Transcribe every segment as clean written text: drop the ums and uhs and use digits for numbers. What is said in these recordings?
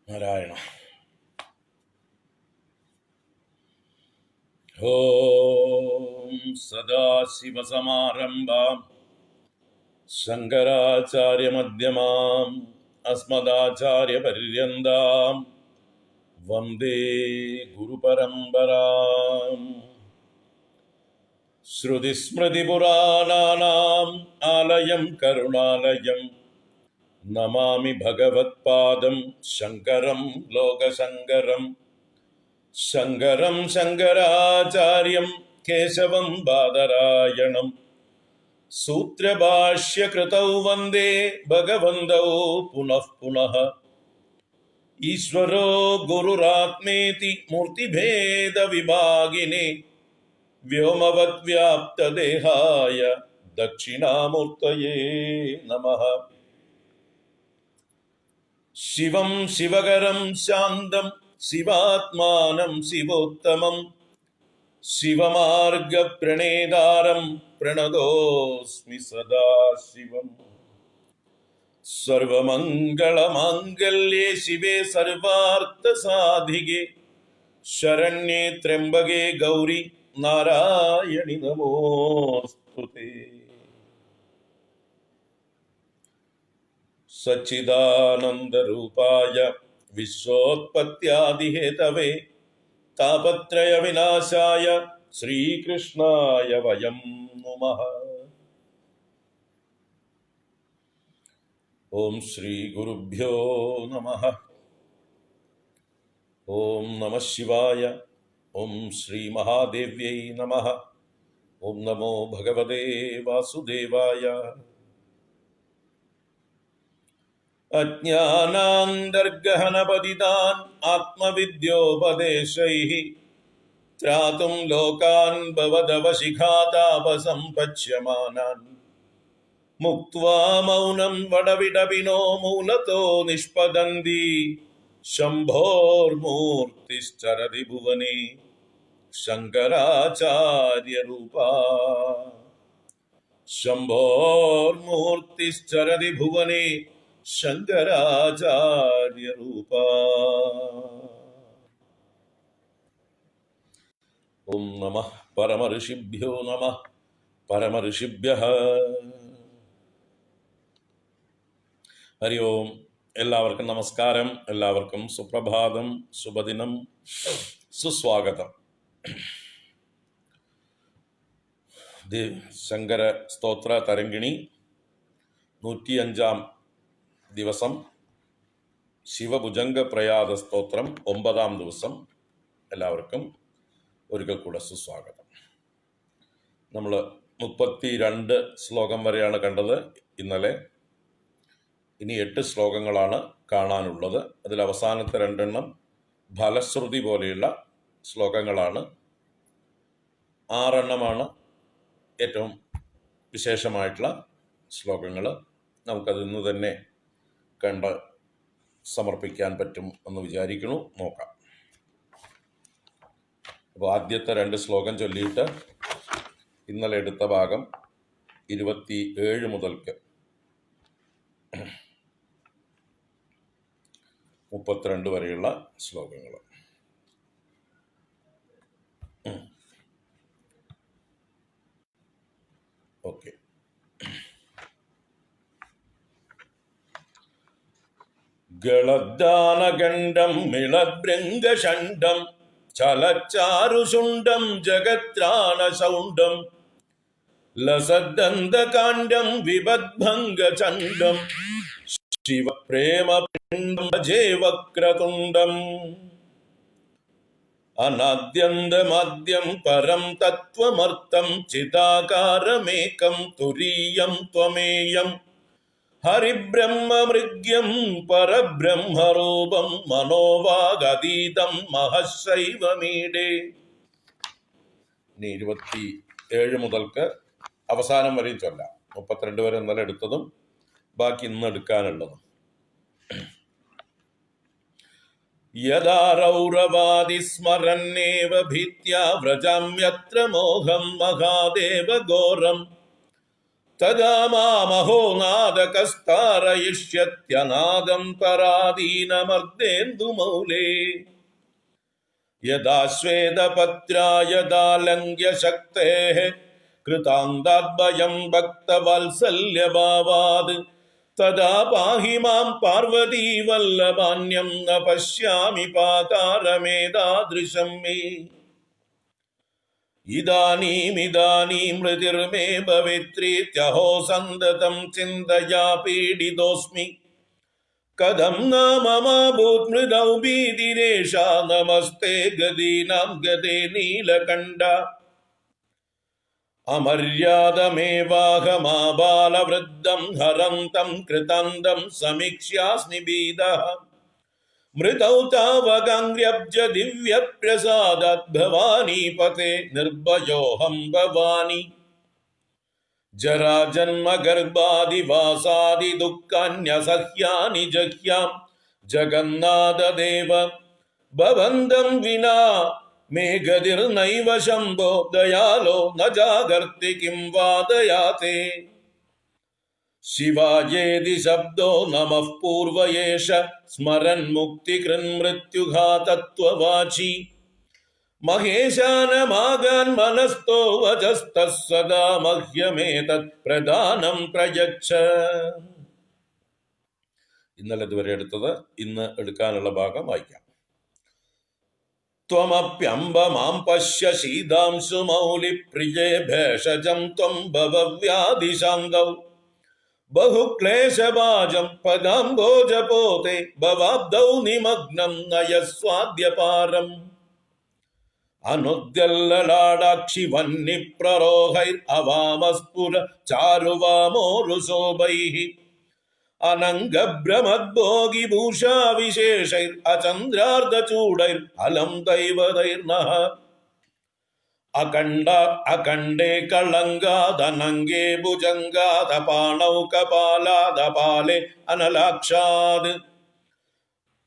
നാരായണ. ഓം സദാശിവസമാരംഭാം ശങ്കരാചാര്യമധ്യമാം അസ്മദാചാര്യപര്യന്താം വന്ദേ ഗുരുപരമ്പരാം. ശ്രുതിസ്മൃതിപുരാണാനാം ആലയം കരുണാലയം നമാമി ഭഗവത്പാദം ശങ്കരം ലോകശങ്കരം. ശങ്കരം ശങ്കരാചാര്യം കേശവം ബാദരായണം സൂത്രഭാഷ്യകൃതൗ വന്ദേ ഭഗവന്തൗ പുനഃ പുനഃ. ഈശ്വരോ ഗുരുരാത്മേതി മൂർത്തിഭേദ വിഭാഗിനി വ്യോമവത് വ്യാപ്തദേഹായ ദക്ഷിണാമൂർത്തയേ നമഃ. ശിവം ശിവകരം ശാന്തം ശിവാത്മാനം ശിവോത്തമം ശിവമാർഗപ്രണേതാരം പ്രണതോസ്മി സദാശിവം. സർവമംഗളമാംഗല്യേ ശിവേ സർവാർത്ഥസാധികേ ശരണ്യേ ത്രയംബകേ ഗൗരി നാരായണി നമോസ്തുതേ. സച്ചിദാനന്ദരൂപായ വിശ്വോത്പത്യാദിഹേതവേ താപത്രയ വിനാശായ ശ്രീകൃഷ്ണായ വയം നമഃ. ഓം ശ്രീ ഗുരുഭ്യോ നമഃ. ഓം നമഃ ശിവായ. ഓം ശ്രീ മഹാദേവ്യൈ നമഃ. ഓം നമോ ഭഗവതേ വാസുദേവായ. അജ്ഞാനാന്തർഗഹനപതിതാൻ ആത്മവിദ്യോപദേശൈഃ ത്രാതും ലോകാൻ ഭവദവശിഖാതാപസംപച്യമാനാൻ മുക്ത്വാ മൗനം വടവിടവിനോ മൂലതോ നിഷ്പദന്തി ശംഭോർമൂർത്തിശ്ചരതി ഭുവനെ ശങ്കരാചാര്യരൂപാ. ശംഭോർമൂർത്തിശ്ചരതി ഭുവനെ ശങ്കരാചാര്യരൂപാ. ഓം നമഃ പരമഋഷിഭ്യോ നമഃ. പരമഋഷിഭ്യഃ ഹരി ഓം. എല്ലാവർക്കും നമസ്കാരം. എല്ലാവർക്കും സുപ്രഭാതം, ശുഭദിനം, സുസ്വാഗതം. ശങ്കര സ്തോത്ര തരംഗിണി 105 ദിവസം, ശിവഭുജംഗ പ്രയാത സ്തോത്രം 9 ദിവസം. എല്ലാവർക്കും ഒരിക്കൽ കൂടെ സുസ്വാഗതം. നമ്മൾ 32 ശ്ലോകം വരെയാണ് കണ്ടത് ഇന്നലെ. ഇനി 8 ശ്ലോകങ്ങളാണ് കാണാനുള്ളത്. അതിൽ അവസാനത്തെ 2 ഫലശ്രുതി പോലെയുള്ള ശ്ലോകങ്ങളാണ്. 6 ഏറ്റവും വിശേഷമായിട്ടുള്ള ശ്ലോകങ്ങൾ. നമുക്കത് ഇന്ന് തന്നെ കണ്ട് സമർപ്പിക്കാൻ പറ്റും എന്ന് വിചാരിക്കുന്നു. നോക്കാം. അപ്പോൾ ആദ്യത്തെ 2 ശ്ലോകം ചൊല്ലിയിട്ട് ഇന്നലെ എടുത്ത ഭാഗം 27 മുതൽക്ക് 32 വരെയുള്ള ശ്ലോകങ്ങൾ. ഓക്കെ. ഗളദ്ദാനഗണ്ഡം മിളഭൃംഗഷണ്ഡം ചലച്ചാരുശുണ്ഡം ജഗത്രാണശൗണ്ഡം ലസദ്ദന്തകാണ്ഡം വിബദ്ഭംഗചണ്ഡം ശിവപ്രേമപിണ്ഡം ഭജേ വക്രതുണ്ഡം. അനാദ്യന്തമാദ്യം പരം തത്വമർത്ഥം ചിദാകാരമേകം തുരീയം ത്വമേയം ഹരിബ്രഹ്മമൃഗ്യം പരബ്രഹ്മരൂപം മനോവാഗതീതം മഹശൈവമീഡേ. ഇനി 27 മുതൽക്ക് അവസാനം വരെയും ചൊല്ലാം. 32 വരെ ഇന്നലെ എടുത്തതും ബാക്കി ഇന്ന് എടുക്കാനുള്ളതും. യദാ രൗരവാദി സ്മരന്നേവ ഭീത്യാ വ്രജാമ്യത്ര മോഹം മഹാദേവ ഘോരം തദാ മാമഹോ നാദകസ്താരയിഷ്യത്യനാദം പരാദീനമർദ്ദേന്ദുമൗലേ യദാ ശ്വേതപത്രായദാലംഘ്യ ശക്തേഃ കൃതാന്താദ്വയം ഭക്തവാത്സല്യഭാവാത് തദാ പാഹി മാം പാർവതീ വല്ലഭാന്യം ന പശ്യാമി പാതാരമേതാദൃശം മേ ഇദാനീം ഹൃതിർമേ ഭവിത്രീത്യഹോ സന്തതം ചിന്തയാ പീഡിതോസ്മി കഥം നാമമാഭൂത് മൃദൗ ഭീതിരേഷാ നമസ്തേ ഗദീനാം ഗദേ നീലകണ്ഠ അമര്യാദമേവാഹമാബാലവൃദ്ധം ഹരന്തം കൃതന്തം സമീക്ഷ്യാസ്മി ഭീതഃ മൃതൗ താവകാംഗ്ര്യബ്ജ ദിവ്യപ്രസാദാത് ഭവാനീപതേ നിർഭയോഹം ഭവാനി ജരാജന്മഗർഭാദിവാസാദി ദുഃഖാന്യസഹ്യാനി ജഹ്യാം ജഗന്നാഥദേവ ഭവന്തം വിനാ മേഘതിർനൈവ ശംഭോ ദയാലോ ന ജാഗർത്തി കിം വാദയാതേ ശിവായേതി ശബ്ദോ നമഃ പൂർവയേഷ സ്മരൻ മുക്തികൃന്മൃത്യുഘാതത്വവാചി മഹേശാനമാഗാൻ മനസ്തോ വചസ്തഃ സദാ മഹ്യമേതത് പ്രദാനം പ്രയച്ഛ. ഇന്നലെ ഇതുവരെ എടുത്തത്, ഇന്ന് എടുക്കാനുള്ള ഭാഗം വായിക്കാം. ത്വമപ്യംബ മാം പശ്യ ശീതാംശു മൗലി പ്രിയേ ഭേഷജം ത്വം ഭവവ്യാധിശാന്തൗ ബഹുക്ലേശഭാജം പദാംബോജപോതേ ഭവാബ്ദൗ നിമഗ്നം നയസ്വാദ്യപാരം അനുദ്യല്ലലാടാക്ഷി വന്നിപ്രരോഹൈർ അവാമസ്ഫുര ചാരുവാമോരുശോഭൈഃ അനംഗഭ്രമദ്ഭോഗിഭൂഷാവിശേഷൈർ അചന്ദ്രാർദ്ധചൂഡൈർ അലം ദൈവതൈർനഃ അഖണ്ഡേ കളങ്കാദനംഗേ ഭുജംഗാദപാണൗ കപാലാദപാലേ അനലാക്ഷാത്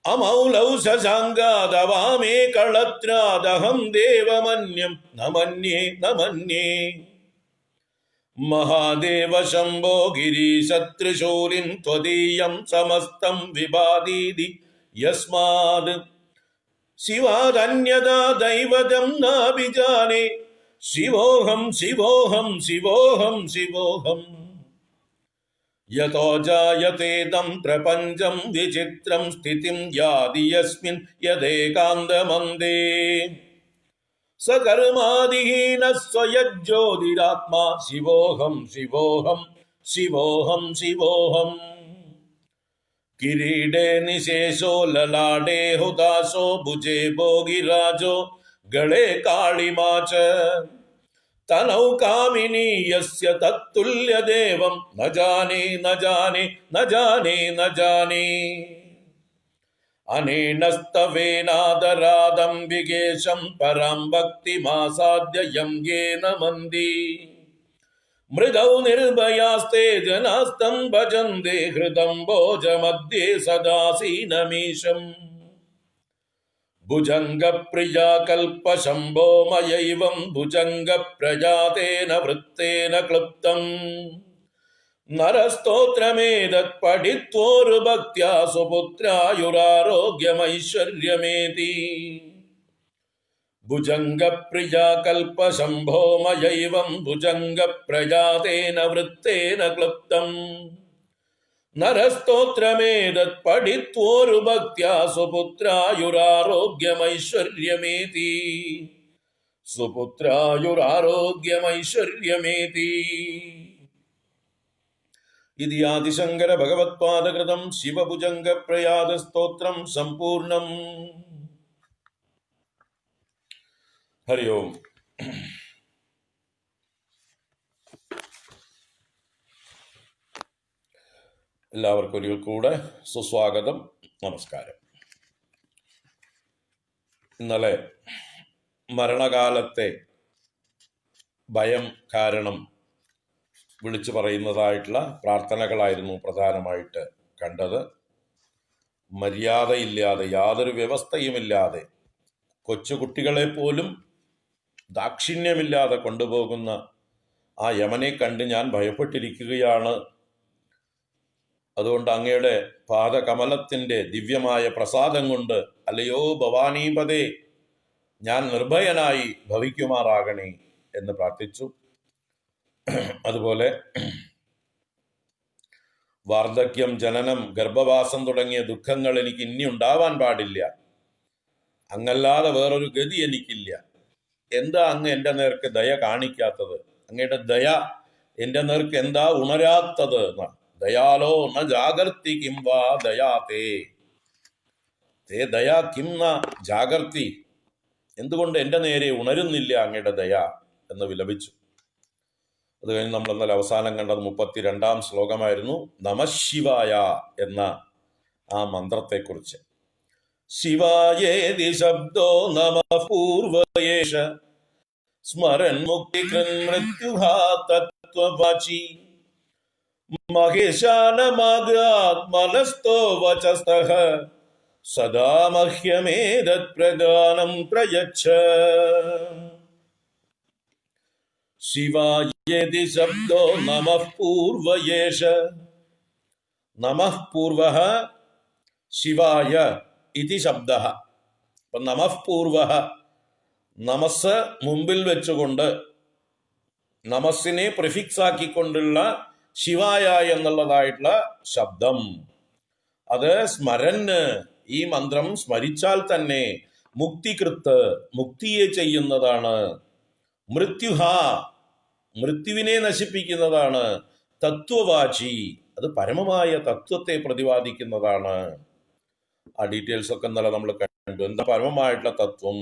അമൗലൗ ശശാങ്കാദവാമേ കളത്രാദഹം ദേവമന്യം നമന്യേ മഹാദേവ ശംഭോ ഗിരീശത്രിശൂലിൻ ത്വദീയം സമസ്തം വിഭാതീതി യസ്മാത് ശിവാദന്യതാ ദൈവതം നാഭിജാനേ ശിവോഹം ശിവോഹം ശിവോഹം ശിവോഹം യതോ ജായതേദം പ്രപഞ്ചം വിചിത്രം സ്ഥിതിം യാതി യസ്മിൻ യദേകാന്തമന്ദേ സകർമാദിഹീന സ്വയജ്യോതിരാത്മാ ശിവോഹം ശിവോഹം ശിവോഹം ശിവോഹം കിരീടേ നിശേഷോ ലലാടേ ഹുദാസോ ഭുജേ ഭോഗിരാജോ ഗളേ കാളിമാ ച തനൗ കാമിനീ യസ്യ തത്തുല്യദേവം ന ജാനേ ന ജാനേ ന ജാനേ ന ജാനേ അനേനസ്തവേനാദരാദംബികേശം പരം ഭക്തിമാസാദ്യ യം യേന മന്ദി മൃദൗ നിർഭയാസ്തേ ജനാസ്തം ഭജന്തേ ഹൃദം ഭോജമധ്യേ സദാസീനമീശം ഭുജംഗപ്രിയാ കൽപശംഭോ മയൈവം ഭുജംഗപ്രജാതേന വൃത്തേന ക്ലുപ്തം നരസ്തോത്രമേതത് പഠിത്വോരുഭക്ത്യാ സുപുത്രായുരാരോഗ്യമൈശ്വര്യമേതി ഭുജംഗപ്രിയാ കൽപശംഭോ മയൈവം ഭുജംഗപ്രജാതേന വൃത്തേന ക്ലുപ്തം നരസ്തോത്രമേതത് പഠിത്വോരുഭക്ത്യാ സുപുത്രായുരാരോഗ്യമൈശ്വര്യമേതി സുപുത്രായുരാരോഗ്യമൈശ്വര്യമേതി. ഇതി ആദിശങ്കര ഭഗവത്പാദകൃതം ശിവഭുജംഗപ്രയാത സ്തോത്രം സമ്പൂർണം. ഹരി ഓം. എല്ലാവർക്കും ഒരിക്കൽ കൂടെ സുസ്വാഗതം, നമസ്കാരം. ഇന്നലെ മരണകാലത്തെ ഭയം കാരണം വിളിച്ചു പറയുന്നതായിട്ടുള്ള പ്രാർത്ഥനകളായിരുന്നു പ്രധാനമായിട്ട് കണ്ടത്. മര്യാദയില്ലാതെ, യാതൊരു വ്യവസ്ഥയുമില്ലാതെ, കൊച്ചുകുട്ടികളെ പോലും ദാക്ഷിണ്യമില്ലാതെ കൊണ്ടുപോകുന്ന ആ യമനെ കണ്ട് ഞാൻ ഭയപ്പെട്ടിരിക്കുകയാണ്. അതുകൊണ്ട് അങ്ങയുടെ പാദകമലത്തിന്റെ ദിവ്യമായ പ്രസാദം കൊണ്ട് അല്ലയോ ഭവാനീപതേ ഞാൻ നിർഭയനായി ഭവിക്കുമാറാകണേ എന്ന് പ്രാർത്ഥിച്ചു. അതുപോലെ വാർദ്ധക്യം, ജനനം, ഗർഭവാസം തുടങ്ങിയ ദുഃഖങ്ങൾ എനിക്ക് ഇനി ഉണ്ടാവാൻ പാടില്ല. അങ്ങല്ലാതെ വേറൊരു ഗതി എനിക്കില്ല. എന്താ അങ്ങ് എൻ്റെ നേർക്ക് ദയ കാണിക്കാത്തത്? അങ്ങയുടെ ദയ എൻ്റെ നേർക്ക് എന്താ ഉണരാത്തത് എന്നാണ്. ദയാലോ ന ജാഗർത്തി കിം വാ ദയാതേ തേ ദയാ കിം ന ജാഗർത്തി. എന്തുകൊണ്ട് എൻ്റെ നേരെ ഉണരുന്നില്ല അങ്ങയുടെ ദയ എന്ന് വിലപിച്ചു. അത് കഴിഞ്ഞ് നമ്മൾ എന്നാൽ അവസാനം കണ്ടത് 32-ാം ശ്ലോകമായിരുന്നു, നമഃശിവായ എന്ന ആ മന്ത്രത്തെക്കുറിച്ച്. ശിവായേതി ശബ്ദോ നമഃ പൂർവയേഷ സ്മരൻ മുക്തികൃന്മൃത്യുഹാ തത്വവാചി മഹേശാനമാഗാത്മനസ്തോ വചസ്തഃ സദാ മഹ്യമേതത് പ്രദാനം പ്രയച്ഛ. ശിവായേതി ശബ്ദോ നമഃ പൂർവയേഷ. നമഃ പൂർവഃ ശിവായ ഇതി ശബ്ദഃ. അപ്പം നമഃ പൂർവഃ, നമസ് മുമ്പിൽ വെച്ചുകൊണ്ട് നമസ്സിനെ പ്രിഫിക്സ് ആക്കിക്കൊണ്ടുള്ള ശിവായ എന്നുള്ളതായിട്ടുള്ള ശബ്ദം, അത് സ്മരന്, ഈ മന്ത്രം സ്മരിച്ചാൽ തന്നെ മുക്തികൃത്ത്, മുക്തിയെ ചെയ്യുന്നതാണ്. മൃത്യുഹ, മൃത്യുവിനെ നശിപ്പിക്കുന്നതാണ്. തത്വവാചി, അത് പരമമായ തത്വത്തെ പ്രതിപാദിക്കുന്നതാണ്. ആ ഡീറ്റെയിൽസ് ഒക്കെ ഇന്നലെ നമ്മൾ കണ്ടു. എന്താ പരമമായിട്ടുള്ള തത്വം?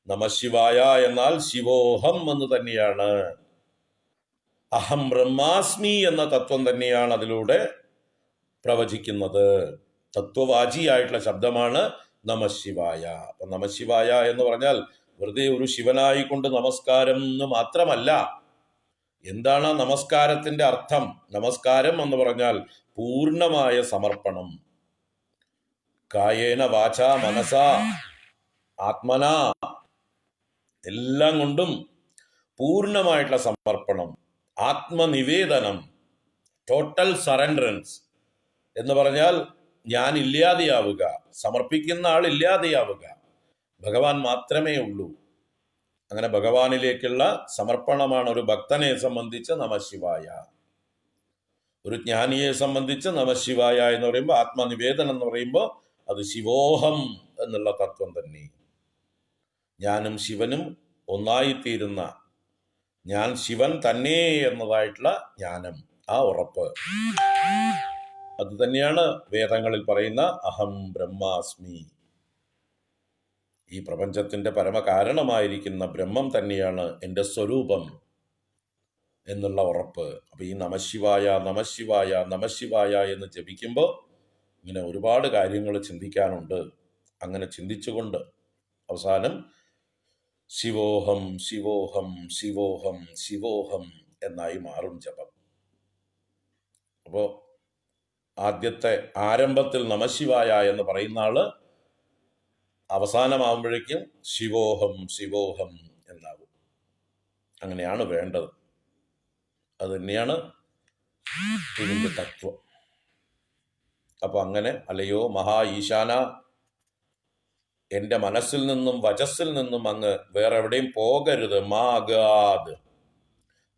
നമഃശിവായ എന്നാൽ ശിവോഹം എന്ന് തന്നെയാണ്. അഹം ബ്രഹ്മാസ്മി എന്ന തത്വം തന്നെയാണ് അതിലൂടെ പ്രവചിക്കുന്നത്. തത്വവാചിയായിട്ടുള്ള ശബ്ദമാണ് നമഃശിവായ. അപ്പൊ നമഃശിവായ എന്ന് പറഞ്ഞാൽ വെറുതെ ഒരു ശിവനായിക്കൊണ്ട് നമസ്കാരം എന്ന് മാത്രമല്ല. എന്താണ് നമസ്കാരത്തിന്റെ അർത്ഥം? നമസ്കാരം എന്ന് പറഞ്ഞാൽ പൂർണ്ണമായ സമർപ്പണം. കായേന വാച മനസ ആത്മന, എല്ലാം കൊണ്ടും പൂർണ്ണമായിട്ടുള്ള സമർപ്പണം, ആത്മനിവേദനം, ടോട്ടൽ സറണ്ടറൻസ് എന്ന് പറഞ്ഞാൽ ഞാൻ ഇല്ലാതെയാവുക, സമർപ്പിക്കുന്ന ആൾ ഇല്ലാതെയാവുക. ഭഗവാൻ മാത്രമേ ഉള്ളൂ. അങ്ങനെ ഭഗവാനിലേക്കുള്ള സമർപ്പണമാണ് ഒരു ഭക്തനെ സംബന്ധിച്ച് നമഃശിവായ. ഒരു ജ്ഞാനിയെ സംബന്ധിച്ച് നമഃശിവായ എന്ന് പറയുമ്പോൾ, ആത്മനിവേദനം എന്ന് പറയുമ്പോൾ അത് ശിവോഹം എന്നുള്ള തത്വം തന്നെ. ഞാനും ശിവനും ഒന്നായിത്തീരുന്ന, ഞാൻ ശിവൻ തന്നെ എന്നതായിട്ടുള്ള ജ്ഞാനം, ആ ഉറപ്പ്, അത് തന്നെയാണ് വേദങ്ങളിൽ പറയുന്ന അഹം ബ്രഹ്മാസ്മി. ഈ പ്രപഞ്ചത്തിന്റെ പരമകാരണമായിരിക്കുന്ന ബ്രഹ്മം തന്നെയാണ് എൻ്റെ സ്വരൂപം എന്നുള്ള ഉറപ്പ്. അപ്പൊ ഈ നമഃശിവായ നമഃശിവായ നമഃശിവായ എന്ന് ജപിക്കുമ്പോൾ ഇങ്ങനെ ഒരുപാട് കാര്യങ്ങൾ ചിന്തിക്കാനുണ്ട്. അങ്ങനെ ചിന്തിച്ചുകൊണ്ട് അവസാനം ശിവോഹം ശിവോഹം ശിവോഹം ശിവോഹം എന്നായി മാറും ജപം. അപ്പോൾ ആദ്യത്തെ ആരംഭത്തിൽ നമഃശിവായ എന്ന് പറയുന്ന ആള് അവസാനമാകുമ്പോഴേക്കും ശിവോഹം ശിവോഹം എന്നാകും. അങ്ങനെയാണ് വേണ്ടത്. അത് തന്നെയാണ് ഇതിൻ്റെ തത്വം. അപ്പൊ അങ്ങനെ അല്ലയോ മഹാ ഈശാന, എൻ്റെ മനസ്സിൽ നിന്നും വചസ്സിൽ നിന്നും അങ്ങ് വേറെ എവിടെയും പോകരുത്. മാഗാദ്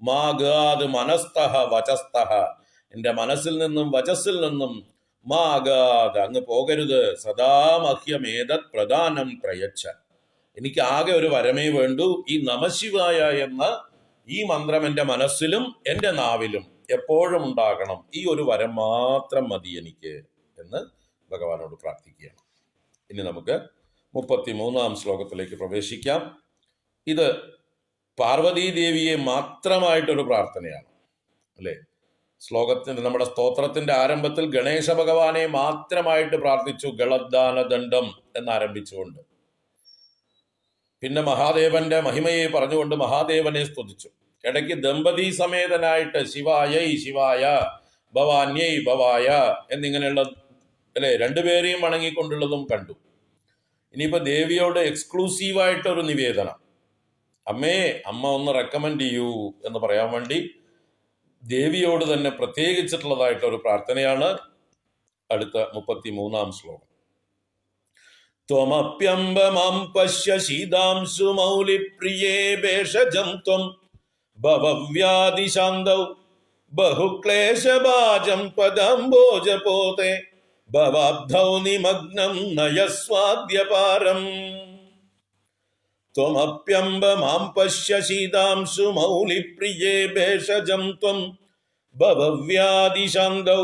മാഗാദ് മനസ്തഹ വചസ്തഹ, എൻ്റെ മനസ്സിൽ നിന്നും വചസ്സിൽ നിന്നും മാഗാദ് അങ്ങ് പോകരുത്. സദാ മഹ്യമേതത് പ്രദാനം പ്രയച്ഛ. എനിക്ക് ആകെ ഒരു വരമേ വേണ്ടൂ. ഈ നമഃശിവായ എന്ന ഈ മന്ത്രം എൻ്റെ മനസ്സിലും എൻ്റെ നാവിലും എപ്പോഴും ഉണ്ടാകണം. ഈ ഒരു വരം മാത്രം മതി എനിക്ക് എന്ന് ഭഗവാനോട് പ്രാർത്ഥിക്കുകയാണ്. ഇനി നമുക്ക് 33-ാം ശ്ലോകത്തിലേക്ക് പ്രവേശിക്കാം. ഇത് പാർവതീദേവിയെ മാത്രമായിട്ടൊരു പ്രാർത്ഥനയാണ്, അല്ലേ? ശ്ലോകത്തിന്റെ, നമ്മുടെ സ്തോത്രത്തിന്റെ ആരംഭത്തിൽ ഗണേശ ഭഗവാനെ മാത്രമായിട്ട് പ്രാർത്ഥിച്ചു, ഗളദ്ദാന ദണ്ഡം എന്നാരംഭിച്ചുകൊണ്ട്. പിന്നെ മഹാദേവന്റെ മഹിമയെ പറഞ്ഞുകൊണ്ട് മഹാദേവനെ സ്തുതിച്ചു. ഇടയ്ക്ക് ദമ്പതി സമേതനായിട്ട് ശിവായൈ ശിവായ ഭവാന്യൈ ഭവായ എന്നിങ്ങനെയുള്ള, അല്ലെ, രണ്ടുപേരെയും വണങ്ങിക്കൊണ്ടുള്ളതും കണ്ടു. ഇനിയിപ്പോ ദേവിയോട് എക്സ്ക്ലൂസീവായിട്ടൊരു നിവേദനം, അമ്മേ, അമ്മ ഒന്ന് റെക്കമെൻഡ് ചെയ്യൂ എന്ന് പറയാൻ വേണ്ടി ദേവിയോട് തന്നെ പ്രത്യേകിച്ചിട്ടുള്ളതായിട്ടുള്ള ഒരു പ്രാർത്ഥനയാണ് അടുത്ത 33-ാം ശ്ലോകം. ത്വമപ്യംബ മാം പശ്യ ശീതാംശു മൗലിപ്രിയേ ഭേഷജം ത്വം ഭവവ്യാധിശാന്തൗ ബഹുക്ലേശഭാജം പദംബോജപോതേ ഭവാബ്ധൗ നിമഗ്നം നയസ്വാദ്യപാരം. ത്വമപ്യംബ മാം പശ്യ ശീതാംശു മൗലിപ്രിയേ ഭേഷജം ത്വം ഭവവ്യാധിശാന്തൗ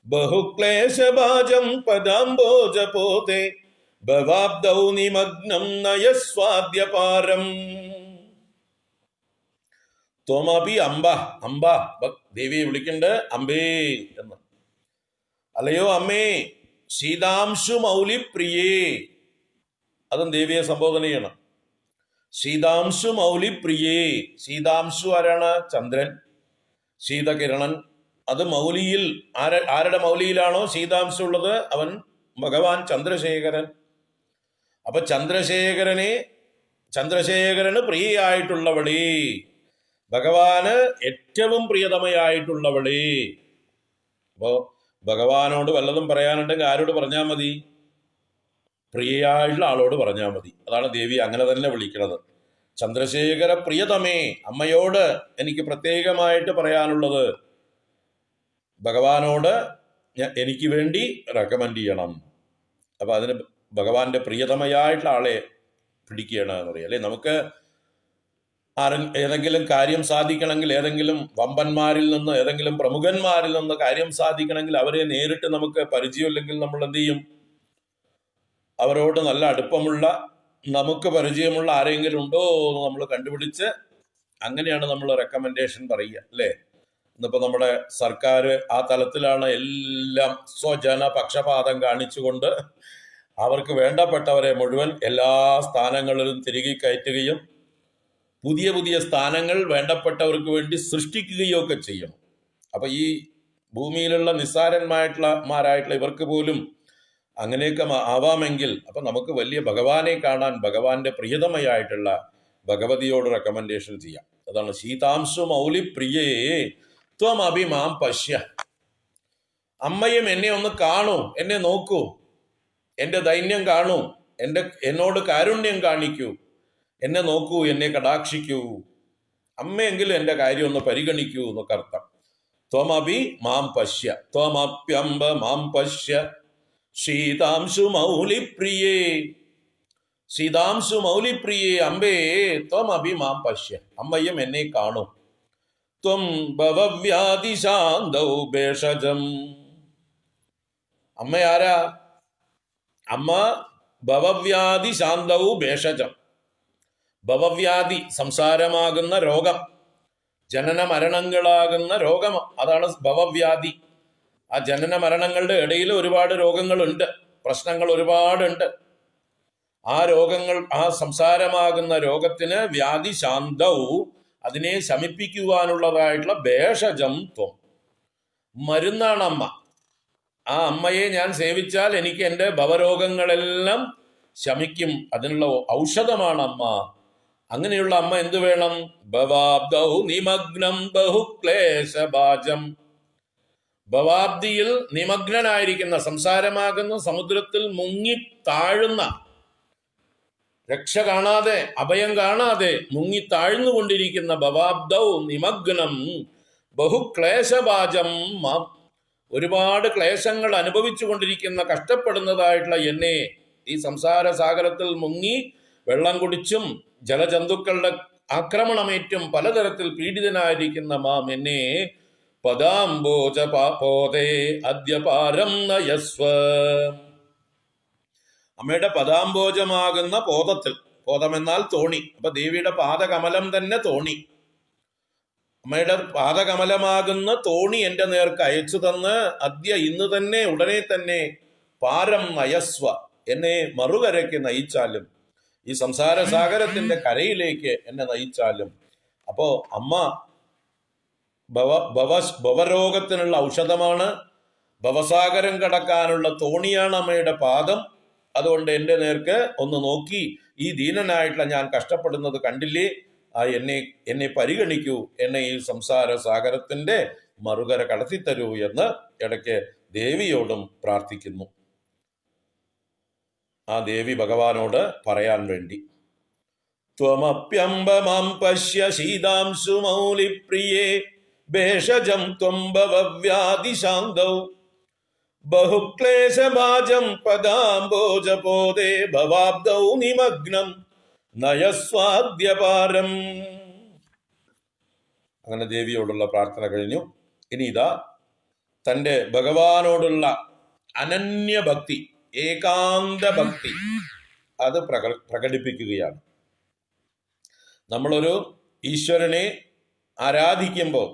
ബഹുക്ലേശഭാജം പദാംബോജപോതേ ഭവാബ്ധൗ നിമഗ്നം നയസ്വാദ്യപാരം. ത്വമപി അംബ, അംബ ദേവിയെ വിളിക്കണ്ട് അംബേ എന്ന്. അല്ലയോ അമ്മേ, ശീതാംശു മൗലിപ്രിയേ, അതും ദേവിയെ സംബോധന ചെയ്യണം. ശീതാംശു മൗലിപ്രിയേ. ശീതാംശു ആരാണ്? ചന്ദ്രൻ, ശീതകിരണൻ. അത് മൗലിയിൽ ആരുടെ മൗലിയിലാണോ ശീതാംശു ഉള്ളത് അവൻ ഭഗവാൻ ചന്ദ്രശേഖരൻ. അപ്പൊ ചന്ദ്രശേഖരന് പ്രിയയായിട്ടുള്ളവളേ, ഭഗവാന് ഏറ്റവും പ്രിയതമയായിട്ടുള്ളവളേ. അപ്പോ ഭഗവാനോട് വല്ലതും പറയാനുണ്ടെങ്കിൽ ആരോട് പറഞ്ഞാൽ മതി? പ്രിയയായിട്ടുള്ള ആളോട് പറഞ്ഞാൽ മതി. അതാണ് ദേവി അങ്ങനെ തന്നെ വിളിക്കുന്നത്. ചന്ദ്രശേഖര പ്രിയതമേ, അമ്മയോട് എനിക്ക് പ്രത്യേകമായിട്ട് പറയാനുള്ളത് ഭഗവാനോട് എനിക്ക് വേണ്ടി റെക്കമെൻഡ് ചെയ്യണം. അപ്പൊ അതിന് ഭഗവാന്റെ പ്രിയതമയായിട്ടുള്ള ആളെ പിടിക്കുകയാണ് എന്ന് പറയാം. അല്ലെ, നമുക്ക് ഏതെങ്കിലും കാര്യം സാധിക്കണമെങ്കിൽ, ഏതെങ്കിലും വമ്പന്മാരിൽ നിന്ന്, ഏതെങ്കിലും പ്രമുഖന്മാരിൽ നിന്ന് കാര്യം സാധിക്കണമെങ്കിൽ അവരെ നേരിട്ട് നമുക്ക് പരിചയമില്ലെങ്കിൽ നമ്മൾ എന്ത് ചെയ്യും? അവരോട് നല്ല അടുപ്പമുള്ള, നമുക്ക് പരിചയമുള്ള ആരെങ്കിലും ഉണ്ടോ എന്ന് നമ്മൾ കണ്ടുപിടിച്ച് അങ്ങനെയാണ് നമ്മൾ റെക്കമെൻഡേഷൻ പറയുക. അല്ലേ, ഇന്നിപ്പോ നമ്മുടെ സർക്കാർ ആ തലത്തിലാണ്. എല്ലാം സ്വജന പക്ഷപാതം കാണിച്ചുകൊണ്ട് അവർക്ക് വേണ്ടപ്പെട്ടവരെ മുഴുവൻ എല്ലാ സ്ഥാനങ്ങളിലും തിരികെ കയറ്റുകയും പുതിയ പുതിയ സ്ഥാനങ്ങൾ വേണ്ടപ്പെട്ടവർക്ക് വേണ്ടി സൃഷ്ടിക്കുകയോ ഒക്കെ ചെയ്യണം. അപ്പൊ ഈ ഭൂമിയിലുള്ള നിസ്സാരന്മാരായിട്ടുള്ള ഇവർക്ക് പോലും അങ്ങനെയൊക്കെ ആവാമെങ്കിൽ അപ്പൊ നമുക്ക് വലിയ ഭഗവാനെ കാണാൻ ഭഗവാന്റെ പ്രിയതമയായിട്ടുള്ള ഭഗവതിയോട് റെക്കമെൻഡേഷൻ ചെയ്യാം. അതാണ് ശീതാംശു മൗലിപ്രിയേ ത്വം അഭി മാം പശ്യ. അമ്മയും എന്നെ ഒന്ന് കാണൂ, എന്നെ നോക്കൂ, എന്റെ ദൈന്യം കാണൂ, എന്നോട് കാരുണ്യം കാണിക്കൂ, എന്നെ നോക്കൂ, എന്നെ കടാക്ഷിക്കൂ, അമ്മയെങ്കിലും എന്റെ കാര്യം ഒന്ന് പരിഗണിക്കൂ എന്നൊക്കെ അർത്ഥം. ത്വമപി മാം പശ്യ, ത്വമപ്യംബ മാം പശ്യ ശീതാംശു മൗലിപ്രിയേ. ശീതാംശു മൗലിപ്രിയേ അംബേ ത്വമപി മാം പശ്യ, അമ്മയും എന്നെ കാണൂ. ത്വം ഭവവ്യാധിശാന്തൗ ഭേഷജം. അമ്മ ആരാ? അമ്മ ഭവവ്യാധി ശാന്തൗ ഭേഷജം. ഭവവ്യാധി സംസാരമാകുന്ന രോഗം, ജനന മരണങ്ങളാകുന്ന രോഗം, അതാണ് ഭവവ്യാധി. ആ ജനന മരണങ്ങളുടെ ഇടയിൽ ഒരുപാട് രോഗങ്ങളുണ്ട്, പ്രശ്നങ്ങൾ ഒരുപാടുണ്ട്. ആ രോഗങ്ങൾ, ആ സംസാരമാകുന്ന രോഗത്തിന് വ്യാധി ശാന്തൗ, അതിനെ ശമിപ്പിക്കുവാനുള്ളതായിട്ടുള്ള ഭേഷജം ത്വം, മരുന്നാണ് അമ്മ. ആ അമ്മയെ ഞാൻ സേവിച്ചാൽ എനിക്ക് എൻ്റെ ഭവരോഗങ്ങളെല്ലാം ശമിക്കും, അതിനുള്ള ഔഷധമാണ് അമ്മ. അങ്ങനെയുള്ള അമ്മ എന്തു വേണം? ഭവാബ്ദൗ നിമഗ്നം ബഹുക്ലേശഭാജം. ഭവാബ്ദിയിൽ നിമഗ്നനായിരിക്കുന്ന, സംസാരമാകുന്ന സമുദ്രത്തിൽ മുങ്ങി താഴുന്ന, രക്ഷ കാണാതെ, അഭയം കാണാതെ മുങ്ങി താഴ്ന്നുകൊണ്ടിരിക്കുന്ന ഭവാബ്ദൗ നിമഗ്നം ബഹുക്ലേശഭാജം മാം. ഒരുപാട് ക്ലേശങ്ങൾ അനുഭവിച്ചു കൊണ്ടിരിക്കുന്ന, കഷ്ടപ്പെടുന്നതായിട്ടുള്ള എന്നെ, ഈ സംസാര സാഗരത്തിൽ മുങ്ങി വെള്ളം കുടിച്ചും ജലജന്തുക്കളുടെ ആക്രമണമേറ്റും പലതരത്തിൽ പീഡിതനായിരിക്കുന്ന മാം എന്നെ പദാംബോജ പാപോദേ അദ്യപാരം നയസ്വ. അമ്മയുടെ പദാംബോജമാകുന്ന പോദത്തിൽ, പോദമെന്നാൽ തോണി, അപ്പൊ ദേവിയുടെ പാദകമലം തന്നെ തോണി. അമ്മയുടെ പാദകമലമാകുന്ന തോണി എന്റെ നേർക്ക് അയച്ചു തന്ന് ഇന്ന് തന്നെ, ഉടനെ തന്നെ പാരം നയസ്വ, എന്നെ മറുകരയ്ക്ക് നയിച്ചാലും, ഈ സംസാര സാഗരത്തിന്റെ കരയിലേക്ക് എന്നെ നയിച്ചാലും. അപ്പോ അമ്മ ഭവരോഗത്തിനുള്ള ഔഷധമാണ്, ഭവസാഗരം കടക്കാനുള്ള തോണിയാണ് അമ്മയുടെ പാദം. അതുകൊണ്ട് എൻ്റെ നേർക്ക് ഒന്ന് നോക്കി, ഈ ദീനനായിട്ടുള്ള ഞാൻ കഷ്ടപ്പെടുന്നത് കണ്ടില്ലേ, എന്നെ പരിഗണിക്കൂ, എന്നെ ഈ സംസാര സാഗരത്തിന്റെ മറുകര കടത്തിത്തരൂ എന്ന് ഇടയ്ക്ക് ദേവിയോടും പ്രാർത്ഥിക്കുന്നു. ആ ദേവി ഭഗവാനോട് പറയാൻ വേണ്ടി. ത്വമപ്യംബ മാം പശ്യ ശീതാംശു മൗലിപ്രിയേ ഭേഷജം ത്വം ഭവവ്യാധിശാന്തൗ ബഹുക്ലേശഭാജം പദാംബോജപോദേ ഭവാബ്ദൗ നിമഗ്നം നയസ്വാദ്യപാരം. അങ്ങനെ ദേവിയോടുള്ള പ്രാർത്ഥന കഴിഞ്ഞു. ഇനി ഇതാ തൻ്റെ ഭഗവാനോടുള്ള അനന്യഭക്തി, ഏകാന്ത ഭക്തി അത് പ്രകടിപ്പിക്കുകയാണ്. നമ്മളൊരു ഈശ്വരനെ ആരാധിക്കുമ്പോൾ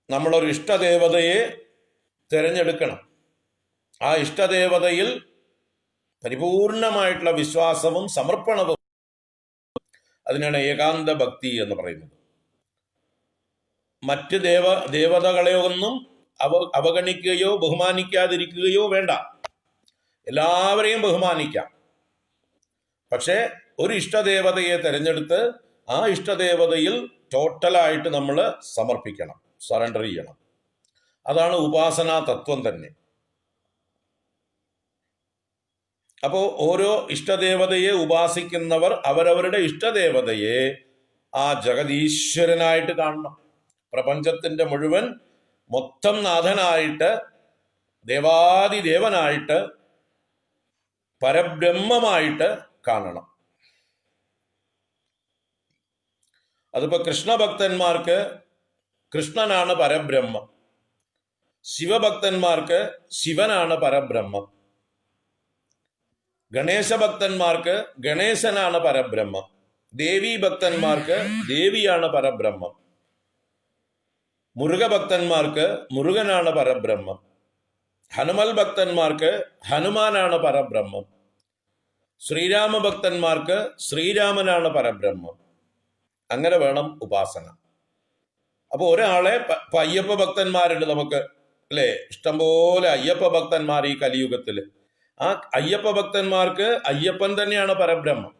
നമ്മളൊരു ഇഷ്ടദേവതയെ തിരഞ്ഞെടുക്കണം. ആ ഇഷ്ടദേവതയിൽ പരിപൂർണമായിട്ടുള്ള വിശ്വാസവും സമർപ്പണവും, അതിനാണ് ഏകാന്ത ഭക്തി എന്ന് പറയുന്നത്. മറ്റ് ദേവതകളെയൊന്നും അവഗണിക്കുകയോ ബഹുമാനിക്കാതിരിക്കുകയോ വേണ്ട. എല്ലാവരെയും ബഹുമാനിക്കാം. പക്ഷെ ഒരു ഇഷ്ടദേവതയെ തിരഞ്ഞെടുത്ത് ആ ഇഷ്ടദേവതയിൽ ടോട്ടലായിട്ട് നമ്മൾ സമർപ്പിക്കണം, സറണ്ടർ ചെയ്യണം. അതാണ് ഉപാസനാ തത്വം തന്നെ. അപ്പോൾ ഓരോ ഇഷ്ടദേവതയെ ഉപാസിക്കുന്നവർ അവരവരുടെ ഇഷ്ടദേവതയെ ആ ജഗതീശ്വരനായിട്ട് കാണണം. പ്രപഞ്ചത്തിന്റെ മുഴുവൻ മൊത്തം നാഥനായിട്ട്, ദേവാദിദേവനായിട്ട്, പരബ്രഹ്മമായിട്ട് കാണണം. അതിപ്പോ കൃഷ്ണഭക്തന്മാർക്ക് കൃഷ്ണനാണ് പരബ്രഹ്മം, ശിവഭക്തന്മാർക്ക് ശിവനാണ് പരബ്രഹ്മം, ഗണേശഭക്തന്മാർക്ക് ഗണേശനാണ് പരബ്രഹ്മം, ദേവീ ഭക്തന്മാർക്ക് ദേവിയാണ് പരബ്രഹ്മം, മുരുകഭക്തന്മാർക്ക് മുരുകനാണ് പരബ്രഹ്മം, ഹനുമൽ ഭക്തന്മാർക്ക് ഹനുമാനാണ് പരബ്രഹ്മം, ശ്രീരാമഭക്തന്മാർക്ക് ശ്രീരാമനാണ് പരബ്രഹ്മം. അങ്ങനെ വേണം ഉപാസന. അപ്പൊ ഒരാളെ അയ്യപ്പ ഭക്തന്മാരുണ്ട് നമുക്ക്, അല്ലെ? ഇഷ്ടംപോലെ അയ്യപ്പ ഭക്തന്മാർ ഈ കലിയുഗത്തില്. ആ അയ്യപ്പ ഭക്തന്മാർക്ക് അയ്യപ്പൻ തന്നെയാണ് പരബ്രഹ്മം.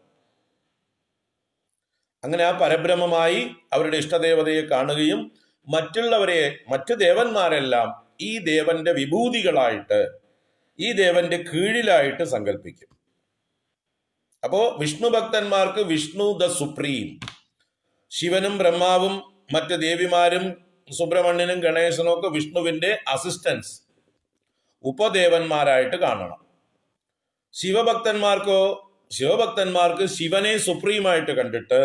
അങ്ങനെ ആ പരബ്രഹ്മമായി അവരുടെ ഇഷ്ടദേവതയെ കാണുകയും മറ്റുള്ളവരെ, മറ്റു ദേവന്മാരെല്ലാം ഈ ദേവന്റെ വിഭൂതികളായിട്ട്, ഈ ദേവന്റെ കീഴിലായിട്ട് സങ്കല്പിക്കും. അപ്പോ വിഷ്ണു ഭക്തന്മാർക്ക് വിഷ്ണു ദ സുപ്രീം, ശിവനും ബ്രഹ്മാവും മറ്റ് ദേവിമാരും സുബ്രഹ്മണ്യനും ഗണേശനും ഒക്കെ വിഷ്ണുവിന്റെ അസിസ്റ്റൻസ്, ഉപദേവന്മാരായിട്ട് കാണണം. ശിവഭക്തന്മാർക്ക് ശിവനെ സുപ്രീമായിട്ട് കണ്ടിട്ട്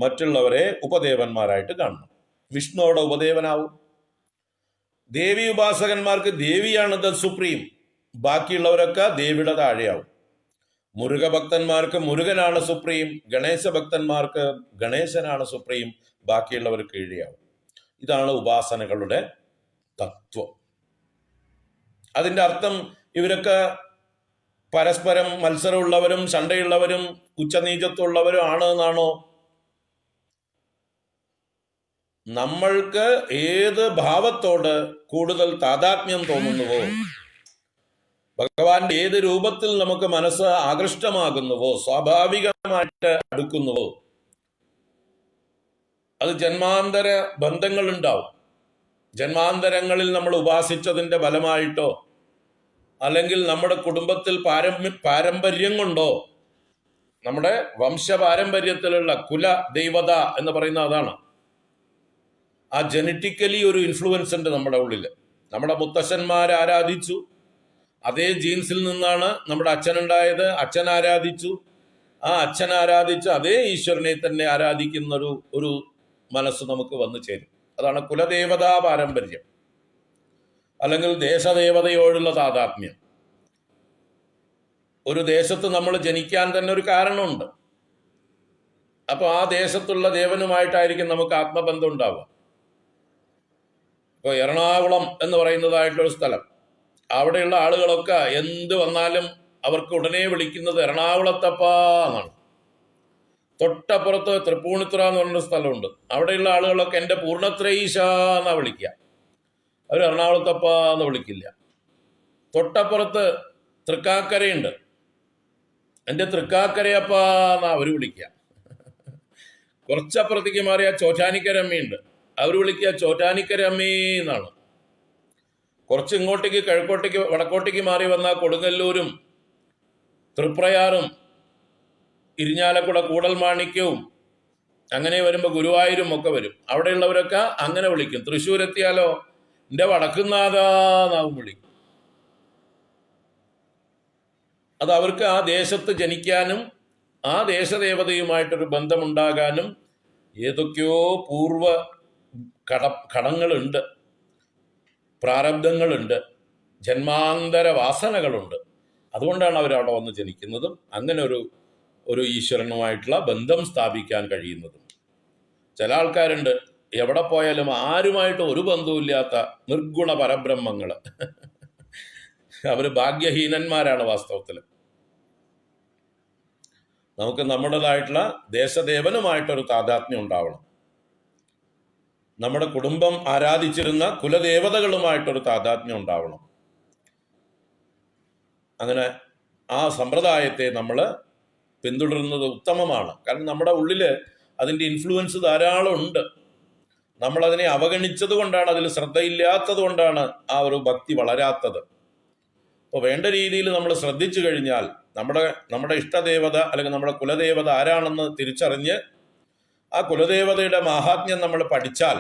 മറ്റുള്ളവരെ ഉപദേവന്മാരായിട്ട് കാണണം. വിഷ്ണുവിടെ ഉപദേവനാവും. ദേവി ഉപാസകന്മാർക്ക് ദേവിയാണ് ദ സുപ്രീം, ബാക്കിയുള്ളവരൊക്കെ ദേവിയുടെ താഴെയാവും. മുരുകഭക്തന്മാർക്ക് മുരുകനാണ് സുപ്രീം, ഗണേശ ഭക്തന്മാർക്ക് ഗണേശനാണ് സുപ്രീം, ബാക്കിയുള്ളവർ കീഴെയാവും. ഇതാണ് ഉപാസനകളുടെ തത്വം. അതിന്റെ അർത്ഥം ഇവരൊക്കെ പരസ്പരം മത്സരമുള്ളവരും ശണ്ടയുള്ളവരും ഉച്ചനീചത്വമുള്ളവരും ആണ് എന്നാണോ? നമ്മൾക്ക് ഏത് ഭാവത്തോട് കൂടുതൽ താദാത്മ്യം തോന്നുന്നുവോ, ഭഗവാന്റെ ഏത് രൂപത്തിൽ നമുക്ക് മനസ്സ് ആകൃഷ്ടമാകുന്നുവോ, സ്വാഭാവികമായിട്ട് അടുക്കുന്നുവോ, അത് ജന്മാന്തര ബന്ധങ്ങൾ ഉണ്ടാവും. ജന്മാന്തരങ്ങളിൽ നമ്മൾ ഉപാസിച്ചതിന്റെ ഫലമായിട്ടോ അല്ലെങ്കിൽ നമ്മുടെ കുടുംബത്തിൽ പാരമ്പര്യം കൊണ്ടോ, നമ്മുടെ വംശപാരമ്പര്യത്തിലുള്ള കുല ദൈവത എന്ന് പറയുന്ന അതാണ്. ആ ജനറ്റിക്കലി ഒരു ഇൻഫ്ലുവൻസ് ഉണ്ട് നമ്മുടെ ഉള്ളിൽ. നമ്മുടെ മുത്തശ്ശന്മാർ ആരാധിച്ചു, അതേ ജീൻസിൽ നിന്നാണ് നമ്മുടെ അച്ഛനുണ്ടായത്, അച്ഛൻ ആരാധിച്ചു, ആ അച്ഛൻ ആരാധിച്ച് അതേ ഈശ്വരനെ തന്നെ ആരാധിക്കുന്ന ഒരു മനസ്സ് നമുക്ക് വന്നു ചേരും. അതാണ് കുലദേവതാ പാരമ്പര്യം, അല്ലെങ്കിൽ ദേശദേവതയോടുള്ള താതാത്മ്യം. ഒരു ദേശത്ത് നമ്മൾ ജനിക്കാൻ തന്നെ ഒരു കാരണമുണ്ട്. അപ്പൊ ആ ദേശത്തുള്ള ദേവനുമായിട്ടായിരിക്കും നമുക്ക് ആത്മബന്ധം ഉണ്ടാവുക. ഇപ്പോൾ എറണാകുളം എന്ന് പറയുന്നതായിട്ടുള്ളൊരു സ്ഥലം, അവിടെയുള്ള ആളുകളൊക്കെ എന്ത് വന്നാലും അവർക്ക് ഉടനെ വിളിക്കുന്നത് എറണാകുളത്തപ്പാ എന്നാണ്. തൊട്ടപ്പുറത്ത് തൃപ്പൂണിത്തുറ എന്ന് പറഞ്ഞൊരു സ്ഥലമുണ്ട്, അവിടെയുള്ള ആളുകളൊക്കെ എൻ്റെ പൂർണ്ണത്രയീശ എന്നാ വിളിക്കുക, അവർ എറണാകുളത്തപ്പ എന്ന് വിളിക്കില്ല. തൊട്ടപ്പുറത്ത് തൃക്കാക്കരയുണ്ട്, എൻ്റെ തൃക്കാക്കരയപ്പ എന്നാ അവർ വിളിക്കുക. കുറച്ചപ്പുറത്തേക്ക് മാറിയ ചോറ്റാനിക്കരമ്മയുണ്ട്. അവർ വിളിക്കുക ചോറ്റാനിക്കരമ്മേ എന്നാണ്. കുറച്ച് ഇങ്ങോട്ടേക്ക് കിഴക്കോട്ടേക്ക് വടക്കോട്ടേക്ക് മാറി വന്ന കൊടുങ്ങല്ലൂരും തൃപ്രയാറും ഇരിഞ്ഞാലക്കുട കൂടൽമാണിക്യവും അങ്ങനെ വരുമ്പോൾ ഗുരുവായൂരും ഒക്കെ വരും. അവിടെയുള്ളവരൊക്കെ അങ്ങനെ വിളിക്കും. തൃശ്ശൂർ എത്തിയാലോ എൻ്റെ വടക്കുന്നാഥാന്നാവും വിളിക്കും. അത് അവർക്ക് ആ ദേശത്ത് ജനിക്കാനും ആ ദേശദേവതയുമായിട്ടൊരു ബന്ധമുണ്ടാകാനും ഏതൊക്കെയോ പൂർവ കടങ്ങളുണ്ട്, പ്രാരബ്ധങ്ങളുണ്ട്, ജന്മാന്തര വാസനകളുണ്ട്. അതുകൊണ്ടാണ് അവരവിടെ വന്ന് ജനിക്കുന്നതും അങ്ങനെ ഒരു ഈശ്വരനുമായിട്ടുള്ള ബന്ധം സ്ഥാപിക്കാൻ കഴിയുന്നതും. ചില ആൾക്കാരുണ്ട് എവിടെ പോയാലും ആരുമായിട്ട് ഒരു ബന്ധവുമില്ലാത്ത നിർഗുണ പരബ്രഹ്മങ്ങൾ. അവർ ഭാഗ്യഹീനന്മാരാണ് വാസ്തവത്തിൽ. നമുക്ക് നമ്മുടേതായിട്ടുള്ള ദേശദേവനുമായിട്ടൊരു താദാത്മ്യം ഉണ്ടാവണം. നമ്മുടെ കുടുംബം ആരാധിച്ചിരുന്ന കുലദേവതകളുമായിട്ടൊരു താദാത്മ്യം ഉണ്ടാവണം. അങ്ങനെ ആ സമ്പ്രദായത്തെ നമ്മൾ പിന്തുടരുന്നത് ഉത്തമമാണ്. കാരണം നമ്മുടെ ഉള്ളിൽ അതിൻ്റെ ഇൻഫ്ലുവൻസ് ധാരാളം ഉണ്ട്. നമ്മളതിനെ അവഗണിച്ചത് കൊണ്ടാണ്, അതിൽ ശ്രദ്ധയില്ലാത്തത് കൊണ്ടാണ് ആ ഒരു ഭക്തി വളരാത്തത്. അപ്പോൾ വേണ്ട രീതിയിൽ നമ്മൾ ശ്രദ്ധിച്ചു കഴിഞ്ഞാൽ നമ്മുടെ ഇഷ്ടദേവത അല്ലെങ്കിൽ നമ്മുടെ കുലദേവത ആരാണെന്ന് തിരിച്ചറിഞ്ഞ് ആ കുലദേവതയുടെ മാഹാത്മ്യം നമ്മൾ പഠിച്ചാൽ,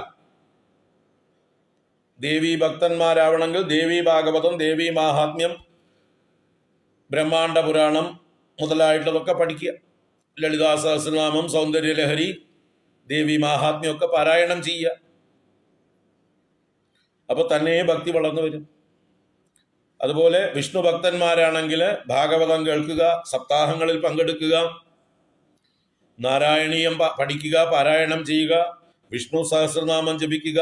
ദേവീ ഭക്തന്മാരാവണമെങ്കിൽ ദേവീ ഭാഗവതം, ദേവീ മാഹാത്മ്യം, ബ്രഹ്മാണ്ഡ പുരാണം മുതലായിട്ടുള്ളതൊക്കെ പഠിക്കുക. ലളിതാ സഹസ്രനാമം, സൗന്ദര്യലഹരി, ദേവി മാഹാത്മ്യമൊക്കെ പാരായണം ചെയ്യുക. അപ്പോൾ തന്നെ ഭക്തി വളർന്നു വരും. അതുപോലെ വിഷ്ണു ഭക്തന്മാരാണെങ്കിൽ ഭാഗവതം കേൾക്കുക, സപ്താഹങ്ങളിൽ പങ്കെടുക്കുക, നാരായണീയം പഠിക്കുക, പാരായണം ചെയ്യുക, വിഷ്ണു സഹസ്രനാമം ജപിക്കുക,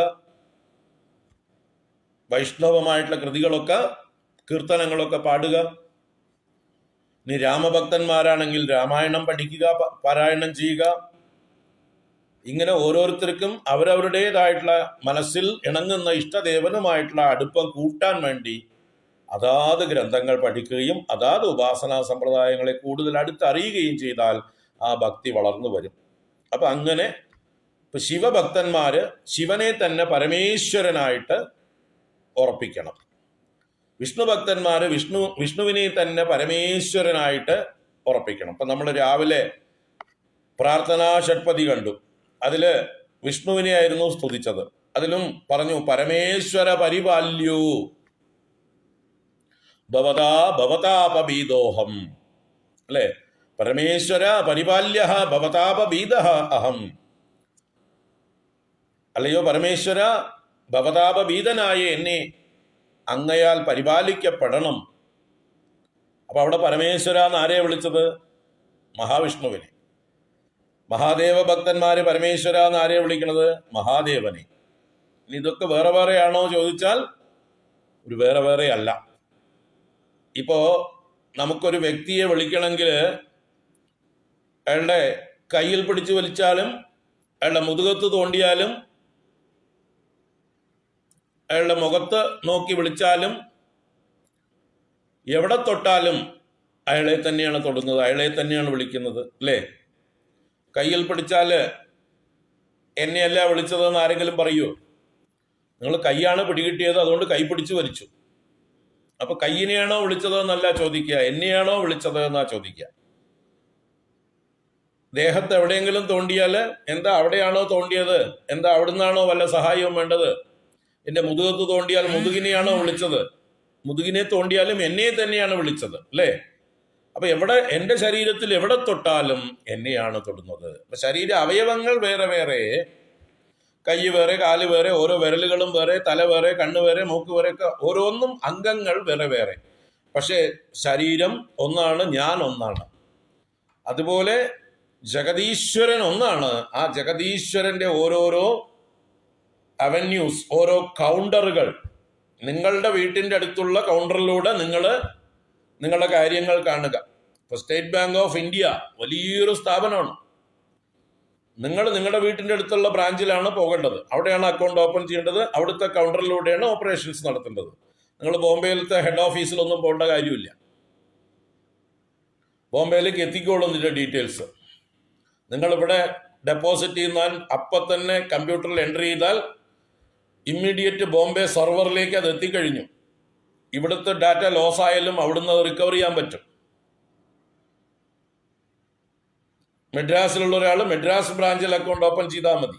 വൈഷ്ണവമായിട്ടുള്ള കൃതികളൊക്കെ കീർത്തനങ്ങളൊക്കെ പാടുക. ഇനി രാമഭക്തന്മാരാണെങ്കിൽ രാമായണം പഠിക്കുക, പാരായണം ചെയ്യുക. ഇങ്ങനെ ഓരോരുത്തർക്കും അവരവരുടേതായിട്ടുള്ള മനസ്സിൽ ഇണങ്ങുന്ന ഇഷ്ടദേവനുമായിട്ടുള്ള അടുപ്പം കൂട്ടാൻ വേണ്ടി അതാത് ഗ്രന്ഥങ്ങൾ പഠിക്കുകയും അതാത് ഉപാസനാ സമ്പ്രദായങ്ങളെ കൂടുതൽ അടുത്തറിയുകയും ചെയ്താൽ ആ ഭക്തി വളർന്നു വരും. അപ്പം അങ്ങനെ ഇപ്പം ശിവഭക്തന്മാര് ശിവനെ തന്നെ പരമേശ്വരനായിട്ട് ഉറപ്പിക്കണം. വിഷ്ണു ഭക്തന്മാര് വിഷ്ണുവിനെ തന്നെ പരമേശ്വരനായിട്ട് ഉറപ്പിക്കണം. അപ്പം നമ്മൾ രാവിലെ പ്രാർത്ഥനാ ഷഡ്പതി കണ്ടു. അതില് വിഷ്ണുവിനെ ആയിരുന്നു സ്തുതിച്ചത്. അതിലും പറഞ്ഞു പരമേശ്വര പരിപാല്യോ ഭവതാപഭീതോഹം, അല്ലെ? പരമേശ്വര പരിപാല്യ ഭവതാപഭീത അഹം, അല്ലയോ പരമേശ്വര ഭവതാപഭീതനായ എന്നെ അങ്ങയാൽ പരിപാലിക്കപ്പെടണം. അപ്പൊ അവിടെ പരമേശ്വര എന്നാരെയെ വിളിച്ചത്? മഹാവിഷ്ണുവിനെ. മഹാദേവ ഭക്തന്മാര് പരമേശ്വര എന്നാരെയെ വിളിക്കണത്? മഹാദേവനെ. ഇനി ഇതൊക്കെ വേറെ വേറെയാണോ ചോദിച്ചാൽ ഒരു വേറെ വേറെ അല്ല. ഇപ്പോ നമുക്കൊരു വ്യക്തിയെ വിളിക്കണമെങ്കിൽ അയാളുടെ കയ്യിൽ പിടിച്ചു വലിച്ചാലും അയാളുടെ മുതുകത്ത് തോണ്ടിയാലും അയാളുടെ മുഖത്ത് നോക്കി വിളിച്ചാലും എവിടെ തൊട്ടാലും അയാളെ തന്നെയാണ് തൊടുന്നത്, അയാളെ തന്നെയാണ് വിളിക്കുന്നത്, അല്ലേ? കയ്യിൽ പിടിച്ചാൽ എന്നെയല്ല വിളിച്ചതെന്ന് ആരെങ്കിലും പറയുമോ? നിങ്ങൾ കൈയാണ് പിടികിട്ടിയത്, അതുകൊണ്ട് കൈ പിടിച്ചു വലിച്ചു. അപ്പൊ കയ്യിനെയാണോ വിളിച്ചതെന്നല്ല ചോദിക്കുക, എന്നെയാണോ വിളിച്ചത് എന്നാ ചോദിക്കുക. ദേഹത്ത് എവിടെയെങ്കിലും തോണ്ടിയാൽ എന്താ അവിടെയാണോ തോണ്ടിയത്? എന്താ അവിടുന്നാണോ വല്ല സഹായവും വേണ്ടത്? എൻ്റെ മുതുകത്ത് തോണ്ടിയാൽ മുതുകിനെയാണോ വിളിച്ചത്? മുതുകിനെ തോണ്ടിയാലും എന്നെ തന്നെയാണ് വിളിച്ചത്, അല്ലേ? അപ്പൊ എൻ്റെ ശരീരത്തിൽ എവിടെ തൊട്ടാലും എന്നെയാണ് തൊടുന്നത്. അപ്പൊ ശരീര അവയവങ്ങൾ വേറെ വേറെ, കൈ വേറെ, കാല് വേറെ, ഓരോ വിരലുകളും വേറെ, തല വേറെ, കണ്ണ് വേറെ, മൂക്ക് വേറെ, ഒക്കെ ഓരോന്നും അംഗങ്ങൾ വേറെ വേറെ. പക്ഷെ ശരീരം ഒന്നാണ്, ഞാൻ ഒന്നാണ്. അതുപോലെ ജഗതീശ്വരൻ ഒന്നാണ്. ആ ജഗതീശ്വരന്റെ ഓരോരോ അവന്യൂസ്, ഓരോ കൗണ്ടറുകൾ, നിങ്ങളുടെ വീട്ടിൻ്റെ അടുത്തുള്ള കൗണ്ടറിലൂടെ നിങ്ങളുടെ കാര്യങ്ങൾ കാണുക. ഇപ്പോൾ സ്റ്റേറ്റ് ബാങ്ക് ഓഫ് ഇന്ത്യ വലിയൊരു സ്ഥാപനമാണ്. നിങ്ങൾ നിങ്ങളുടെ വീട്ടിൻ്റെ അടുത്തുള്ള ബ്രാഞ്ചിലാണ് പോകേണ്ടത്, അവിടെയാണ് അക്കൗണ്ട് ഓപ്പൺ ചെയ്യേണ്ടത്, അവിടുത്തെ കൗണ്ടറിലൂടെയാണ് ഓപ്പറേഷൻസ് നടത്തേണ്ടത്. നിങ്ങൾ ബോംബെയിലത്തെ ഹെഡ് ഓഫീസിലൊന്നും പോകേണ്ട കാര്യമില്ല. ബോംബെയിലേക്ക് എത്തിക്കോളും ഇതിൻ്റെ ഡീറ്റെയിൽസ്. നിങ്ങളിവിടെ ഡെപ്പോസിറ്റ് ചെയ്യുന്നാൽ അപ്പം തന്നെ കമ്പ്യൂട്ടറിൽ എൻ്റർ ചെയ്താൽ ഇമ്മീഡിയറ്റ് ബോംബെ സെർവറിലേക്ക് അത് എത്തിക്കഴിഞ്ഞു. ഇവിടുത്തെ ഡാറ്റ ലോസ് ആയാലും അവിടുന്ന് അത് റിക്കവർ ചെയ്യാൻ പറ്റും. മെഡ്രാസിലുള്ള ഒരാൾ മെഡ്രാസ് ബ്രാഞ്ചിൽ അക്കൗണ്ട് ഓപ്പൺ ചെയ്താൽ മതി.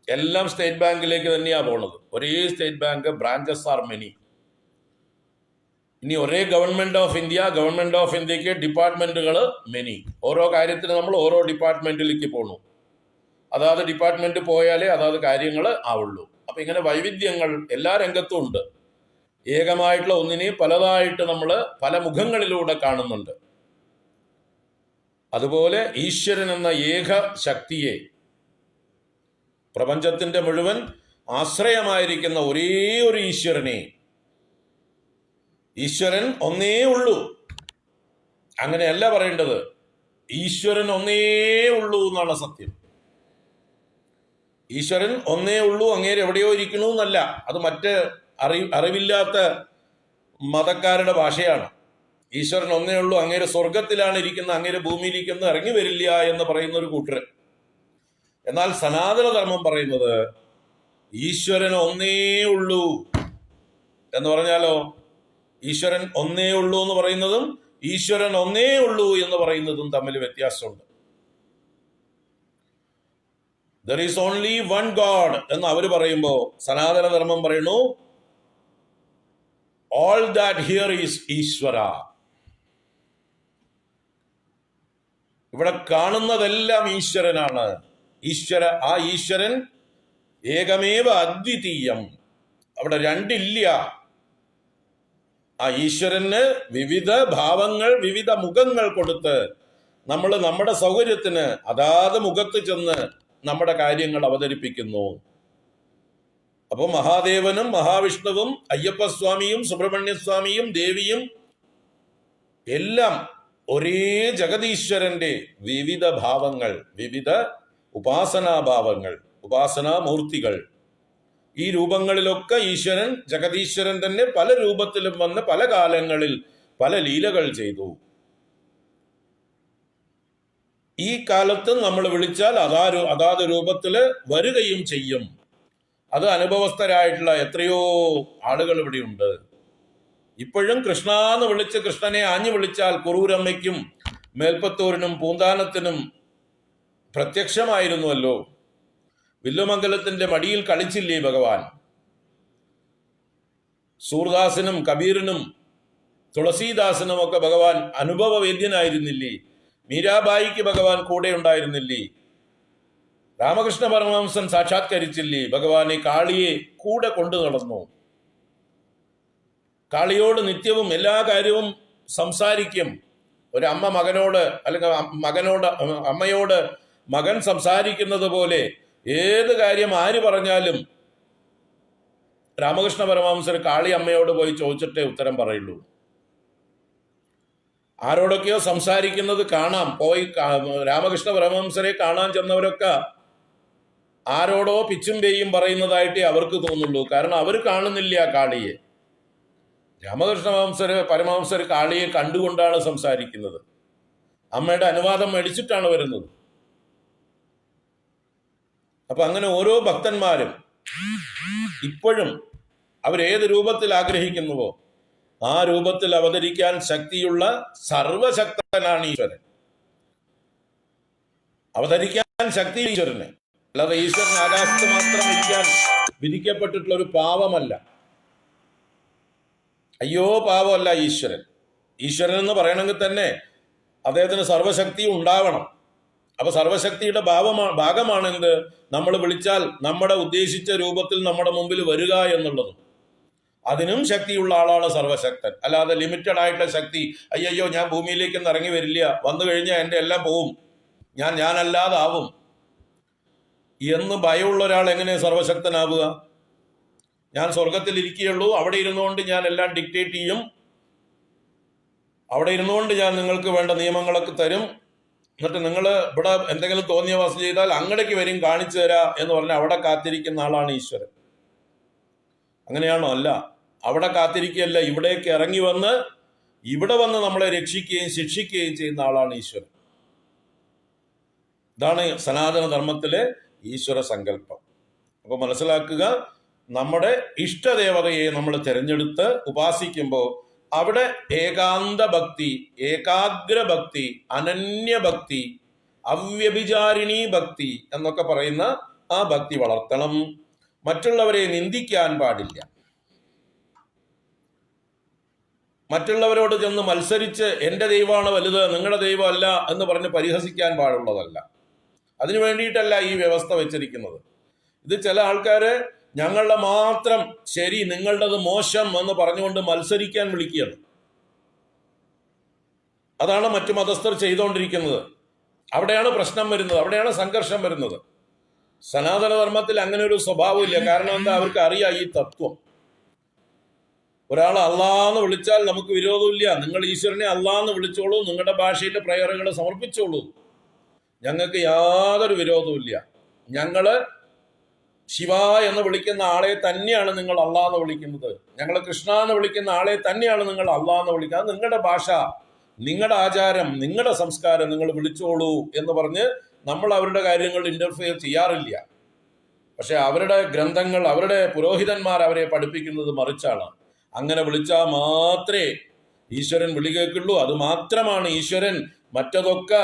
എല്ലാം സ്റ്റേറ്റ് ബാങ്കിലേക്ക് തന്നെയാണ് പോണത്. ഒരേ state bank, branches are many. ഇനി ഒരേ ഗവൺമെന്റ് ഓഫ് ഇന്ത്യക്ക് ഡിപ്പാർട്ട്മെന്റുകൾ മെനി. ഓരോ കാര്യത്തിന് നമ്മൾ ഓരോ ഡിപ്പാർട്ട്മെന്റിലേക്ക് പോകണു. അതാത് ഡിപ്പാർട്ട്മെന്റ് പോയാലേ അതാത് കാര്യങ്ങൾ ആവുള്ളൂ. അപ്പൊ ഇങ്ങനെ വൈവിധ്യങ്ങൾ എല്ലാ രംഗത്തും ഉണ്ട്. ഏകമായിട്ടുള്ള ഒന്നിനെ പലതായിട്ട് നമ്മൾ പല മുഖങ്ങളിലൂടെ കാണുന്നുണ്ട്. അതുപോലെ ഈശ്വരൻ എന്ന ഏക ശക്തിയെ, പ്രപഞ്ചത്തിന്റെ മുഴുവൻ ആശ്രയമായിരിക്കുന്ന ഒരേ ഒരു ഈശ്വരനെ, ഈശ്വരൻ ഒന്നേ ഉള്ളൂ, അങ്ങനെയല്ല പറയേണ്ടത്, ഈശ്വരൻ ഒന്നേ ഉള്ളൂ എന്നാണ് സത്യം. ഈശ്വരൻ ഒന്നേ ഉള്ളൂ, അങ്ങേര് എവിടെയോ ഇരിക്കണു എന്നല്ല. അത് മറ്റ് അറിവില്ലാത്ത മതക്കാരുടെ ഭാഷയാണ്. ഈശ്വരൻ ഒന്നേ ഉള്ളൂ, അങ്ങേര് സ്വർഗത്തിലാണ് ഇരിക്കുന്നത്, അങ്ങേര് ഭൂമിയിലിരിക്കുന്നത്, ഇറങ്ങി വരില്ല എന്ന് പറയുന്ന ഒരു കൂട്ടര്. എന്നാൽ സനാതനധർമ്മം പറയുന്നത് ഈശ്വരൻ ഒന്നേ ഉള്ളൂ എന്ന് പറഞ്ഞാലോ, ഈശ്വരൻ ഒന്നേ ഉള്ളൂ എന്ന് പറയുന്നതും ഈശ്വരൻ ഒന്നേ ഉള്ളൂ എന്ന് പറയുന്നതും തമ്മിൽ വ്യത്യാസമുണ്ട്. There is only one God എന്ന് അവർ പറയുമ്പോൾ സനാതനധർമ്മം പറയുന്നു all that here is ഈശ്വര. ഇവിടെ കാണുന്നതെല്ലാം ഈശ്വരനാണ്. ആ ഈശ്വരൻ ഏകമേവ അദ്വിതീയം. അവിടെ രണ്ടില്ല. ആ ഈശ്വരന് വിവിധ ഭാവങ്ങൾ, വിവിധ മുഖങ്ങൾ കൊടുത്ത് നമ്മൾ നമ്മുടെ സൗകര്യത്തിന് അതാത് മുഖത്ത് ചെന്ന് നമ്മുടെ കാര്യങ്ങൾ അവതരിപ്പിക്കുന്നു. അപ്പോൾ മഹാദേവനും മഹാവിഷ്ണുവും അയ്യപ്പസ്വാമിയും സുബ്രഹ്മണ്യസ്വാമിയും ദേവിയും എല്ലാം ഒരേ ജഗതീശ്വരന്റെ വിവിധ ഭാവങ്ങൾ, വിവിധ ഉപാസനാഭാവങ്ങൾ, ഉപാസനാമൂർത്തികൾ. ഈ രൂപങ്ങളിലൊക്കെ ഈശ്വരൻ, ജഗതീശ്വരൻ തന്നെ പല രൂപത്തിലും വന്ന് പല കാലങ്ങളിൽ പല ലീലകൾ ചെയ്തു. ഈ കാലത്ത് നമ്മൾ വിളിച്ചാൽ അതാത് രൂപത്തില് വരികയും ചെയ്യും. അത് അനുഭവസ്ഥരായിട്ടുള്ള എത്രയോ ആളുകൾ ഇവിടെയുണ്ട്. ഇപ്പോഴും കൃഷ്ണ എന്ന് വിളിച്ച് കൃഷ്ണനെ ആഞ്ഞു വിളിച്ചാൽ കുറൂരമ്മയ്ക്കും മേൽപ്പത്തൂരിനും പൂന്താനത്തിനും പ്രത്യക്ഷമായിരുന്നുവല്ലോ. വില്ലുമംഗലത്തിന്റെ മടിയിൽ കളിച്ചില്ലേ ഭഗവാൻ? സൂർദാസിനും കബീറിനും തുളസീദാസിനും ഒക്കെ ഭഗവാൻ അനുഭവവേദ്യനായിരുന്നില്ലേ? മീരാബായിക്ക് ഭഗവാൻ കൂടെ ഉണ്ടായിരുന്നില്ലേ? രാമകൃഷ്ണ പരമഹംസൻ സാക്ഷാത്കരിച്ചില്ലേ? ഭഗവാനെ കാളിയെ കൂടെ കൊണ്ടു നടന്നു. കാളിയോട് നിത്യവും എല്ലാ കാര്യവും സംസാരിക്കും. ഒരമ്മ മകനോട്, അല്ലെങ്കിൽ അമ്മയോട് മകൻ സംസാരിക്കുന്നത് പോലെ ഏത് കാര്യം ആര് പറഞ്ഞാലും രാമകൃഷ്ണ പരമഹംസർ കാളി അമ്മയോട് പോയി ചോദിച്ചിട്ടേ ഉത്തരം പറയുള്ളൂ. ആരോടൊക്കെയോ സംസാരിക്കുന്നത് കാണാം. പോയി രാമകൃഷ്ണ പരമഹംസരെ കാണാൻ ചെന്നവരൊക്കെ ആരോടോ പിച്ചും പേയും പറയുന്നതായിട്ടേ അവർക്ക് തോന്നുള്ളൂ. കാരണം അവർ കാണുന്നില്ല കാളിയെ. രാമകൃഷ്ണ പരമഹംസർ കാളിയെ കണ്ടുകൊണ്ടാണ് സംസാരിക്കുന്നത്. അമ്മയുടെ അനുവാദം മേടിച്ചിട്ടാണ് വരുന്നത്. അപ്പൊ അങ്ങനെ ഓരോ ഭക്തന്മാരും ഇപ്പോഴും അവരേത് രൂപത്തിൽ ആഗ്രഹിക്കുന്നുവോ ആ രൂപത്തിൽ അവതരിക്കാൻ ശക്തിയുള്ള സർവശക്തനാണ് ഈശ്വരൻ. അവതരിക്കാൻ ശക്തി ഈശ്വരന്. അല്ലാതെ ഈശ്വരൻ ആകാശത്ത് മാത്രം ഇരിക്കാൻ വിധിക്കപ്പെട്ടിട്ടുള്ള ഒരു പാവമല്ല. അയ്യോ പാവമല്ല ഈശ്വരൻ. ഈശ്വരൻ എന്ന് പറയണമെങ്കിൽ തന്നെ അദ്ദേഹത്തിന് സർവശക്തി ഉണ്ടാവണം. അപ്പൊ സർവശക്തിയുടെ ഭാഗമാണ് എന്ത്? നമ്മൾ വിളിച്ചാൽ നമ്മുടെ ഉദ്ദേശിച്ച രൂപത്തിൽ നമ്മുടെ മുമ്പിൽ വരിക എന്നുള്ളതും. അതിനും ശക്തിയുള്ള ആളാണ് സർവശക്തൻ. അല്ലാതെ ലിമിറ്റഡ് ആയിട്ടുള്ള ശക്തി, അയ്യോ ഞാൻ ഭൂമിയിലേക്കൊന്നും ഇറങ്ങി വരില്ല, വന്നു കഴിഞ്ഞാൽ എൻ്റെ എല്ലാം പോവും, ഞാനല്ലാതാവും എന്ന് ഭയമുള്ള ഒരാൾ എങ്ങനെ സർവശക്തനാവുക? ഞാൻ സ്വർഗത്തിൽ ഇരിക്കുകയുള്ളൂ, അവിടെ ഇരുന്നുകൊണ്ട് ഞാൻ എല്ലാം ഡിക്റ്റേറ്റ് ചെയ്യും, അവിടെ ഇരുന്നുകൊണ്ട് ഞാൻ നിങ്ങൾക്ക് വേണ്ട നിയമങ്ങളൊക്കെ തരും, എന്നിട്ട് നിങ്ങൾ ഇവിടെ എന്തെങ്കിലും തോന്നിയ വാസം ചെയ്താൽ അങ്ങടേക്ക് വരും കാണിച്ചു തരാ എന്ന് പറഞ്ഞാൽ അവിടെ കാത്തിരിക്കുന്ന ആളാണ് ഈശ്വരൻ. അങ്ങനെയാണോ? അല്ല. അവിടെ കാത്തിരിക്കുകയല്ല, ഇവിടേക്ക് ഇറങ്ങി വന്ന് ഇവിടെ വന്ന് നമ്മളെ രക്ഷിക്കുകയും ശിക്ഷിക്കുകയും ചെയ്യുന്ന ആളാണ് ഈശ്വരൻ. ഇതാണ് സനാതന ധർമ്മത്തിലെ ഈശ്വര സങ്കല്പം. അപ്പൊ മനസ്സിലാക്കുക, നമ്മുടെ ഇഷ്ടദേവതയെ നമ്മൾ തിരഞ്ഞെടുത്ത് ഉപാസിക്കുമ്പോൾ അവിടെ ഏകാന്ത ഭക്തി, ഏകാഗ്ര ഭക്തി, അനന്യഭക്തി, അവ്യഭിചാരിണീ ഭക്തി എന്നൊക്കെ പറയുന്ന ആ ഭക്തി വളർത്തണം. മറ്റുള്ളവരെ നിന്ദിക്കാൻ പാടില്ല. മറ്റുള്ളവരോട് ചെന്ന് മത്സരിച്ച് എൻ്റെ ദൈവമാണ് വലുത്, നിങ്ങളുടെ ദൈവമല്ല എന്ന് പറഞ്ഞ് പരിഹസിക്കാൻ പാടുള്ളതല്ല. അതിനു വേണ്ടിയിട്ടല്ല ഈ വ്യവസ്ഥ വെച്ചിരിക്കുന്നത്. ഇത് ചില ആൾക്കാര് ഞങ്ങളുടെ മാത്രം ശരി, നിങ്ങളുടേത് മോശം എന്ന് പറഞ്ഞുകൊണ്ട് മത്സരിക്കാൻ വിളിക്കുകയാണ്. അതാണ് മറ്റു മതസ്ഥർ ചെയ്തുകൊണ്ടിരിക്കുന്നത്. അവിടെയാണ് പ്രശ്നം വരുന്നത്, അവിടെയാണ് സംഘർഷം വരുന്നത്. സനാതന ധർമ്മത്തിൽ അങ്ങനെ ഒരു സ്വഭാവമില്ല. കാരണം എന്താ? അവർക്ക് അറിയാം ഈ തത്വം. ഒരാൾ അള്ളാന്ന് വിളിച്ചാൽ നമുക്ക് വിരോധമില്ല. നിങ്ങൾ ഈശ്വരനെ അള്ളാന്ന് വിളിച്ചോളൂ, നിങ്ങളുടെ ഭാഷയിലെ പ്രയറുകൾ സമർപ്പിച്ചോളൂ, ഞങ്ങൾക്ക് യാതൊരു വിരോധവുമില്ല. ഞങ്ങള് ശിവ എന്ന് വിളിക്കുന്ന ആളെ തന്നെയാണ് നിങ്ങൾ അള്ളാന്ന് വിളിക്കുന്നത്, ഞങ്ങൾ കൃഷ്ണ എന്ന് വിളിക്കുന്ന ആളെ തന്നെയാണ് നിങ്ങൾ അള്ളാന്ന് വിളിക്കുന്നത്. നിങ്ങളുടെ ഭാഷ, നിങ്ങളുടെ ആചാരം, നിങ്ങളുടെ സംസ്കാരം, നിങ്ങൾ വിളിച്ചോളൂ എന്ന് പറഞ്ഞ് നമ്മൾ അവരുടെ കാര്യങ്ങൾ ഇന്റർഫിയർ ചെയ്യാറില്ല. പക്ഷെ അവരുടെ ഗ്രന്ഥങ്ങൾ, അവരുടെ പുരോഹിതന്മാർ അവരെ പഠിപ്പിക്കുന്നത് മറിച്ചാണ്. അങ്ങനെ വിളിച്ചാൽ മാത്രമേ ഈശ്വരൻ വിളി കേൾക്കുള്ളൂ, അത് മാത്രമാണ് ഈശ്വരൻ, മറ്റതൊക്കെ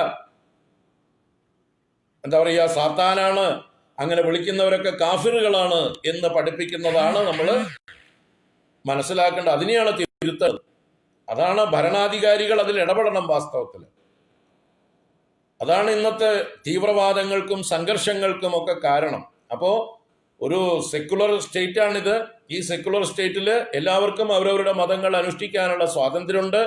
എന്താ പറയുക, സാത്താനാണ്, അങ്ങനെ വിളിക്കുന്നവരൊക്കെ കാഫിറുകളാണ് എന്ന് പഠിപ്പിക്കുന്നതാണ് നമ്മൾ മനസ്സിലാക്കേണ്ടത്. അതിനെയാണ് തിരുത്തത്. അതാണ് ഭരണാധികാരികൾ അതിൽ ഇടപെടണം വാസ്തവത്തിൽ. അതാണ് ഇന്നത്തെ തീവ്രവാദങ്ങൾക്കും സംഘർഷങ്ങൾക്കും ഒക്കെ കാരണം. അപ്പോ ഒരു സെക്കുലർ സ്റ്റേറ്റ് ആണിത്. ഈ സെക്കുലർ സ്റ്റേറ്റിൽ എല്ലാവർക്കും അവരവരുടെ മതങ്ങൾ അനുഷ്ഠിക്കാനുള്ള സ്വാതന്ത്ര്യമുണ്ട്,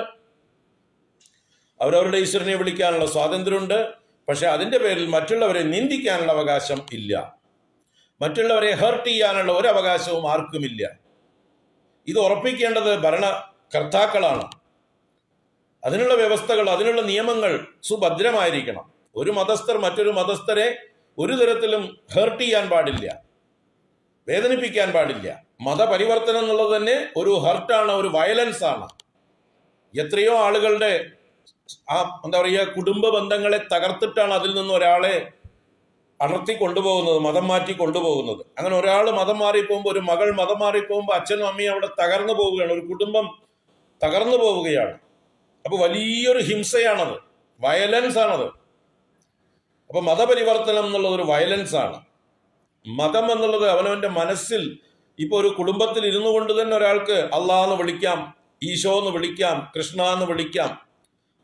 അവരവരുടെ ഈശ്വരനെ വിളിക്കാനുള്ള സ്വാതന്ത്ര്യമുണ്ട്. പക്ഷെ അതിന്റെ പേരിൽ മറ്റുള്ളവരെ നിന്ദിക്കാനുള്ള അവകാശം ഇല്ല, മറ്റുള്ളവരെ ഹേർട്ട് ചെയ്യാനുള്ള ഒരു അവകാശവും ആർക്കുമില്ല. ഇത് ഉറപ്പിക്കേണ്ടത് ഭരണകർത്താക്കളാണ്. അതിനുള്ള വ്യവസ്ഥകൾ, അതിനുള്ള നിയമങ്ങൾ സുഭദ്രമായിരിക്കണം. ഒരു മതസ്ഥർ മറ്റൊരു മതസ്ഥരെ ഒരു തരത്തിലും ഹേർട്ട് ചെയ്യാൻ പാടില്ല, വേദനിപ്പിക്കാൻ പാടില്ല. മതപരിവർത്തനം എന്നുള്ളത് തന്നെ ഒരു ഹർട്ടാണ്, ഒരു വയലൻസ് ആണ്. എത്രയോ ആളുകളുടെ എന്താ പറയുക, കുടുംബ ബന്ധങ്ങളെ തകർത്തിട്ടാണ് അതിൽ നിന്ന് ഒരാളെ അടർത്തി കൊണ്ടുപോകുന്നത്, മതം മാറ്റി കൊണ്ടുപോകുന്നത്. അങ്ങനെ ഒരാൾ മതം മാറിപ്പോകുമ്പോൾ, ഒരു മകൾ മതം മാറിപ്പോകുമ്പോൾ അച്ഛനും അമ്മയും അവിടെ തകർന്നു പോവുകയാണ്, ഒരു കുടുംബം തകർന്നു പോവുകയാണ്. അപ്പൊ വലിയൊരു ഹിംസയാണത്, വയലൻസ് ആണത്. അപ്പൊ മതപരിവർത്തനം എന്നുള്ളത് ഒരു വയലൻസ് ആണ്. മതം എന്നുള്ളത് അവനവന്റെ മനസ്സിൽ, ഇപ്പൊ ഒരു കുടുംബത്തിൽ ഇരുന്നു കൊണ്ട് തന്നെ ഒരാൾക്ക് അള്ളാന്ന് വിളിക്കാം, ഈശോ എന്ന് വിളിക്കാം, കൃഷ്ണ എന്ന് വിളിക്കാം.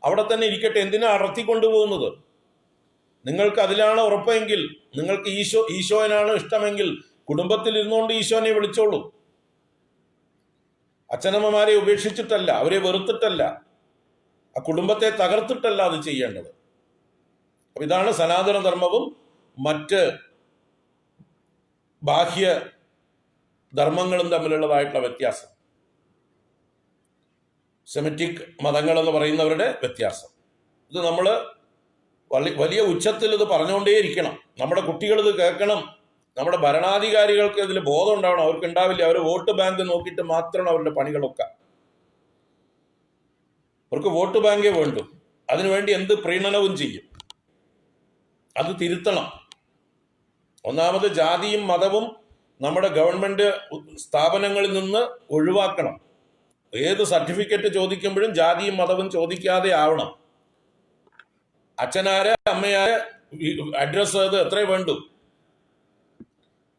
അവിടെ തന്നെ ഇരിക്കട്ടെ, എന്തിനാ അടർത്തിക്കൊണ്ടുപോകുന്നത്? നിങ്ങൾക്ക് അതിലാണ് ഉറപ്പെങ്കിൽ, നിങ്ങൾക്ക് ഈശോനാണ് ഇഷ്ടമെങ്കിൽ കുടുംബത്തിൽ ഇരുന്നുകൊണ്ട് ഈശോനെ വിളിച്ചോളൂ. അച്ഛനമ്മമാരെ ഉപേക്ഷിച്ചിട്ടല്ല, അവരെ വെറുത്തിട്ടല്ല, ആ കുടുംബത്തെ തകർത്തിട്ടല്ല അത് ചെയ്യേണ്ടത്. അപ്പൊ ഇതാണ് സനാതന ധർമ്മവും മറ്റ് ബാഹ്യ ധർമ്മങ്ങളും തമ്മിലുള്ളതായിട്ടുള്ള വ്യത്യാസം, സെമിറ്റിക് മതങ്ങൾ എന്ന് പറയുന്നവരുടെ വ്യത്യാസം. ഇത് നമ്മൾ വലിയ ഉച്ചത്തിൽ ഇത് പറഞ്ഞുകൊണ്ടേയിരിക്കണം. നമ്മുടെ കുട്ടികൾ ഇത് കേൾക്കണം. നമ്മുടെ ഭരണാധികാരികൾക്ക് ഇതിൽ ബോധം ഉണ്ടാവണം. അവർക്ക് ഉണ്ടാവില്ല. അവർ വോട്ട് ബാങ്ക് നോക്കിയിട്ട് മാത്രമാണ് അവരുടെ പണികളൊക്കെ. അവർക്ക് വോട്ട് ബാങ്കേ വേണ്ടു. അതിനുവേണ്ടി എന്ത് പ്രീണനവും ചെയ്യും. അത് തിരുത്തണം. ഒന്നാമത് ജാതിയും മതവും നമ്മുടെ ഗവൺമെന്റ് സ്ഥാപനങ്ങളിൽ നിന്ന് ഒഴിവാക്കണം. ഏത് സർട്ടിഫിക്കറ്റ് ചോദിക്കുമ്പോഴും ജാതിയും മതവും ചോദിക്കാതെ ആവണം. അച്ഛനാര്, അമ്മയാര്, അഡ്രസ് ഏത്, എത്രേ വേണ്ടു,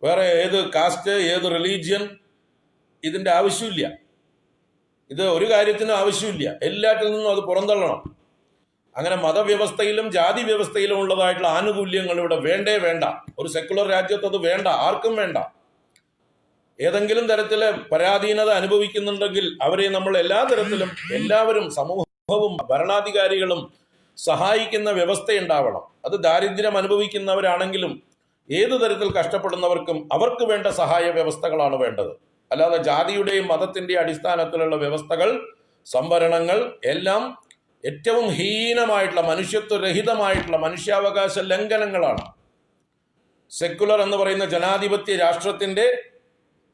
വേറെ ഏത് കാസ്റ്റ്, ഏത് റിലീജിയൻ, ഇതിന്റെ ആവശ്യമില്ല. ഇത് ഒരു കാര്യത്തിനും ആവശ്യമില്ല. എല്ലാറ്റിൽ നിന്നും അത് പുറന്തള്ളണം. അങ്ങനെ മതവ്യവസ്ഥയിലും ജാതി വ്യവസ്ഥയിലും ഉള്ളതായിട്ടുള്ള ആനുകൂല്യങ്ങൾ ഇവിടെ വേണ്ടേ വേണ്ട. ഒരു സെക്കുലർ രാജ്യത്ത് അത് വേണ്ട, ആർക്കും വേണ്ട. ഏതെങ്കിലും തരത്തില് പരാധീനത അനുഭവിക്കുന്നുണ്ടെങ്കിൽ അവരെ നമ്മൾ എല്ലാ തരത്തിലും, എല്ലാവരും, സമൂഹവും ഭരണാധികാരികളും സഹായിക്കുന്ന വ്യവസ്ഥയുണ്ടാവണം. അത് ദാരിദ്ര്യം അനുഭവിക്കുന്നവരാണെങ്കിലും ഏതു തരത്തിൽ കഷ്ടപ്പെടുന്നവർക്കും അവർക്ക് വേണ്ട സഹായ വ്യവസ്ഥകളാണ് വേണ്ടത്. അല്ലാതെ ജാതിയുടെയും മതത്തിന്റെയും അടിസ്ഥാനത്തിലുള്ള വ്യവസ്ഥകൾ, സംവരണങ്ങൾ എല്ലാം ഏറ്റവും ഹീനമായിട്ടുള്ള, മനുഷ്യത്വരഹിതമായിട്ടുള്ള മനുഷ്യാവകാശ ലംഘനങ്ങളാണ്. സെക്കുലർ എന്ന് പറയുന്ന ജനാധിപത്യ രാഷ്ട്രത്തിന്റെ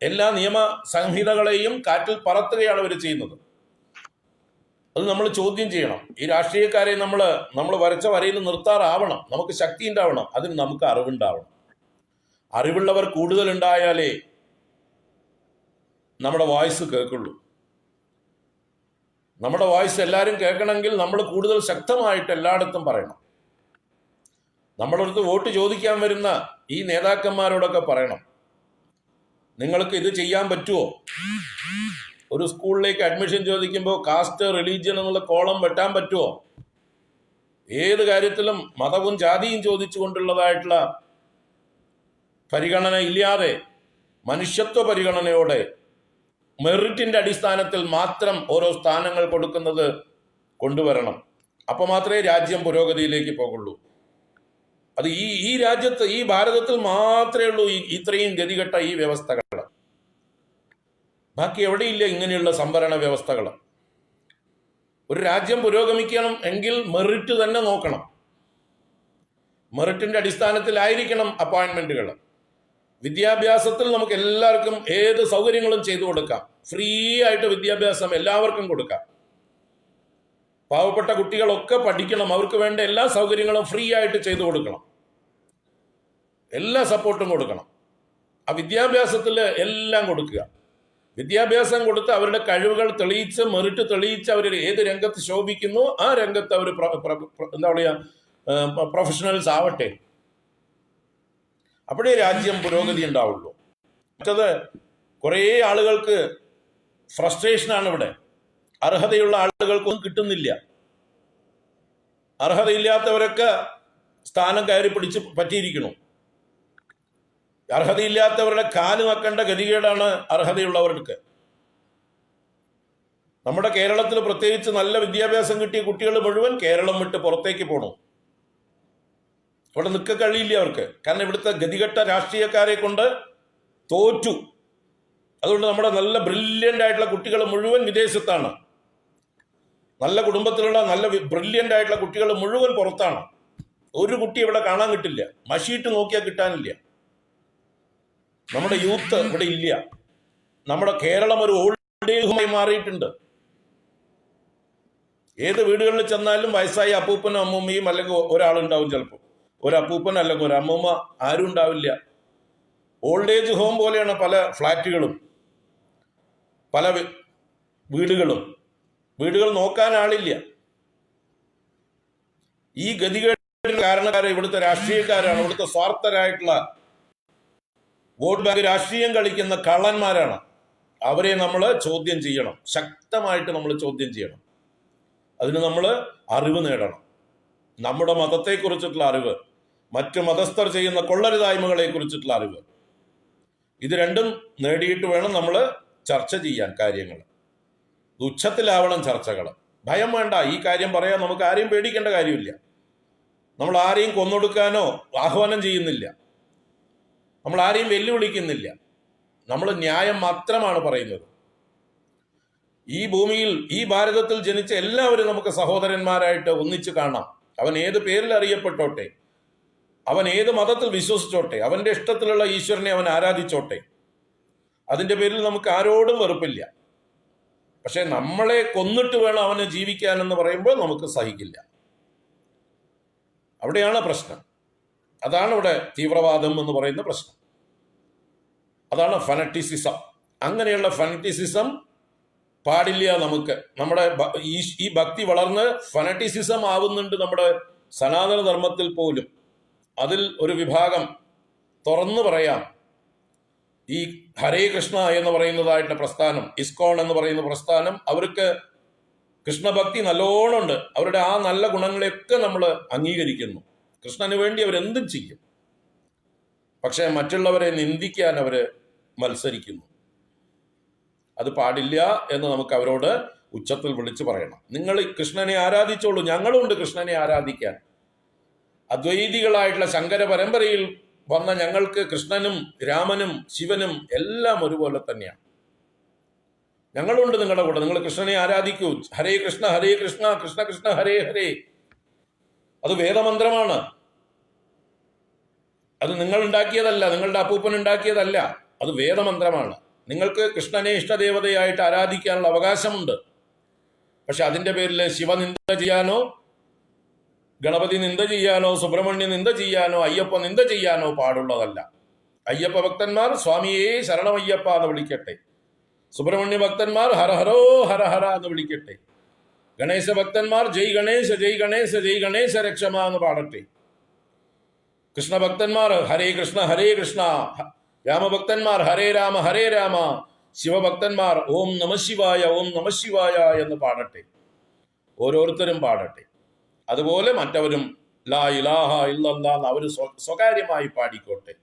എല്ലാ നിയമ സംഹിതകളെയും കാറ്റിൽ പറത്തുകയാണ് അവർ ചെയ്യുന്നത്. അത് നമ്മൾ ചോദ്യം ചെയ്യണം. ഈ രാഷ്ട്രീയക്കാരെ നമ്മൾ വരച്ച വരയിൽ നിർത്താറാവണം. നമുക്ക് ശക്തി ഉണ്ടാവണം, അതിന് നമുക്ക് അറിവുണ്ടാവണം. അറിവുള്ളവർ കൂടുതൽ ഉണ്ടായാലേ നമ്മുടെ വോയിസ് കേൾക്കുള്ളൂ. നമ്മുടെ വോയിസ് എല്ലാവരും കേൾക്കണമെങ്കിൽ നമ്മൾ കൂടുതൽ ശക്തമായിട്ട് എല്ലായിടത്തും പറയണം. നമ്മളടുത്ത് വോട്ട് ചോദിക്കാൻ വരുന്ന ഈ നേതാക്കന്മാരോടൊക്കെ പറയണം, നിങ്ങൾക്ക് ഇത് ചെയ്യാൻ പറ്റുമോ? ഒരു സ്കൂളിലേക്ക് അഡ്മിഷൻ ചോദിക്കുമ്പോൾ കാസ്റ്റ്, റിലീജിയൻ എന്നുള്ള കോളം വെട്ടാൻ പറ്റുമോ? ഏത് കാര്യത്തിലും മതവും ജാതിയും ചോദിച്ചുകൊണ്ടുള്ളതായിട്ടുള്ള പരിഗണന ഇല്ലാതെ മനുഷ്യത്വ പരിഗണനയോടെ മെറിറ്റിന്റെ അടിസ്ഥാനത്തിൽ മാത്രം ഓരോ സ്ഥാനങ്ങൾ കൊടുക്കുന്നത് കൊണ്ടുവരണം. അപ്പോൾ മാത്രമേ രാജ്യം പുരോഗതിയിലേക്ക് പോകുള്ളൂ. അത് ഈ രാജ്യത്ത്, ഈ ഭാരതത്തിൽ മാത്രമേ ഉള്ളൂ ഇത്രയും ഗതികെട്ട ഈ വ്യവസ്ഥകൾ. ബാക്കി എവിടെയില്ല ഇങ്ങനെയുള്ള സംവരണ വ്യവസ്ഥകൾ. ഒരു രാജ്യം പുരോഗമിക്കണം എങ്കിൽ മെറിറ്റ് തന്നെ നോക്കണം. മെറിറ്റിന്റെ അടിസ്ഥാനത്തിലായിരിക്കണം അപ്പോയിന്റ്മെന്റുകൾ. വിദ്യാഭ്യാസത്തിൽ നമുക്ക് എല്ലാവർക്കും ഏത് സൗകര്യങ്ങളും ചെയ്തു കൊടുക്കാം. ഫ്രീ ആയിട്ട് വിദ്യാഭ്യാസം എല്ലാവർക്കും കൊടുക്കാം. പാവപ്പെട്ട കുട്ടികളൊക്കെ പഠിക്കണം, അവർക്ക് വേണ്ട എല്ലാ സൗകര്യങ്ങളും ഫ്രീ ആയിട്ട് ചെയ്തു കൊടുക്കണം, എല്ലാ സപ്പോർട്ടും കൊടുക്കണം. ആ വിദ്യാഭ്യാസത്തിൽ എല്ലാം കൊടുക്കുക. വിദ്യാഭ്യാസം കൊടുത്ത് അവരുടെ കഴിവുകൾ തെളിയിച്ച്, മെറിറ്റ് തെളിയിച്ച് അവർ ഏത് രംഗത്ത് ശോഭിക്കുന്നു ആ രംഗത്ത് അവർ എന്താ പറയുക, പ്രൊഫഷണൽസ് ആവട്ടെ. അപ്പോഴേ രാജ്യം പുരോഗതി ഉണ്ടാവുള്ളൂ. മറ്റത് കുറേ ആളുകൾക്ക് ഫ്രസ്ട്രേഷനാണ് ഇവിടെ. അർഹതയുള്ള ആളുകൾക്കൊന്നും കിട്ടുന്നില്ല. അർഹതയില്ലാത്തവരൊക്കെ സ്ഥാനം കയറി പിടിച്ച് പറ്റിയിരിക്കുന്നു. അർഹതയില്ലാത്തവരുടെ കാല് വെക്കേണ്ട ഗതികേടാണ് അർഹതയുള്ളവർക്ക്. നമ്മുടെ കേരളത്തിൽ പ്രത്യേകിച്ച് നല്ല വിദ്യാഭ്യാസം കിട്ടിയ കുട്ടികൾ മുഴുവൻ കേരളം വിട്ട് പുറത്തേക്ക് പോകണം. ഇവിടെ നിൽക്കാൻ കഴിയില്ല അവർക്ക്. കാരണം ഇവിടുത്തെ ഗതികെട്ട രാഷ്ട്രീയക്കാരെ കൊണ്ട് തോറ്റു. അതുകൊണ്ട് നമ്മുടെ നല്ല ബ്രില്യൻ്റ് ആയിട്ടുള്ള കുട്ടികൾ മുഴുവൻ വിദേശത്താണ്. നല്ല കുടുംബത്തിലുള്ള നല്ല ബ്രില്യൻ്റ് ആയിട്ടുള്ള കുട്ടികൾ മുഴുവൻ പുറത്താണ്. ഒരു കുട്ടി ഇവിടെ കാണാൻ കിട്ടില്ല. മഷീട്ട് നോക്കിയാൽ കിട്ടാനില്ല. നമ്മുടെ യൂത്ത് ഇവിടെ ഇല്ല. നമ്മുടെ കേരളം ഒരു ഓൾഡ് ഏജ് ഹോമായി മാറിയിട്ടുണ്ട്. ഏത് വീടുകളിൽ ചെന്നാലും വയസ്സായ അപ്പൂപ്പനും അമ്മൂമ്മയും അല്ലെങ്കിൽ ഒരാളുണ്ടാവും, ചിലപ്പോൾ ഒരു അപ്പൂപ്പൻ അല്ലെങ്കിൽ ഒരു അമ്മൂമ്മ, ആരും ഉണ്ടാവില്ല. ഓൾഡ് ഏജ് ഹോം പോലെയാണ് പല ഫ്ലാറ്റുകളും പല വീടുകളും. വീടുകൾ നോക്കാൻ ആളില്ല. ഈ ഗതികേടിന് കാരണക്കാരെ ഇവിടുത്തെ രാഷ്ട്രീയക്കാരാണ്. ഇവിടുത്തെ സ്വാർത്ഥരായിട്ടുള്ള വോട്ട് ബാങ്ക് രാഷ്ട്രീയം കളിക്കുന്ന കള്ളന്മാരാണ്. അവരെ നമ്മൾ ചോദ്യം ചെയ്യണം, ശക്തമായിട്ട് നമ്മൾ ചോദ്യം ചെയ്യണം. അതിന് നമ്മൾ അറിവ് നേടണം. നമ്മുടെ മതത്തെക്കുറിച്ചിട്ടുള്ള അറിവ്, മറ്റു മതസ്ഥർ ചെയ്യുന്ന കൊള്ളരുതായ്മകളെ കുറിച്ചിട്ടുള്ള അറിവ്, ഇത് രണ്ടും നേടിയിട്ട് വേണം നമ്മൾ ചർച്ച ചെയ്യാൻ കാര്യങ്ങൾ. ഉച്ചത്തിലാവണം ചർച്ചകൾ. ഭയം വേണ്ട. ഈ കാര്യം പറയാൻ നമുക്ക് ആരെയും പേടിക്കേണ്ട കാര്യമില്ല. നമ്മൾ ആരെയും കൊന്നൊടുക്കാനോ ആഹ്വാനം ചെയ്യുന്നില്ല. നമ്മൾ ആരെയും വെല്ലുവിളിക്കുന്നില്ല. നമ്മൾ ന്യായം മാത്രമാണ് പറയുന്നത്. ഈ ഭൂമിയിൽ, ഈ ഭാരതത്തിൽ ജനിച്ച എല്ലാവരും നമുക്ക് സഹോദരന്മാരായിട്ട് ഒന്നിച്ച് കാണാം. അവൻ ഏത് പേരിൽ അറിയപ്പെട്ടോട്ടെ, അവൻ ഏത് മതത്തിൽ വിശ്വസിച്ചോട്ടെ, അവന്റെ ഇഷ്ടത്തിലുള്ള ഈശ്വരനെ അവൻ ആരാധിച്ചോട്ടെ, അതിന്റെ പേരിൽ നമുക്ക് ആരോടും വെറുപ്പില്ല. പക്ഷെ നമ്മളെ കൊന്നിട്ട് വേണം അവന് ജീവിക്കാനെന്ന് പറയുമ്പോൾ നമുക്ക് സഹിക്കില്ല. അവിടെയാണ് പ്രശ്നം. അതാണ് ഇവിടെ തീവ്രവാദം എന്ന് പറയുന്ന പ്രശ്നം. അതാണ് ഫനറ്റിസിസം. അങ്ങനെയുള്ള ഫനറ്റിസിസം പാടില്ല നമുക്ക്. നമ്മുടെ ഈ ഭക്തി വളർന്ന് ഫനറ്റിസിസം ആവുന്നുണ്ട് നമ്മുടെ സനാതന ധർമ്മത്തിൽ പോലും. അതിൽ ഒരു വിഭാഗം തുറന്നു പറയാം, ഈ ഹരേ കൃഷ്ണ എന്ന് പറയുന്നതായിട്ട് പ്രസ്ഥാനം, ഇസ്കോൺ എന്ന് പറയുന്ന പ്രസ്ഥാനം, അവർക്ക് കൃഷ്ണഭക്തി നല്ലോണം ഉണ്ട്. അവരുടെ ആ നല്ല ഗുണങ്ങളെയൊക്കെ നമ്മൾ അംഗീകരിക്കുന്നു. കൃഷ്ണന് വേണ്ടി അവരെന്തും ചെയ്യും. പക്ഷെ മറ്റുള്ളവരെ നിന്ദിക്കാൻ അവർ മത്സരിക്കുന്നു. അത് പാടില്ല എന്ന് നമുക്ക് അവരോട് ഉച്ചത്തിൽ വിളിച്ചു പറയണം. നിങ്ങൾ കൃഷ്ണനെ ആരാധിച്ചോളൂ, ഞങ്ങളുണ്ട് കൃഷ്ണനെ ആരാധിക്കാൻ. അദ്വൈതികളായിട്ടുള്ള ശങ്കര പരമ്പരയിൽ വന്ന ഞങ്ങൾക്ക് കൃഷ്ണനും രാമനും ശിവനും എല്ലാം ഒരുപോലെ തന്നെയാണ്. ഞങ്ങളുണ്ട് നിങ്ങളുടെ കൂടെ. നിങ്ങൾ കൃഷ്ണനെ ആരാധിക്കൂ. ഹരേ കൃഷ്ണ കൃഷ്ണ കൃഷ്ണ ഹരേ ഹരേ. അത് വേദമന്ത്രമാണ്. അത് നിങ്ങൾ ഉണ്ടാക്കിയതല്ല, നിങ്ങളുടെ അപ്പൂപ്പൻ ഉണ്ടാക്കിയതല്ല. അത് വേദമന്ത്രമാണ്. നിങ്ങൾക്ക് കൃഷ്ണനെ ഇഷ്ടദേവതയായിട്ട് ആരാധിക്കാനുള്ള അവകാശമുണ്ട്. പക്ഷെ അതിന്റെ പേരിൽ ശിവനിന്ദ ചെയ്യാനോ ഗണപതി നിന്ദ ചെയ്യാനോ സുബ്രഹ്മണ്യ നിന്ദ ചെയ്യാനോ അയ്യപ്പ നിന്ദ ചെയ്യാനോ പാടുള്ളതല്ല. അയ്യപ്പ ഭക്തന്മാർ സ്വാമിയെ ശരണമയ്യപ്പ എന്ന് വിളിക്കട്ടെ. സുബ്രഹ്മണ്യ ഭക്തന്മാർ ഹരഹരോ ഹരഹര എന്ന് വിളിക്കട്ടെ. ഗണേശ ഭക്തന്മാർ ജയ് ഗണേശ ജയ് ഗണേശ ജയ് ഗണേശ രക്ഷമ എന്ന് പാടട്ടെ. കൃഷ്ണഭക്തന്മാർ ഹരേ കൃഷ്ണ, രാമഭക്തന്മാർ ഹരേ രാമ, ശിവഭക്തന്മാർ ഓം നമഃശിവായ എന്ന് പാടട്ടെ. ഓരോരുത്തരും പാടട്ടെ. അതുപോലെ മറ്റവരും ലാ ഇലാഹ ഇല്ലല്ലാഹ് എന്ന് അവർ സ്വകാര്യമായി പാടിക്കോട്ടെ.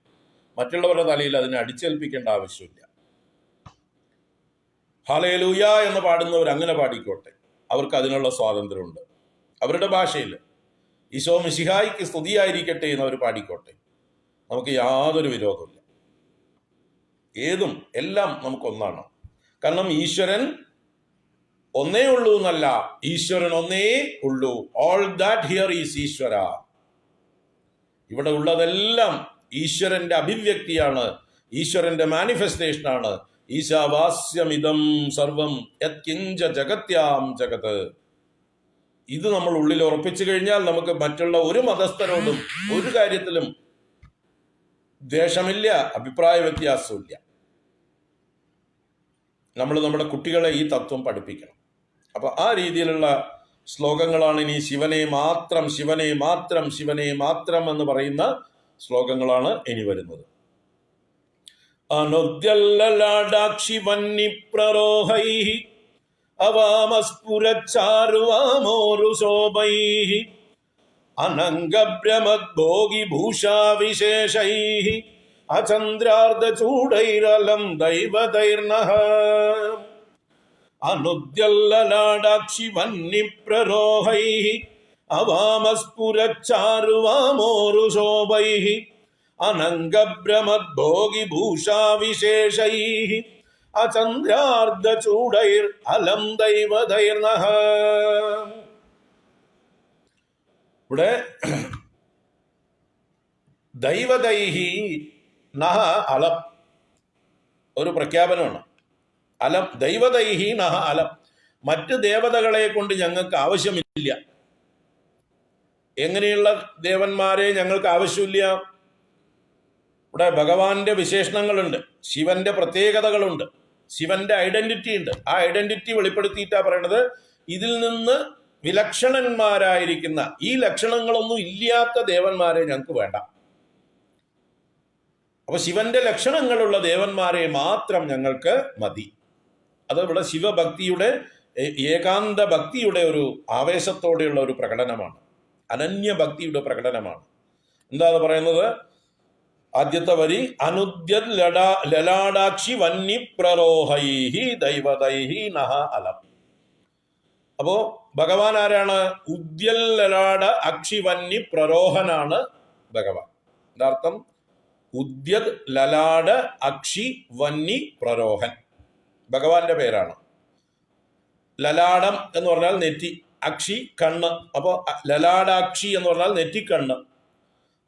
മറ്റുള്ളവരുടെ തലയിൽ അതിനെ അടിച്ചേൽപ്പിക്കേണ്ട ആവശ്യമില്ല. ഹല്ലേലൂയ എന്ന് പാടുന്നവർ അങ്ങനെ പാടിക്കോട്ടെ. അവർക്ക് അതിനുള്ള സ്വാതന്ത്ര്യമുണ്ട്. അവരുടെ ഭാഷയിൽ ഈശോ മിശിഹായിക്ക് സ്തുതിയായിരിക്കട്ടെ എന്ന് അവർ പാടിക്കോട്ടെ. നമുക്ക് യാതൊരു വിരോധമില്ല. ഏതും എല്ലാം നമുക്കൊന്നാണ്. കാരണം ഈശ്വരൻ ഒന്നേ ഉള്ളൂ എന്നല്ല, ഈശ്വരൻ ഒന്നേ ഉള്ളൂ. ഓൾ ദാറ്റ് ഹിയർ ഈസ് ഈശ്വര. ഇവിടെ ഉള്ളതെല്ലാം ഈശ്വരന്റെ അഭിവ്യക്തിയാണ്, ഈശ്വരന്റെ മാനിഫെസ്റ്റേഷനാണ്. ഈശാവാസ്യമിതം സർവം യത്കിഞ്ച ജഗത്യാം ജഗത്. ഇത് നമ്മൾ ഉള്ളിൽ ഉറപ്പിച്ചു കഴിഞ്ഞാൽ നമുക്ക് മറ്റുള്ള ഒരു മതസ്ഥരോടും ഒരു കാര്യത്തിലും ദ്വേഷമില്ല, അഭിപ്രായ വ്യത്യാസമില്ല. നമ്മൾ നമ്മുടെ കുട്ടികളെ ഈ തത്വം പഠിപ്പിക്കണം. അപ്പൊ ആ രീതിയിലുള്ള ശ്ലോകങ്ങളാണ് ഇനി ശിവനെ മാത്രം ശിവനെ മാത്രം ശിവനെ മാത്രം എന്ന് പറയുന്ന ശ്ലോകങ്ങളാണ് ഇനി വരുന്നത്. അനുദ്യല്ലലാടാക്ഷി വന്നി പ്രരോഹൈഹി അവാമസ്ഫുരച്ചാരുവാമോരു ശോഭൈഹി അനംഗഭ്രമദ്ഭോഗി ഭൂഷാവിശേഷൈഹി അചന്ദ്രാർദ്ധചൂടൈരലം ദൈവതൈർനഃ. അനുദ്യല്ലലാടാക്ഷി വന്നി പ്രരോഹൈഹി അവാമസ്ഫുരച്ചാരുവാമോരു ശോഭൈഹി അനംഗഭ്രമദ്ഭോഗി ഭൂഷാവിശേഷൈഹി അചന്ദ്രാർദ്ധചൂടൈർ അലം ദൈവതൈർനഃ. ഇവിടെ ദൈവതൈഹി നഹ അലം ഒരു പ്രഖ്യാപനമാണ്. അലം ദൈവതൈഹി നഹ അലം. മറ്റ് ദേവതകളെ കൊണ്ട് ഞങ്ങൾക്ക് ആവശ്യമില്ല. എങ്ങനെയുള്ള ദേവന്മാരെ ഞങ്ങൾക്ക് ആവശ്യമില്ല? ഇവിടെ ഭഗവാന്റെ വിശേഷണങ്ങളുണ്ട്, ശിവന്റെ പ്രത്യേകതകളുണ്ട്, ശിവന്റെ ഐഡന്റിറ്റി ഉണ്ട്. ആ ഐഡന്റിറ്റി വെളിപ്പെടുത്തിയിട്ടാ പറയണത് ഇതിൽ നിന്ന് വിലക്ഷണന്മാരായിരിക്കുന്ന ഈ ലക്ഷണങ്ങളൊന്നും ഇല്ലാത്ത ദേവന്മാരെ ഞങ്ങൾക്ക് വേണ്ട. അപ്പൊ ശിവന്റെ ലക്ഷണങ്ങളുള്ള ദേവന്മാരെ മാത്രം ഞങ്ങൾക്ക് മതി. അത് ഇവിടെ ശിവഭക്തിയുടെ ഏകാന്ത ഭക്തിയുടെ ഒരു ആവേശത്തോടെയുള്ള ഒരു പ്രകടനമാണ്, അനന്യഭക്തിയുടെ പ്രകടനമാണ്. എന്താണ് പറയുന്നത്? ആദ്യത്തെ വരി അനുദ്യത് ലലാടാക്ഷി വന്നി പ്രരോഹൈഹി ദൈവതൈഹി നഹ അലം. അപ്പോ ഭഗവാൻ ആരാണ്? ഉദ്യൽ ലലാട അക്ഷി വന്നി പ്രരോഹനാണ് ഭഗവാൻ. എന്താർത്ഥം? ഉദ്യത് ലലാട അക്ഷി വന്നി പ്രരോഹൻ ഭഗവാന്റെ പേരാണ്. ലലാടം എന്ന് പറഞ്ഞാൽ നെറ്റി, അക്ഷി കണ്ണ്. അപ്പോ ലലാടാക്ഷി എന്ന് പറഞ്ഞാൽ നെറ്റിക്കണ്ണ്.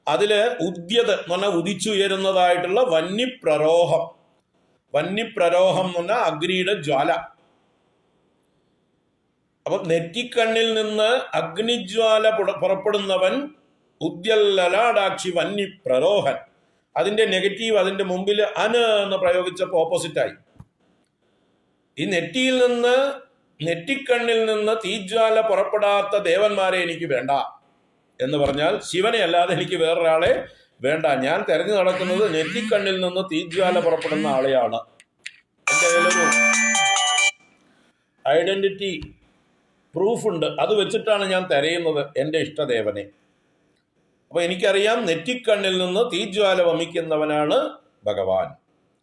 അതില് ഉദ്യത് എന്ന് പറഞ്ഞാൽ ഉദിച്ചുയരുന്നതായിട്ടുള്ള വന്യപ്രരോഹം. വന്യപ്രരോഹം എന്ന് പറഞ്ഞാൽ അഗ്നിയുടെ ജ്വാല. അപ്പൊ നെറ്റിക്കണ്ണിൽ നിന്ന് അഗ്നിജ്വാല പുറപ്പെടുന്നവൻ ഉദ്യല്ലലാടാക്ഷി വന്യപ്രരോഹൻ. അതിന്റെ നെഗറ്റീവ് അതിന്റെ മുമ്പിൽ അന് എന്ന് പ്രയോഗിച്ചപ്പോൾ ഓപ്പോസിറ്റായി. ഈ നെറ്റിയിൽ നിന്ന് നെറ്റിക്കണ്ണിൽ നിന്ന് തീജ്വാല പുറപ്പെടാത്ത ദേവന്മാരെ എനിക്ക് വേണ്ട എന്ന് പറഞ്ഞാൽ ശിവനെ അല്ലാതെ എനിക്ക് വേറൊരാളെ വേണ്ട. ഞാൻ തെരഞ്ഞു നടക്കുന്നത് നെറ്റിക്കണ്ണിൽ നിന്ന് തീജ്വാല പുറപ്പെടുന്ന ആളെയാണ്. എൻ്റെ കയ്യിലൊരു ഐഡന്റിറ്റി പ്രൂഫ് ഉണ്ട്, അത് വെച്ചിട്ടാണ് ഞാൻ തിരയുന്നത് എൻ്റെ ഇഷ്ടദേവനെ. അപ്പൊ എനിക്കറിയാം നെറ്റിക്കണ്ണിൽ നിന്ന് തീജ്വാല വമിക്കുന്നവനാണ് ഭഗവാൻ.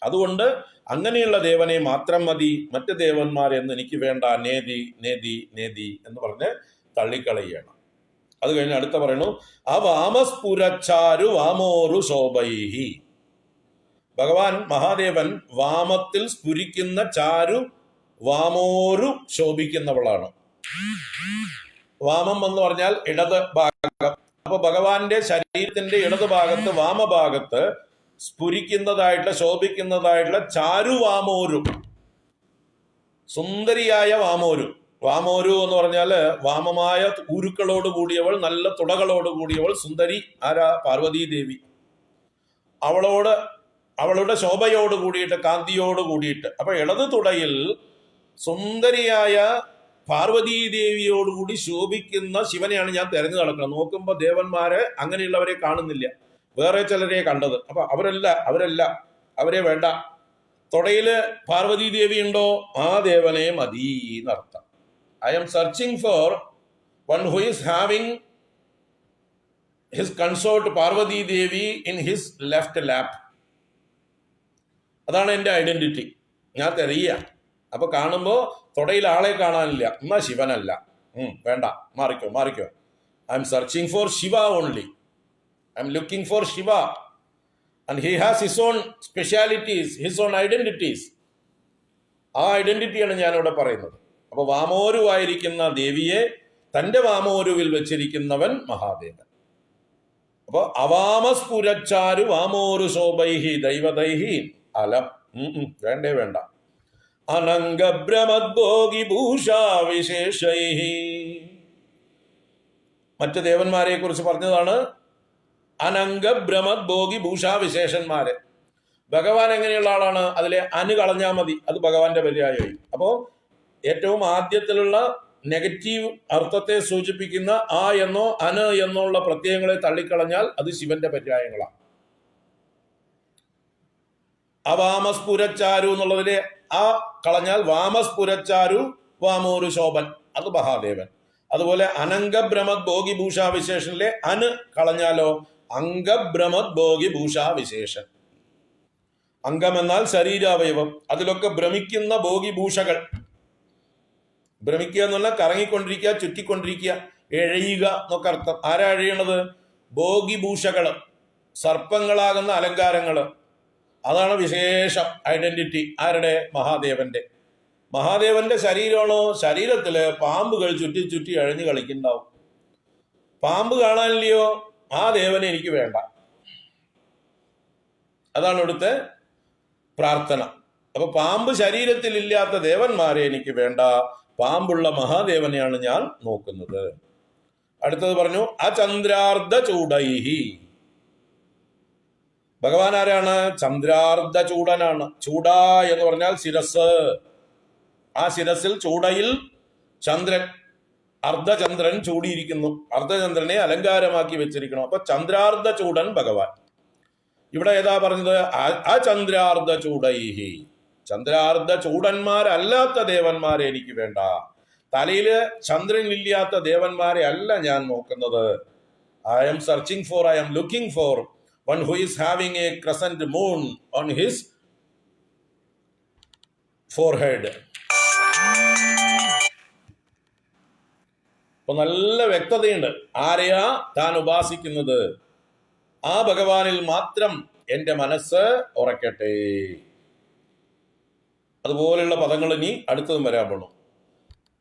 അതുകൊണ്ട് അങ്ങനെയുള്ള ദേവനെ മാത്രം മതി, മറ്റ് ദേവന്മാരെന്ന് എനിക്ക് വേണ്ട. നേതി നേതി നേതി എന്ന് പറഞ്ഞ് തള്ളിക്കളയണം. അത് കഴിഞ്ഞ് അടുത്ത പറയണു അവാമസ്ഫുരച്ചാരു വാമോരു ശോഭൈഹി. ഭഗവാൻ മഹാദേവൻ വാമത്തിൽ സ്ഫുരിക്കുന്ന ചാരു വാമോരു ശോഭിക്കുന്നവളാണ്. വാമം എന്ന് പറഞ്ഞാൽ ഇടത് ഭാഗം. അപ്പൊ ഭഗവാന്റെ ശരീരത്തിന്റെ ഇടത് ഭാഗത്ത് വാമഭാഗത്ത് സ്ഫുരിക്കുന്നതായിട്ടുള്ള ശോഭിക്കുന്നതായിട്ടുള്ള ചാരു വാമോരു, സുന്ദരിയായ വാമോരു. വാമോരു എന്ന് പറഞ്ഞാല് വാമമായ ഉരുക്കളോട് കൂടിയവൾ, നല്ല തുടകളോട് കൂടിയവൾ, സുന്ദരി. ആരാ? പാർവതീ ദേവി. അവളുടെ ശോഭയോട് കൂടിയിട്ട്, കാന്തിയോട് കൂടിയിട്ട്. അപ്പൊ ഇടത് തുടയിൽ സുന്ദരിയായ പാർവതീദേവിയോടുകൂടി ശോഭിക്കുന്ന ശിവനെയാണ് ഞാൻ തെരഞ്ഞു നടക്കുന്നത്. നോക്കുമ്പോൾ ദേവന്മാരെ അങ്ങനെയുള്ളവരെ കാണുന്നില്ല, വേറെ ചിലരെ കണ്ടത്. അപ്പൊ അവരെ വേണ്ട. തുടയില് പാർവതീദേവി ഉണ്ടോ? ആ ദേവനെ മതി എന്നർത്ഥം. I am searching for one who is having his consort Parvatidevi in his left lap. അതാണ് എൻ്റെ ഐഡന്റിറ്റി. ഞാൻ തെരയുക. അപ്പൊ കാണുമ്പോ തുടയിൽ ആളെ കാണാനില്ല, എന്നാ ശിവനല്ല. വേണ്ട, മാറിക്കോ. I am searching for Shiva only. I am looking for Shiva. And he has his own specialities, his own identities. ആ ഐഡന്റിറ്റിയാണ് ഞാനിവിടെ പറയുന്നത്. അപ്പൊ വാമോരുവായിരിക്കുന്ന ദേവിയെ തന്റെ വാമോരുവിൽ വെച്ചിരിക്കുന്നവൻ മഹാദേവൻ. അപ്പൊ അവാമസ്പുരച്ചാരു വാമോരു ശോഭൈഹി ദൈവതൈഹി അലം. വേണ്ട. അനംഗഭ്രമദ്ഭോഗി ഭൂഷാവിശേഷൈഹി. മറ്റ് ദേവന്മാരെ കുറിച്ച് പറഞ്ഞതാണ് അനംഗഭ്രമദ്ഭോഗി ഭൂഷാവിശേഷന്മാര്. ഭഗവാൻ എങ്ങനെയുള്ള ആളാണ്? അതിലെ അനു കളഞ്ഞാൽ മതി, അത് ഭഗവാന്റെ പര്യായമായി. അപ്പോ ഏറ്റവും ആദ്യത്തിലുള്ള നെഗറ്റീവ് അർത്ഥത്തെ സൂചിപ്പിക്കുന്ന ആ എന്നോ അന് എന്നോ ഉള്ള പ്രത്യയങ്ങളെ തള്ളിക്കളഞ്ഞാൽ അത് ശിവന്റെ പര്യായങ്ങളാണ്. അവാമസ്പുരച്ചാരു എന്നുള്ളതിലെ ആ കളഞ്ഞാൽ വാമസ്പുരച്ചാരു വാമോരു ശോഭൻ, അത് മഹാദേവൻ. അതുപോലെ അനംഗഭ്രമത് ഭോഗി ഭൂഷാവിശേഷനിലെ അന് കളഞ്ഞാലോ അംഗഭ്രമത് ഭോഗി ഭൂഷാവിശേഷൻ. അംഗം എന്നാൽ ശരീരാവയവം, അതിലൊക്കെ ഭ്രമിക്കുന്ന ഭോഗിഭൂഷകൾ. ഭ്രമിക്കുക എന്ന് പറഞ്ഞാൽ കറങ്ങിക്കൊണ്ടിരിക്കുക, ചുറ്റിക്കൊണ്ടിരിക്കുക, എഴയുക എന്നൊക്കെ അർത്ഥം. ആരാ എഴയണത്? ഭോഗിഭൂഷകള്, സർപ്പങ്ങളാകുന്ന അലങ്കാരങ്ങള്. അതാണ് വിശേഷം ഐഡന്റിറ്റി. ആരുടെ? മഹാദേവന്റെ. മഹാദേവന്റെ ശരീരമാണോ? ശരീരത്തില് പാമ്പുകൾ ചുറ്റി ചുറ്റി അഴഞ്ഞു കളിക്കുന്നുണ്ടാവും. പാമ്പ് കാണാനില്ലയോ? ആ ദേവനെ എനിക്ക് വേണ്ട. അതാണ് ഇവിടുത്തെ പ്രാർത്ഥന. അപ്പൊ പാമ്പ് ശരീരത്തിൽ ഇല്ലാത്ത ദേവന്മാരെ എനിക്ക് വേണ്ട, പാമ്പുള്ള മഹാദേവനെയാണ് ഞാൻ നോക്കുന്നത്. അടുത്തത് പറഞ്ഞു അചന്ദ്രാർദ്ധ ചൂടൈഹി. ഭഗവാൻ ആരാണ്? ചന്ദ്രാർദ്ധ ചൂടനാണ്. ചൂട എന്ന് പറഞ്ഞാൽ ശിരസ്. ആ ശിരസിൽ ചൂടയിൽ ചന്ദ്രൻ, അർദ്ധചന്ദ്രൻ ചൂടിയിരിക്കുന്നു. അർദ്ധചന്ദ്രനെ അലങ്കാരമാക്കി വെച്ചിരിക്കണം. അപ്പൊ ചന്ദ്രാർദ്ധ ചൂടൻ ഭഗവാൻ. ഇവിടെ ഏതാ പറഞ്ഞത്? ആ ചന്ദ്രാർദ്ധ ചൂടൈഹി. ചന്ദ്രാർദ്ധ ചൂടന്മാരല്ലാത്ത ദേവന്മാരെ എനിക്ക് വേണ്ട. തലയില് ചന്ദ്രൻ ഇല്ലാത്ത ദേവന്മാരെ അല്ല ഞാൻ നോക്കുന്നത്. I am searching four, I am looking four one who is having a crescent moon on his forehead. അപ്പൊ നല്ല വ്യക്തതയുണ്ട്. ആരെയാ താൻ ഉപാസിക്കുന്നത്? ആ ഭഗവാനിൽ മാത്രം എന്റെ മനസ്സ് ഉറക്കട്ടെ. അതുപോലെയുള്ള പദങ്ങൾ ഇനി അടുത്തതും വരാൻ പോണു.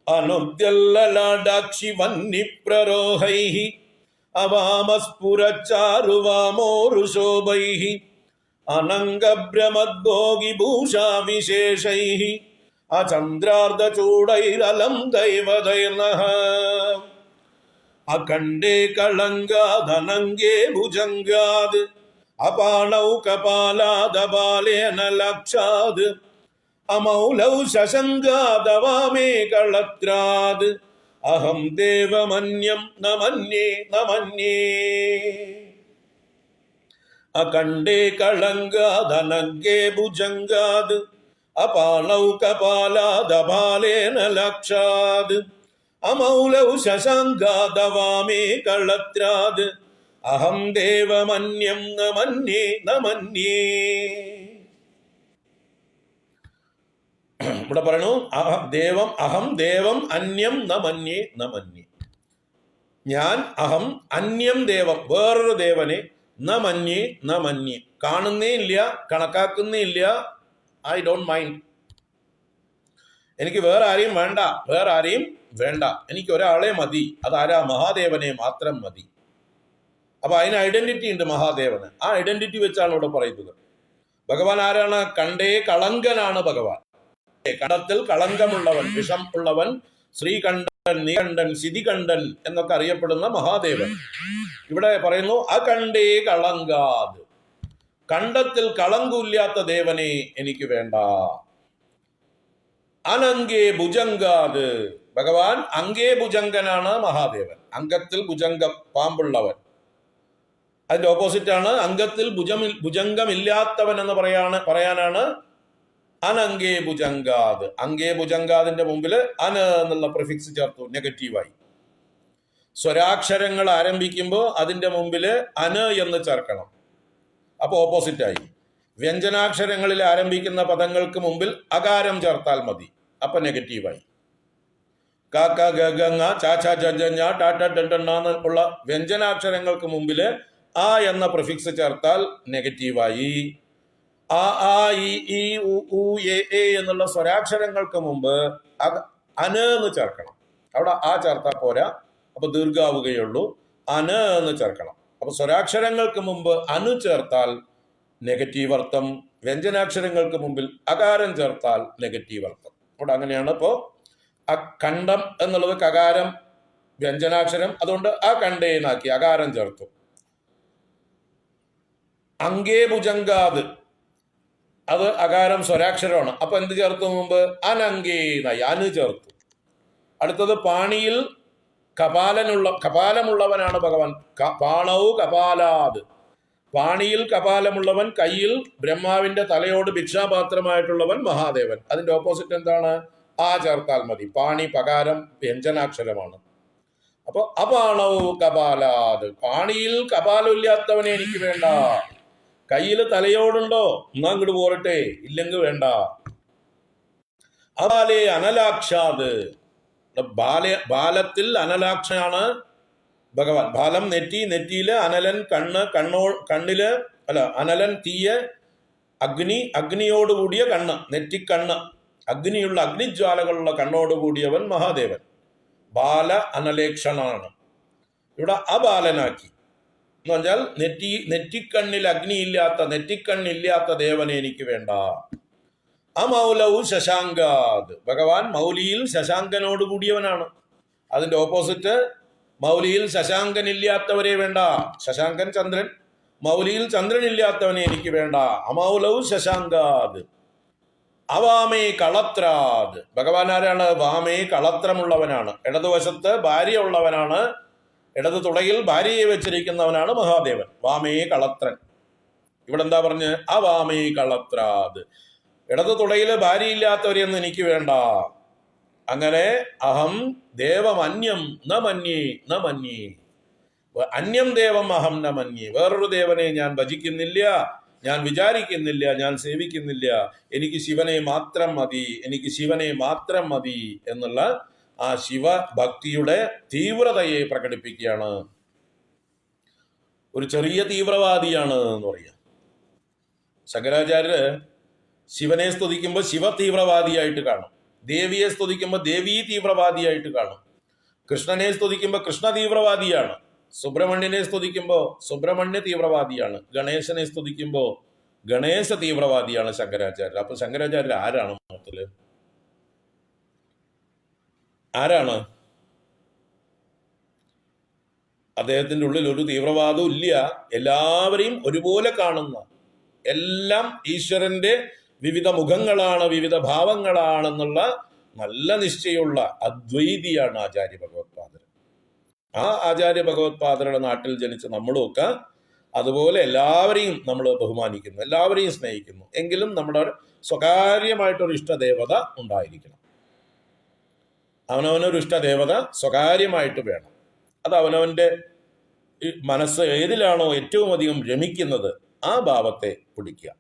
അനുദ്യല്ലാക്ഷി വന്നി പ്രരോഹൈഹി അവാമസ്പുരച്ചാരു വാമോരു ശോഭൈഹി അനംഗഭ്രമദ്ഭോഗി ഭൂഷാവിശേഷൈഹി അചന്ദ്രാർദ്ധ ചൂടൈരലം ദൈവദൈർനഃ അഖണ്ഡേ കളങ്കാദനംഗേ ഭുജംഗാദ് അപാണൗ കപാലാദപാലേന ലക്ഷാദ് അമൗലൗ ശശങ്കാദവാമേ കളത്രാദ് അഹം ദേവമന്യം നമന്യേ നമന്യേ അഖണ്ഡേ കളങ്കാദനംഗേ ഭുജംഗാദ് അപാണൗ കപാലാദപാലേന ലക്ഷാദ് അമൗലൗ ശശങ്കാദവാമേ കളത്രാദ് അഹം ദേവമന്യം നമന്യേ നമന്യേ. ഇവിടെ പറയണു ദേവം അഹം ദേവം അന്യം നമന്യേ നമന്യേ. ഞാൻ അഹം അന്യം ദേവം വേറൊരു ദേവനെ നമന്യേ നമന്യേ കാണുന്നേ ഇല്ല, കണക്കാക്കുന്നേ ഇല്ല. I don't mind. എനിക്ക് വേറെ ആരെയും വേണ്ട. എനിക്ക് ഒരാളെ മതി. അതാരാ? മഹാദേവനെ മാത്രം മതി. അപ്പൊ അതിന് ഐഡന്റിറ്റി ഉണ്ട് മഹാദേവന്. ആ ഐഡന്റിറ്റി വെച്ചാണ് ഇവിടെ പറയുന്നത്. ഭഗവാൻ ആരാണ്? കണ്ടേ കളങ്കനാണ് ഭഗവാൻ. കടത്തിൽ കളങ്കമുള്ളവൻ, വിഷം ഉള്ളവൻ, ശ്രീകണ്ഠൻ, നീകണ്ഠൻ, ശിതികണ്ഠൻ എന്നൊക്കെ അറിയപ്പെടുന്ന മഹാദേവൻ ഇവിടെ പറയുന്നു അകണ്ഠേ കളങ്കാത്, കണ്ഠത്തിൽ കളങ്കൂല്ലാത്ത ദേവനെ എനിക്ക് വേണ്ട. അനങ്കേ ഭുജങ്കാത്, ഭഗവാൻ അങ്കേ ഭുജങ്കനാണ് മഹാദേവൻ, അംഗത്തിൽ ഭുജംഗം പാമ്പുള്ളവൻ. അതിന്റെ ഓപ്പോസിറ്റ് ആണ് അംഗത്തിൽ ഭുജംഗമില്ലാത്തവൻ എന്ന് പറയാനാണ് അനങ്കേ ഭുജങ്കാത്. അങ്കേ ഭുജങ്കാതിന്റെ മുമ്പിൽ അന എന്നുള്ള പ്രിഫിക്സ് ചേർത്തു, നെഗറ്റീവായി. സ്വരാക്ഷരങ്ങൾ ആരംഭിക്കുമ്പോൾ അതിന്റെ മുമ്പിൽ അന് എന്ന് ചേർക്കണം, അപ്പൊ ഓപ്പോസിറ്റായി. വ്യഞ്ജനാക്ഷരങ്ങളിൽ ആരംഭിക്കുന്ന പദങ്ങൾക്ക് മുമ്പിൽ അകാരം ചേർത്താൽ മതി, അപ്പൊ നെഗറ്റീവായി. ക ക ഗ ഗ ങ ച ഛ ജ ജ ഞ ട ട ഡ ഡ ണ ഉള്ള വ്യഞ്ജനാക്ഷരങ്ങൾക്ക് മുമ്പിൽ ആ എന്ന പ്രിഫിക്സ് ചേർത്താൽ നെഗറ്റീവായി. ആ ആ ഇ ഈ ഉ ഊ എ എന്നുള്ള സ്വരാക്ഷരങ്ങൾക്ക് മുമ്പ് അന് എന്ന് ചേർക്കണം. അവിടെ ആ ചേർത്താൽ പോരാ, അപ്പൊ ദീർഘാവുകയുള്ളൂ. അന് എന്ന് ചേർക്കണം. അപ്പൊ സ്വരാക്ഷരങ്ങൾക്ക് മുമ്പ് അനു ചേർത്താൽ നെഗറ്റീവ് അർത്ഥം, വ്യഞ്ജനാക്ഷരങ്ങൾക്ക് മുമ്പിൽ അകാരം ചേർത്താൽ നെഗറ്റീവ് അർത്ഥം. അവിടെ അങ്ങനെയാണ്. ഇപ്പോ കണ്ഠം എന്നുള്ളത് കകാരം വ്യഞ്ജനാക്ഷരം, അതുകൊണ്ട് ആ കണ്ടേനാക്കി അകാരം ചേർത്തു. അങ്കേ ഭുജങ്കാത്, അത് അകാരം സ്വരാക്ഷരമാണ്, അപ്പൊ എന്ത് ചേർത്തു മുമ്പ്? അനങ്കേനായി, അനു ചേർത്തു. അടുത്തത് പാണിയിൽ കപാലമുള്ളവനാണ് ഭഗവാൻ. പാണൗ കപാലാത്, പാണിയിൽ കപാലമുള്ളവൻ, കയ്യിൽ ബ്രഹ്മാവിന്റെ തലയോട് ഭിക്ഷാപാത്രമായിട്ടുള്ളവൻ മഹാദേവൻ. അതിന്റെ ഓപ്പോസിറ്റ് എന്താണ്? ആ ചേർത്താൽ മതി. പാണി പകാരം വ്യഞ്ജനാക്ഷരമാണ്. അപ്പൊ അപാണൗ കപാലാത്, പാണിയിൽ കപാലമില്ലാത്തവനെ എനിക്ക് വേണ്ട. കയ്യിൽ തലയോടുണ്ടോ? എന്നാ അങ്ങോട്ട് പോരട്ടെ, ഇല്ലെങ്കിൽ വേണ്ട. അപാലേ അനലാക്ഷാത്, ബാലത്തിൽ അനലാക്ഷനാണ് ഭഗവാൻ. ബാലം നെറ്റി, നെറ്റിയില് അനലൻ, കണ്ണില് അനലൻ തീയ്, അഗ്നിയോടുകൂടിയ കണ്ണ്, നെറ്റിക്കണ്ണ്, അഗ്നിയുള്ള അഗ്നിജ്വാലകളുള്ള കണ്ണോടുകൂടിയവൻ മഹാദേവൻ. ബാല അനലേക്ഷണാണ്. ഇവിടെ അബാലനാക്കി എന്ന് പറഞ്ഞാൽ നെറ്റിക്കണ്ണിൽ അഗ്നിയില്ലാത്ത, നെറ്റിക്കണ്ണില്ലാത്ത ദേവനെ എനിക്ക് വേണ്ട. അമൗലൗ ശശാങ്കാത്, ഭഗവാൻ മൗലിയിൽ ശശാങ്കനോട് കൂടിയവനാണ്. അതിന്റെ ഓപ്പോസിറ്റ് മൗലിയിൽ ശശാങ്കനില്ലാത്തവരെ വേണ്ട. ശശാങ്കൻ ചന്ദ്രൻ, മൗലിയിൽ ചന്ദ്രനില്ലാത്തവനെ എനിക്ക് വേണ്ട. അമൗലൗ ശശാങ്കാത്. അവാമേ കളത്രാത്, ഭഗവാൻ ആരാണ്? വാമേ കളത്രമുള്ളവനാണ്, ഇടതുവശത്ത് ഭാര്യ ഉള്ളവനാണ്, ഇടത് തുടയിൽ ഭാര്യയെ വെച്ചിരിക്കുന്നവനാണ് മഹാദേവൻ. വാമേ കളത്രൻ. ഇവിടെ എന്താ പറഞ്ഞ്? അവാമേ കളത്രാത്, ഇടത് തുടയില് ഭാര്യയില്ലാത്തവരെയൊന്നും എനിക്ക് വേണ്ട. അങ്ങനെ അഹം ദേവം അന്യം ന മന്യേ ന മന്യേ, അന്യം ദേവം അഹം ന മന്യേ, വേറൊരു ദേവനെ ഞാൻ ഭജിക്കുന്നില്ല, ഞാൻ വിചാരിക്കുന്നില്ല, ഞാൻ സേവിക്കുന്നില്ല. എനിക്ക് ശിവനെ മാത്രം മതി, എനിക്ക് ശിവനെ മാത്രം മതി എന്നുള്ള ആ ശിവഭക്തിയുടെ തീവ്രതയെ പ്രകടിപ്പിക്കുകയാണ്. ഒരു ചെറിയ തീവ്രവാദിയാണ് എന്ന് പറയാം. ശങ്കരാചാര്യര് ശിവനെ സ്തുതിക്കുമ്പോൾ ശിവ തീവ്രവാദിയായിട്ട് കാണും, ദേവിയെ സ്തുതിക്കുമ്പോൾ ദേവീ തീവ്രവാദിയായിട്ട് കാണും, കൃഷ്ണനെ സ്തുതിക്കുമ്പോൾ കൃഷ്ണ തീവ്രവാദിയാണ്, സുബ്രഹ്മണ്യനെ സ്തുതിക്കുമ്പോൾ സുബ്രഹ്മണ്യ തീവ്രവാദിയാണ്, ഗണേശനെ സ്തുതിക്കുമ്പോൾ ഗണേശ തീവ്രവാദിയാണ് ശങ്കരാചാര്യർ. അപ്പൊ ശങ്കരാചാര്യർ ആരാണ് മൊത്തത്തില്? ആരാണ്? അദ്ദേഹത്തിന്റെ ഉള്ളിൽ ഒരു തീവ്രവാദവും ഇല്ല. എല്ലാവരെയും ഒരുപോലെ കാണുന്ന, എല്ലാം ഈശ്വരന്റെ വിവിധ മുഖങ്ങളാണ്, വിവിധ ഭാവങ്ങളാണെന്നുള്ള നല്ല നിശ്ചയമുള്ള അദ്വൈതിയാണ് ആചാര്യ ഭഗവത്പാദർ. ആ ആചാര്യ ഭഗവത്പാദരുടെ നാട്ടിൽ ജനിച്ച നമ്മളുമൊക്കെ അതുപോലെ എല്ലാവരെയും നമ്മൾ ബഹുമാനിക്കുന്നു, എല്ലാവരെയും സ്നേഹിക്കുന്നു. എങ്കിലും നമ്മുടെ സ്വകാര്യമായിട്ടൊരു ഇഷ്ടദേവത ഉണ്ടായിരിക്കണം. അവനവനൊരു ഇഷ്ടദേവത സ്വകാര്യമായിട്ട് വേണം. അത് അവനവന്റെ മനസ്സ് ഏതിലാണോ ഏറ്റവും അധികം രമിക്കുന്നത് ആ ഭാവത്തെ പിടിക്കുക.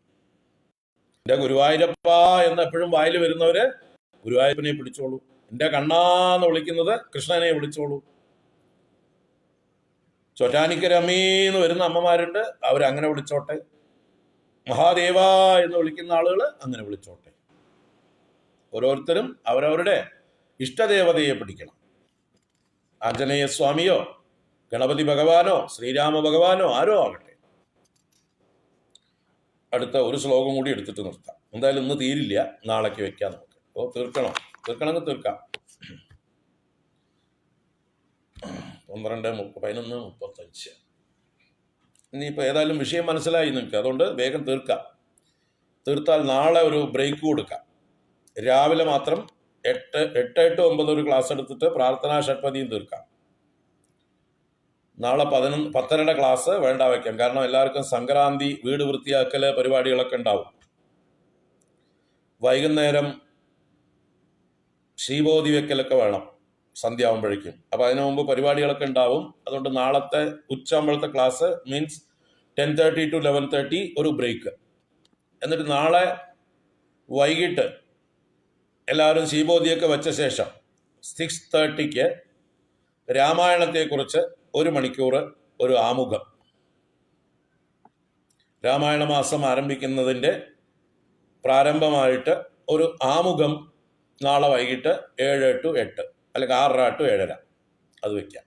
എന്റെ ഗുരുവായൂരപ്പ എന്ന് എപ്പോഴും വായിൽ വരുന്നവര് ഗുരുവായൂരപ്പനെ പിടിച്ചോളൂ. എന്റെ കണ്ണാന്ന് വിളിക്കുന്നത് കൃഷ്ണനെ വിളിച്ചോളൂ. ചോറ്റാനിക്കരമ്മേന്ന് വരുന്ന അമ്മമാരുണ്ട്, അവരങ്ങനെ വിളിച്ചോട്ടെ. മഹാദേവ എന്ന് വിളിക്കുന്ന ആളുകൾ അങ്ങനെ വിളിച്ചോട്ടെ. ഓരോരുത്തരും അവരവരുടെ ഇഷ്ടദേവതയെ പിടിക്കണം. ആഞ്ജനേയ സ്വാമിയോ ഗണപതി ഭഗവാനോ ശ്രീരാമ ഭഗവാനോ ആരോ ആകട്ടെ. അടുത്ത ഒരു ശ്ലോകം കൂടി എടുത്തിട്ട് നിർത്താം. എന്തായാലും ഇന്ന് തീരില്ല, നാളേക്ക് വെക്കാം നമുക്ക്. തീർക്കണമെങ്കിൽ തീർക്കാം. 11:35. ഇനിയിപ്പോൾ ഏതായാലും വിഷയം മനസ്സിലായി നിങ്ങൾക്ക്, അതുകൊണ്ട് വേഗം തീർത്താൽ നാളെ ഒരു ബ്രേക്ക് കൊടുക്കാം. രാവിലെ മാത്രം 8 to 9 ഒരു ക്ലാസ് എടുത്തിട്ട് പ്രാർത്ഥനാ ഷഡ്പതിയും തീർക്കാം. നാളെ 10:30 ക്ലാസ് വേണ്ട വയ്ക്കാം. കാരണം എല്ലാവർക്കും സംക്രാന്തി വീട് വൃത്തിയാക്കൽ പരിപാടികളൊക്കെ ഉണ്ടാവും. വൈകുന്നേരം ശ്രീബോധി വെക്കലൊക്കെ വേണം സന്ധ്യ ആവുമ്പോഴേക്കും. അപ്പോൾ അതിനു മുമ്പ് പരിപാടികളൊക്കെ ഉണ്ടാവും. അതുകൊണ്ട് നാളത്തെ ഉച്ചയാകുമ്പോഴത്തെ ക്ലാസ് മീൻസ് 10:30 to 11:30 ഒരു ബ്രേക്ക്. എന്നിട്ട് നാളെ വൈകിട്ട് എല്ലാവരും ശ്രീബോധിയൊക്കെ വെച്ച ശേഷം 6:30 രാമായണത്തെക്കുറിച്ച് 1 മണിക്കൂർ ഒരു ആമുഖം. രാമായണ മാസം ആരംഭിക്കുന്നതിൻ്റെ പ്രാരംഭമായിട്ട് ഒരു ആമുഖം നാളെ വൈകിട്ട് 7 to 8 അല്ലെങ്കിൽ 6:30 to 7:30 അത് വയ്ക്കാം.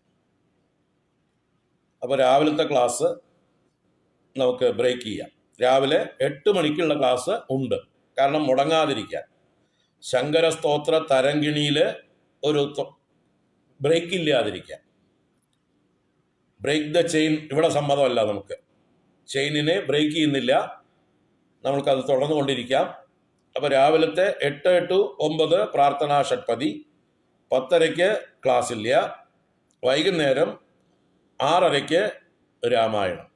അപ്പോൾ രാവിലത്തെ ക്ലാസ് നമുക്ക് ബ്രേക്ക് ചെയ്യാം. രാവിലെ 8 മണിക്കുള്ള ക്ലാസ് ഉണ്ട്, കാരണം മുടങ്ങാതിരിക്കാൻ. ശങ്കര സ്തോത്ര തരംഗിണിയിൽ ഒരു ബ്രേക്ക് ഇല്ലാതിരിക്കാൻ. ബ്രേക്ക് ദ ചെയിൻ ഇവിടെ സമ്മതമല്ല. നമുക്ക് ചെയിനിനെ ബ്രേക്ക് ചെയ്യുന്നില്ല, നമ്മൾക്കത് തുടർന്നുകൊണ്ടിരിക്കാം. അപ്പോൾ രാവിലത്തെ 8 to 9 പ്രാർത്ഥനാ ഷഡ്പതി, 10:30 ക്ലാസ് ഇല്ല. വൈകുന്നേരം 6:30 രാമായണം.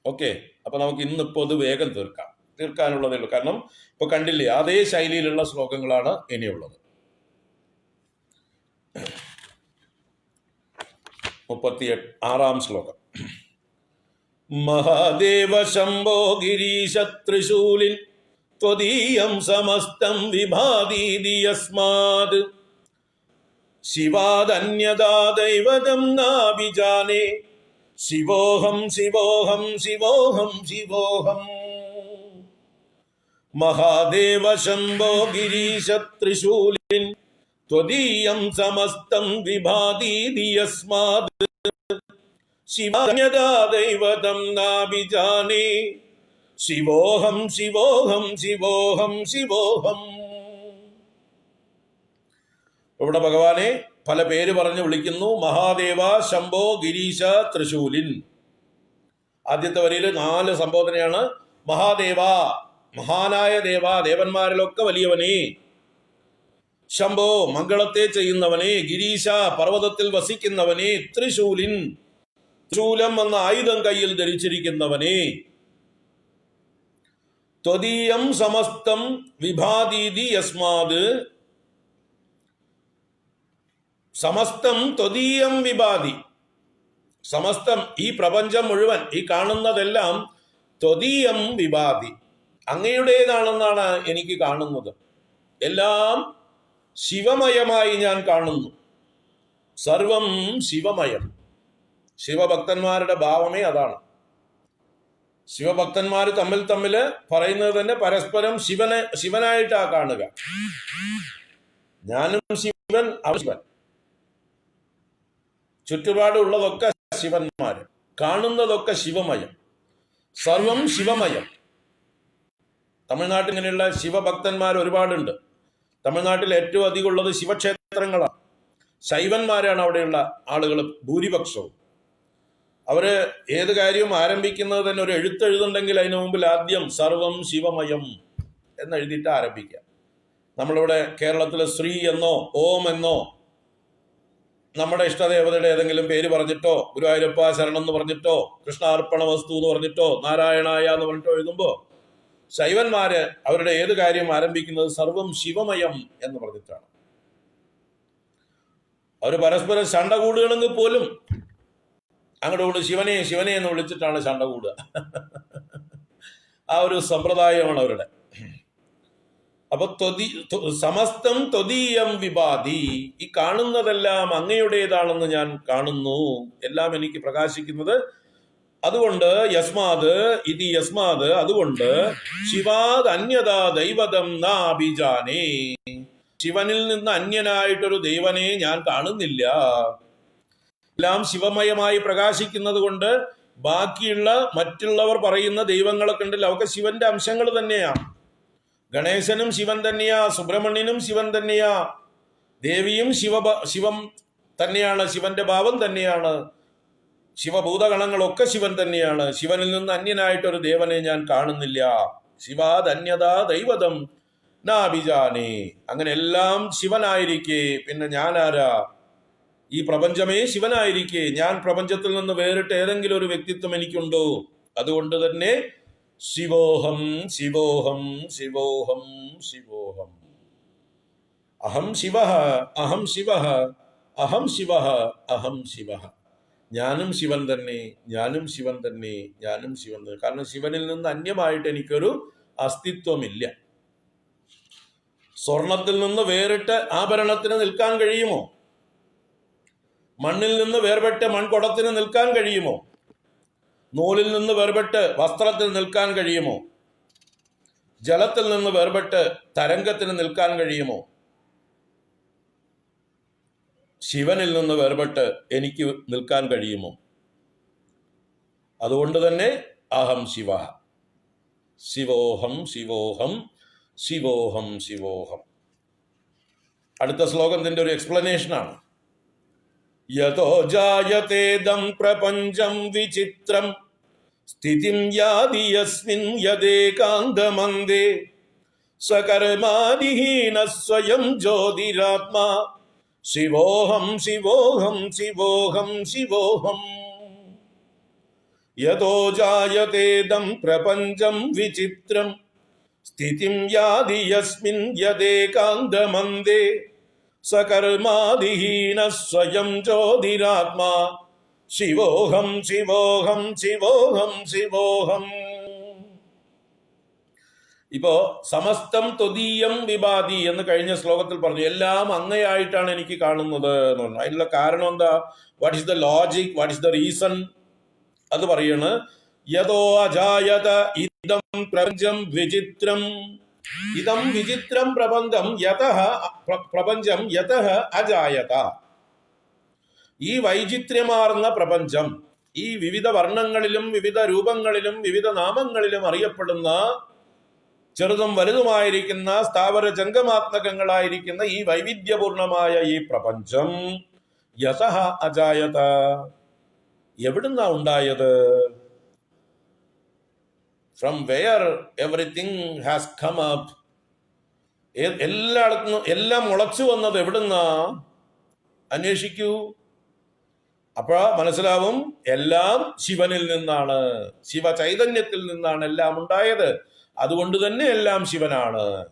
ഓക്കെ, അപ്പോൾ നമുക്ക് ഇന്നിപ്പോൾ ഇത് വേഗം തീർക്കാനുള്ളതേ ഉള്ളൂ. കാരണം ഇപ്പോൾ കണ്ടില്ലേ, അതേ ശൈലിയിലുള്ള ശ്ലോകങ്ങളാണ് ഇനിയുള്ളത്. 36-ാം ശ്ലോകം. മഹാദേവ ശംഭോ ഗിരീശ ത്രിശൂലിൻ ത്വദീയം സമസ്തം വിഭാതീതി യസ്മാത് ശിവാദന്യതാ ദൈവതം നാഭിജാനേ ശിവോഹം ശിവോഹം ശിവോഹം ശിവോഹം. മഹാദേവ ശംഭോ ഗിരീശ ത്രിശൂലിൻ ത്വദീയം സമസ്തം വിഭാതീതി യസ്മാത് ശിവാദന്യതാ ദൈവതം നാഭിജാനേ ശിവോഹം ശിവോഹം ശിവോഹം ശിവോഹം. ഇവിടെ ഭഗവാനെ പല പേര് പറഞ്ഞ് വിളിക്കുന്നു. മഹാദേവ ശംഭോ ഗിരീശ ത്രിശൂലിൻ. ആദ്യത്തെ വരിയിൽ 4 സംബോധനയാണ്. മഹാദേവ, മഹാനായ ദേവ, ദേവന്മാരിലൊക്കെ വലിയവനെ. ശംഭോ, മംഗളത്തെ ചെയ്യുന്നവനെ. ഗിരീശ, പർവ്വതത്തിൽ വസിക്കുന്നവനെ. ത്രിശൂലിൻ, ത്രിശൂലം എന്ന ആയുധം കയ്യിൽ ധരിച്ചിരിക്കുന്നവനെ. ത്വദീയം സമസ്തം വിഭാതീതി യസ്മാത്. സമസ്തം ത്വദീയം വിഭാതി. സമസ്തം, ഈ പ്രപഞ്ചം മുഴുവൻ, ഈ കാണുന്നതെല്ലാം ത്വദീയം വിഭാതി, അങ്ങയുടേതാണെന്നാണ് എനിക്ക് കാണുന്നത്. എല്ലാം ശിവമയമായി ഞാൻ കാണുന്നു. സർവം ശിവമയം. ശിവഭക്തന്മാരുടെ ഭാവമേ അതാണ്. ശിവഭക്തന്മാർ തമ്മിൽ പറയുന്നത് തന്നെ പരസ്പരം ശിവനായിട്ടാ കാണുക. ഞാനും ശിവൻ, അവൻ ശിവൻ. ചുറ്റുപാടുള്ളതൊക്കെ ശിവന്മാര്, കാണുന്നതൊക്കെ ശിവമയം. സർവം ശിവമയം. തമിഴ്നാട്ടിൽ ഇങ്ങനെയുള്ള ശിവഭക്തന്മാർ ഒരുപാടുണ്ട്. തമിഴ്നാട്ടിൽ ഏറ്റവും അധികം ഉള്ളത് ശിവക്ഷേത്രങ്ങളാണ്. ശൈവന്മാരാണ് അവിടെയുള്ള ആളുകൾ ഭൂരിപക്ഷവും. അവര് ഏത് കാര്യവും ആരംഭിക്കുന്നത് തന്നെ ഒരു എഴുത്തെഴുതുണ്ടെങ്കിൽ അതിനു മുമ്പിൽ ആദ്യം സർവം ശിവമയം എന്നെഴുതിയിട്ട് ആരംഭിക്കുക. നമ്മളിവിടെ കേരളത്തിൽ ശ്രീ എന്നോ ഓം എന്നോ നമ്മുടെ ഇഷ്ടദേവതയുടെ ഏതെങ്കിലും പേര് പറഞ്ഞിട്ടോ, ഗുരുവായൂരപ്പ ശരണം എന്ന് പറഞ്ഞിട്ടോ, കൃഷ്ണാർപ്പണ വസ്തു എന്ന് പറഞ്ഞിട്ടോ, നാരായണായ എന്ന് പറഞ്ഞിട്ടോ എഴുതുമ്പോൾ ശൈവന്മാര് അവരുടെ ഏത് കാര്യം ആരംഭിക്കുന്നത് സർവം ശിവമയം എന്ന് പറഞ്ഞിട്ടാണ്. അവർ പരസ്പരം ശണ്ട കൂടുകയാണെങ്കിൽ പോലും അങ്ങോട്ട് ശിവനെ ശിവനെ എന്ന് വിളിച്ചിട്ടാണ് ശണ്ട കൂടുക. ആ ഒരു സമ്പ്രദായമാണ് അവരുടെ. അപ്പൊ സമസ്തം ത്വദീയം വിഭാതി. ഈ കാണുന്നതെല്ലാം അങ്ങയുടേതാണെന്ന് ഞാൻ കാണുന്നു. എല്ലാം എനിക്ക് പ്രകാശിക്കുന്നത് അതുകൊണ്ട്. യസ്മാത് ഇതി യസ്മാത്, അതുകൊണ്ട്. ശിവാദ് അന്യതാ ദൈവതം നാഭിജാനേ, ശിവനിൽ നിന്ന് അന്യനായിട്ടൊരു ദൈവനെ ഞാൻ കാണുന്നില്ല. എല്ലാം ശിവമയമായി പ്രകാശിക്കുന്നത് കൊണ്ട് ബാക്കിയുള്ള മറ്റുള്ളവർ പറയുന്ന ദൈവങ്ങളൊക്കെ ഉണ്ടല്ലോ, അവർക്ക് ശിവന്റെ അംശങ്ങൾ തന്നെയാണ്. ഗണേശനും ശിവൻ തന്നെയാ, സുബ്രഹ്മണ്യനും ശിവൻ തന്നെയാ, ദേവിയും ശിവം തന്നെയാണ്, ശിവന്റെ ഭാവം തന്നെയാണ്, ശിവഭൂതഗണങ്ങളൊക്കെ ശിവൻ തന്നെയാണ്. ശിവനിൽ നിന്ന് അന്യനായിട്ടൊരു ദേവനെ ഞാൻ കാണുന്നില്ല. ശിവാധന്യതാ ദൈവതം നാഭിജാനേ. അങ്ങനെ എല്ലാം ശിവനായിരിക്കെ പിന്നെ ഞാനാരാ? ഈ പ്രപഞ്ചമേ ശിവനായിരിക്കെ ഞാൻ പ്രപഞ്ചത്തിൽ നിന്ന് വേറിട്ട് ഏതെങ്കിലും ഒരു വ്യക്തിത്വം എനിക്കുണ്ടോ? അതുകൊണ്ട് തന്നെ ശിവോഹം ശിവോഹം ശിവോഹം ശിവോഹം. അഹം ശിവ അഹം ശിവ അഹം ശിവ അഹം ശിവ. ഞാനും ശിവൻ തന്നെ, ഞാനും ശിവൻ തന്നെ, ഞാനും ശിവൻ തന്നെ. കാരണം ശിവനിൽ നിന്ന് അന്യമായിട്ട് എനിക്കൊരു അസ്തിത്വമില്ല. സ്വർണത്തിൽ നിന്ന് വേറിട്ട് ആഭരണത്തിന് നിൽക്കാൻ കഴിയുമോ? മണ്ണിൽ നിന്ന് വേർപെട്ട് മൺകുടത്തിന് നിൽക്കാൻ കഴിയുമോ? നൂലിൽ നിന്ന് വേർപെട്ട് വസ്ത്രത്തിൽ നിൽക്കാൻ കഴിയുമോ? ജലത്തിൽ നിന്ന് വേർപെട്ട് തരംഗത്തിന് നിൽക്കാൻ കഴിയുമോ? ശിവനിൽ നിന്ന് വേർപെട്ട് എനിക്ക് നിൽക്കാൻ കഴിയുമോ? അതുകൊണ്ട് തന്നെ അഹം ശിവ ശിവോഹം ശിവോഹം ശിവോഹം ശിവോഹം. അടുത്ത ശ്ലോകത്തിന്റെ ഒരു എക്സ്പ്ലനേഷനാണ്. യതോ ജായതേദം പ്രപഞ്ചം വിചിത്രം സ്ഥിതിം യാതി യസ്മിൻ യദേകാന്തമന്ദേ സകർമാദിഹീന സ്വയം ജ്യോതിരാത്മാ ശിവോഹം ശിവോഹം ശിവോഹം ശിവോഹം. യതോ ജായതേദം പ്രപഞ്ചം വിചിത്രം സ്ഥിതിം യാതി യസ്മിൻ യദേകാന്തമന്ദേ സകർമാദിഹീന സ്വയം ജ്യോതിരാത്മാ ശിവോഹം ശിവോഹം ശിവോഹം ശിവോഹം. ഇപ്പോ സമസ്തം ത്വദീയം വിഭാതി എന്ന് കഴിഞ്ഞ ശ്ലോകത്തിൽ പറഞ്ഞു. എല്ലാം അങ്ങയായിട്ടാണ് എനിക്ക് കാണുന്നത് എന്ന് പറഞ്ഞു. അതിനുള്ള കാരണം എന്താ? What is the logic, what is the reason? അത് പറയാണ്. യതോ അജായത ഇദം പ്രപഞ്ചം വിചിത്രം. ഇദം വിചിത്രം പ്രപഞ്ചം യതഃ അജായത. ഈ വൈചിത്ര്യമാർന്ന പ്രപഞ്ചം, ഈ വിവിധ വർണ്ണങ്ങളിലും വിവിധ രൂപങ്ങളിലും വിവിധ നാമങ്ങളിലും അറിയപ്പെടുന്ന ചെറുതും വലുതുമായിരിക്കുന്ന സ്ഥാവര ജംഗമാത്മകങ്ങളായിരിക്കുന്ന ഈ വൈവിധ്യപൂർണമായ ഈ പ്രപഞ്ചം യതഃ അജായത, എവിടുന്നാ ഉണ്ടായത്? From where everything has come up. എല്ലായിടത്തും എല്ലാം മുളച്ചു വന്നത് എവിടുന്നാ? അന്വേഷിക്കൂ. അപ്പൊ മനസ്സിലാവും, എല്ലാം ശിവനിൽ നിന്നാണ്, ശിവ ചൈതന്യത്തിൽ നിന്നാണ് എല്ലാം ഉണ്ടായത്. അതുകൊണ്ട് തന്നെ എല്ലാം ശിവനാണ്.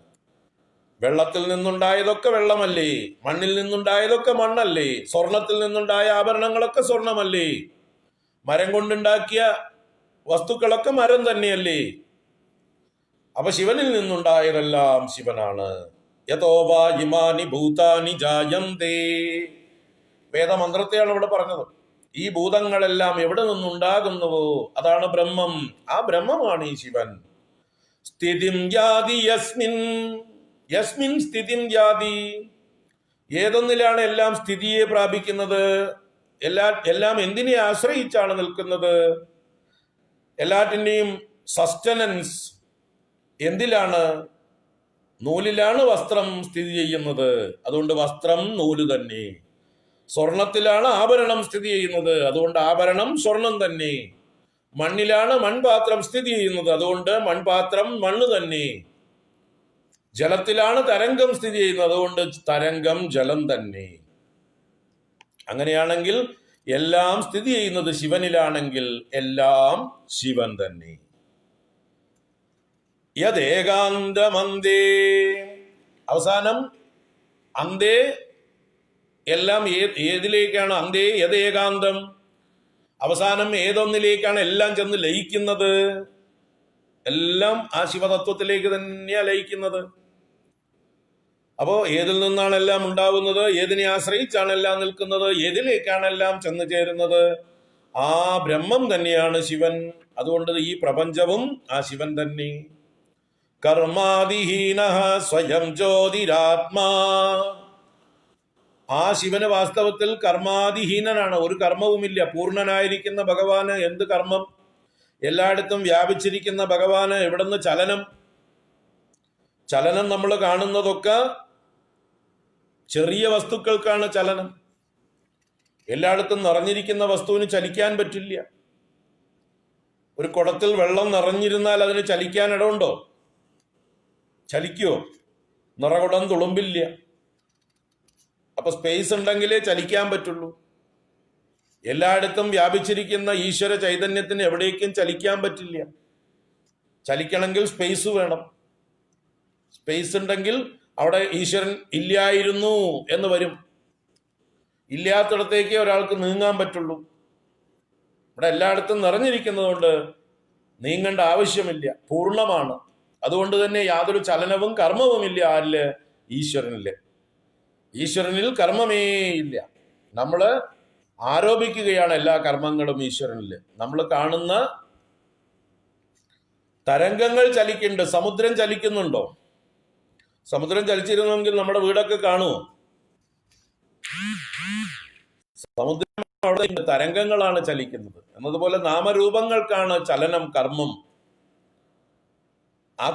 വെള്ളത്തിൽ നിന്നുണ്ടായതൊക്കെ വെള്ളമല്ലേ? മണ്ണിൽ നിന്നുണ്ടായതൊക്കെ മണ്ണല്ലേ? സ്വർണത്തിൽ നിന്നുണ്ടായ ആഭരണങ്ങളൊക്കെ സ്വർണമല്ലേ? മരം കൊണ്ടുണ്ടാക്കിയ വസ്തുക്കളൊക്കെ മരം തന്നെയല്ലേ? അപ്പൊ ശിവനിൽ നിന്നുണ്ടായതെല്ലാം ശിവനാണ്. യതോവാ ഇമാനി ഭൂതാനി ജായന്തേ. വേദമന്ത്രത്തെയാണ് ഇവിടെ പറഞ്ഞത്. ഈ ഭൂതങ്ങളെല്ലാം എവിടെ നിന്നുണ്ടാകുന്നുവോ അതാണ് ബ്രഹ്മം. ആ ബ്രഹ്മമാണ് ഈ ശിവൻ. സ്ഥിതിം യാതി യസ്മിൻ. യസ്മിൻ സ്ഥിതിം യാതി. ഏതൊന്നിലാണ് എല്ലാം സ്ഥിതിയെ പ്രാപിക്കുന്നത്? എല്ലാം എന്തിനെ ആശ്രയിച്ചാണ് നിൽക്കുന്നത്? എല്ലാറ്റിൻ്റെയും സസ്റ്റനൻസ് എന്തിലാണ്? നൂലിലാണ് വസ്ത്രം സ്ഥിതി ചെയ്യുന്നത്. അതുകൊണ്ട് വസ്ത്രം നൂല് തന്നെ. സ്വർണത്തിലാണ് ആഭരണം സ്ഥിതി ചെയ്യുന്നത്. അതുകൊണ്ട് ആഭരണം സ്വർണം തന്നെ. മണ്ണിലാണ് മൺപാത്രം സ്ഥിതി ചെയ്യുന്നത്. അതുകൊണ്ട് മൺപാത്രം മണ്ണ് തന്നെ. ജലത്തിലാണ് തരംഗം സ്ഥിതി ചെയ്യുന്നത്. അതുകൊണ്ട് തരംഗം ജലം തന്നെ. അങ്ങനെയാണെങ്കിൽ എല്ലാം സ്ഥിതി ചെയ്യുന്നത് ശിവനിലാണെങ്കിൽ എല്ലാം ശിവൻ തന്നെ. യദേകാന്തമന്തേ. അവസാനം അന്തേ എല്ലാം ഏതിലേക്കാണ്? അന്തേ യദേകാന്തം. അവസാനം ഏതൊന്നിലേക്കാണ് എല്ലാം ചെന്ന് ലയിക്കുന്നത്? എല്ലാം ആ ശിവതത്വത്തിലേക്ക് തന്നെയാണ് ലയിക്കുന്നത്. അപ്പോ ഏതിൽ നിന്നാണ് എല്ലാം ഉണ്ടാവുന്നത്? ഏതിനെ ആശ്രയിച്ചാണ് എല്ലാം നിൽക്കുന്നത്? ഏതിലേക്കാണ് എല്ലാം ചെന്ന് ചേരുന്നത്? ആ ബ്രഹ്മം തന്നെയാണ് ശിവൻ. അതുകൊണ്ട് ഈ പ്രപഞ്ചവും ആ ശിവൻ തന്നെ. കർമാദിഹീനഃ സ്വയം ജ്യോതിരാത്മാ. ആ ശിവന് വാസ്തവത്തിൽ കർമാദിഹീനനാണ്. ഒരു കർമ്മവുമില്ല. പൂർണ്ണനായിരിക്കുന്ന ഭഗവാന് എന്ത് കർമ്മം? എല്ലായിടത്തും വ്യാപിച്ചിരിക്കുന്ന ഭഗവാന് എവിടുന്ന് ചലനം? ചലനം നമ്മൾ കാണുന്നതൊക്കെ ചെറിയ വസ്തുക്കൾക്കാണ് ചലനം. എല്ലായിടത്തും നിറഞ്ഞിരിക്കുന്ന വസ്തുവിന് ചലിക്കാൻ പറ്റില്ല. ഒരു കുടത്തിൽ വെള്ളം നിറഞ്ഞിരുന്നാൽ അതിന് ചലിക്കാൻ ഇടമുണ്ടോ? ചലിക്കുവോ? നിറകുടം തുളുമ്പില്ല. അപ്പൊ സ്പേസ് ഉണ്ടെങ്കിലേ ചലിക്കാൻ പറ്റുള്ളൂ. എല്ലായിടത്തും വ്യാപിച്ചിരിക്കുന്ന ഈശ്വര ചൈതന്യത്തിന് എവിടേക്കും ചലിക്കാൻ പറ്റില്ല. ചലിക്കണമെങ്കിൽ സ്പേസ് വേണം. സ്പേസ് ഉണ്ടെങ്കിൽ അവിടെ ഈശ്വരൻ ഇല്ലായിരുന്നു എന്ന് വരും. ഇല്ലാത്തിടത്തേക്കേ ഒരാൾക്ക് നീങ്ങാൻ പറ്റുള്ളൂ. ഇവിടെ എല്ലായിടത്തും നിറഞ്ഞിരിക്കുന്നതുകൊണ്ട് നീങ്ങേണ്ട ആവശ്യമില്ല, പൂർണ്ണമാണ്. അതുകൊണ്ട് തന്നെ യാതൊരു ചലനവും കർമ്മവുമില്ല. ആരില്? ഈശ്വരനില്. ഈശ്വരനിൽ കർമ്മമേ ഇല്ല. നമ്മള് ആരോപിക്കുകയാണ് എല്ലാ കർമ്മങ്ങളും ഈശ്വരനില്. നമ്മൾ കാണുന്ന തരംഗങ്ങൾ ചലിക്കുന്നുണ്ട്. സമുദ്രം ചലിക്കുന്നുണ്ടോ? സമുദ്രം ചലിച്ചിരുന്നെങ്കിൽ നമ്മുടെ വീടൊക്കെ കാണുമോ? സമുദ്രം അവിടെ തരംഗങ്ങളാണ് ചലിക്കുന്നത്. എന്നതുപോലെ നാമരൂപങ്ങൾക്കാണ് ചലനം, കർമ്മം. ആ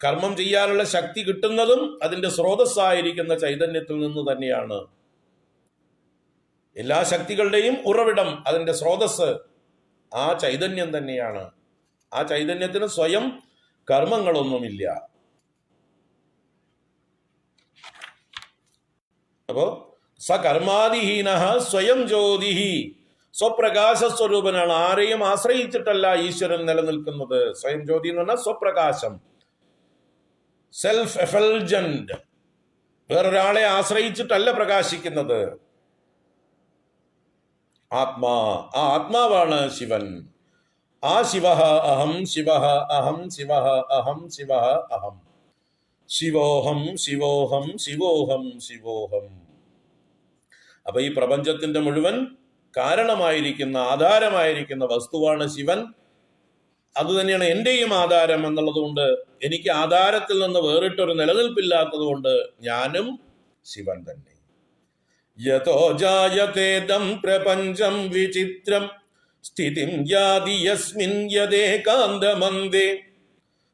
കർമ്മം ചെയ്യാനുള്ള ശക്തി കിട്ടുന്നതും അതിന്റെ സ്രോതസ്സായിരിക്കുന്ന ചൈതന്യത്തിൽ നിന്ന് തന്നെയാണ്. എല്ലാ ശക്തികളുടെയും ഉറവിടം, അതിന്റെ സ്രോതസ് ആ ചൈതന്യം തന്നെയാണ്. ആ ചൈതന്യത്തിന് സ്വയം കർമ്മങ്ങളൊന്നുമില്ല. അപ്പോ സകർമാദിഹീന സ്വയം ജ്യോതിഹി, സ്വപ്രകാശസ്വരൂപനാണ്. ആരെയും ആശ്രയിച്ചിട്ടല്ല ഈശ്വരൻ നിലനിൽക്കുന്നത്. സ്വയം ജ്യോതി എന്ന് പറഞ്ഞാൽ സ്വപ്രകാശം, സെൽഫ് എഫൽജന്റ്. വേറൊരാളെ ആശ്രയിച്ചിട്ടല്ല പ്രകാശിക്കുന്നത്. ആത്മാ, ആ ആത്മാവാണ് ശിവൻ. ആ ശിവ അഹം, ശിവ അഹം, ശിവ അഹം, ശിവ അഹം, ശിവോഹം, ശിവോഹം, ശിവോഹം, ശിവോഹം. അപ്പൊ ഈ പ്രപഞ്ചത്തിന്റെ മുഴുവൻ കാരണമായിരിക്കുന്ന, ആധാരമായിരിക്കുന്ന വസ്തുവാണ് ശിവൻ. അതുതന്നെയാണ് എന്റെയും ആധാരം എന്നുള്ളത് കൊണ്ട്, എനിക്ക് ആധാരത്തിൽ നിന്ന് വേറിട്ടൊരു നിലനിൽപ്പില്ലാത്തത് കൊണ്ട് ഞാനും ശിവൻ തന്നെ. യതോ ജായതേദം പ്രപഞ്ചം വിചിത്രം സ്ഥിതിം യാതി യസ്മിൻ യദേകാന്തമന്ദേ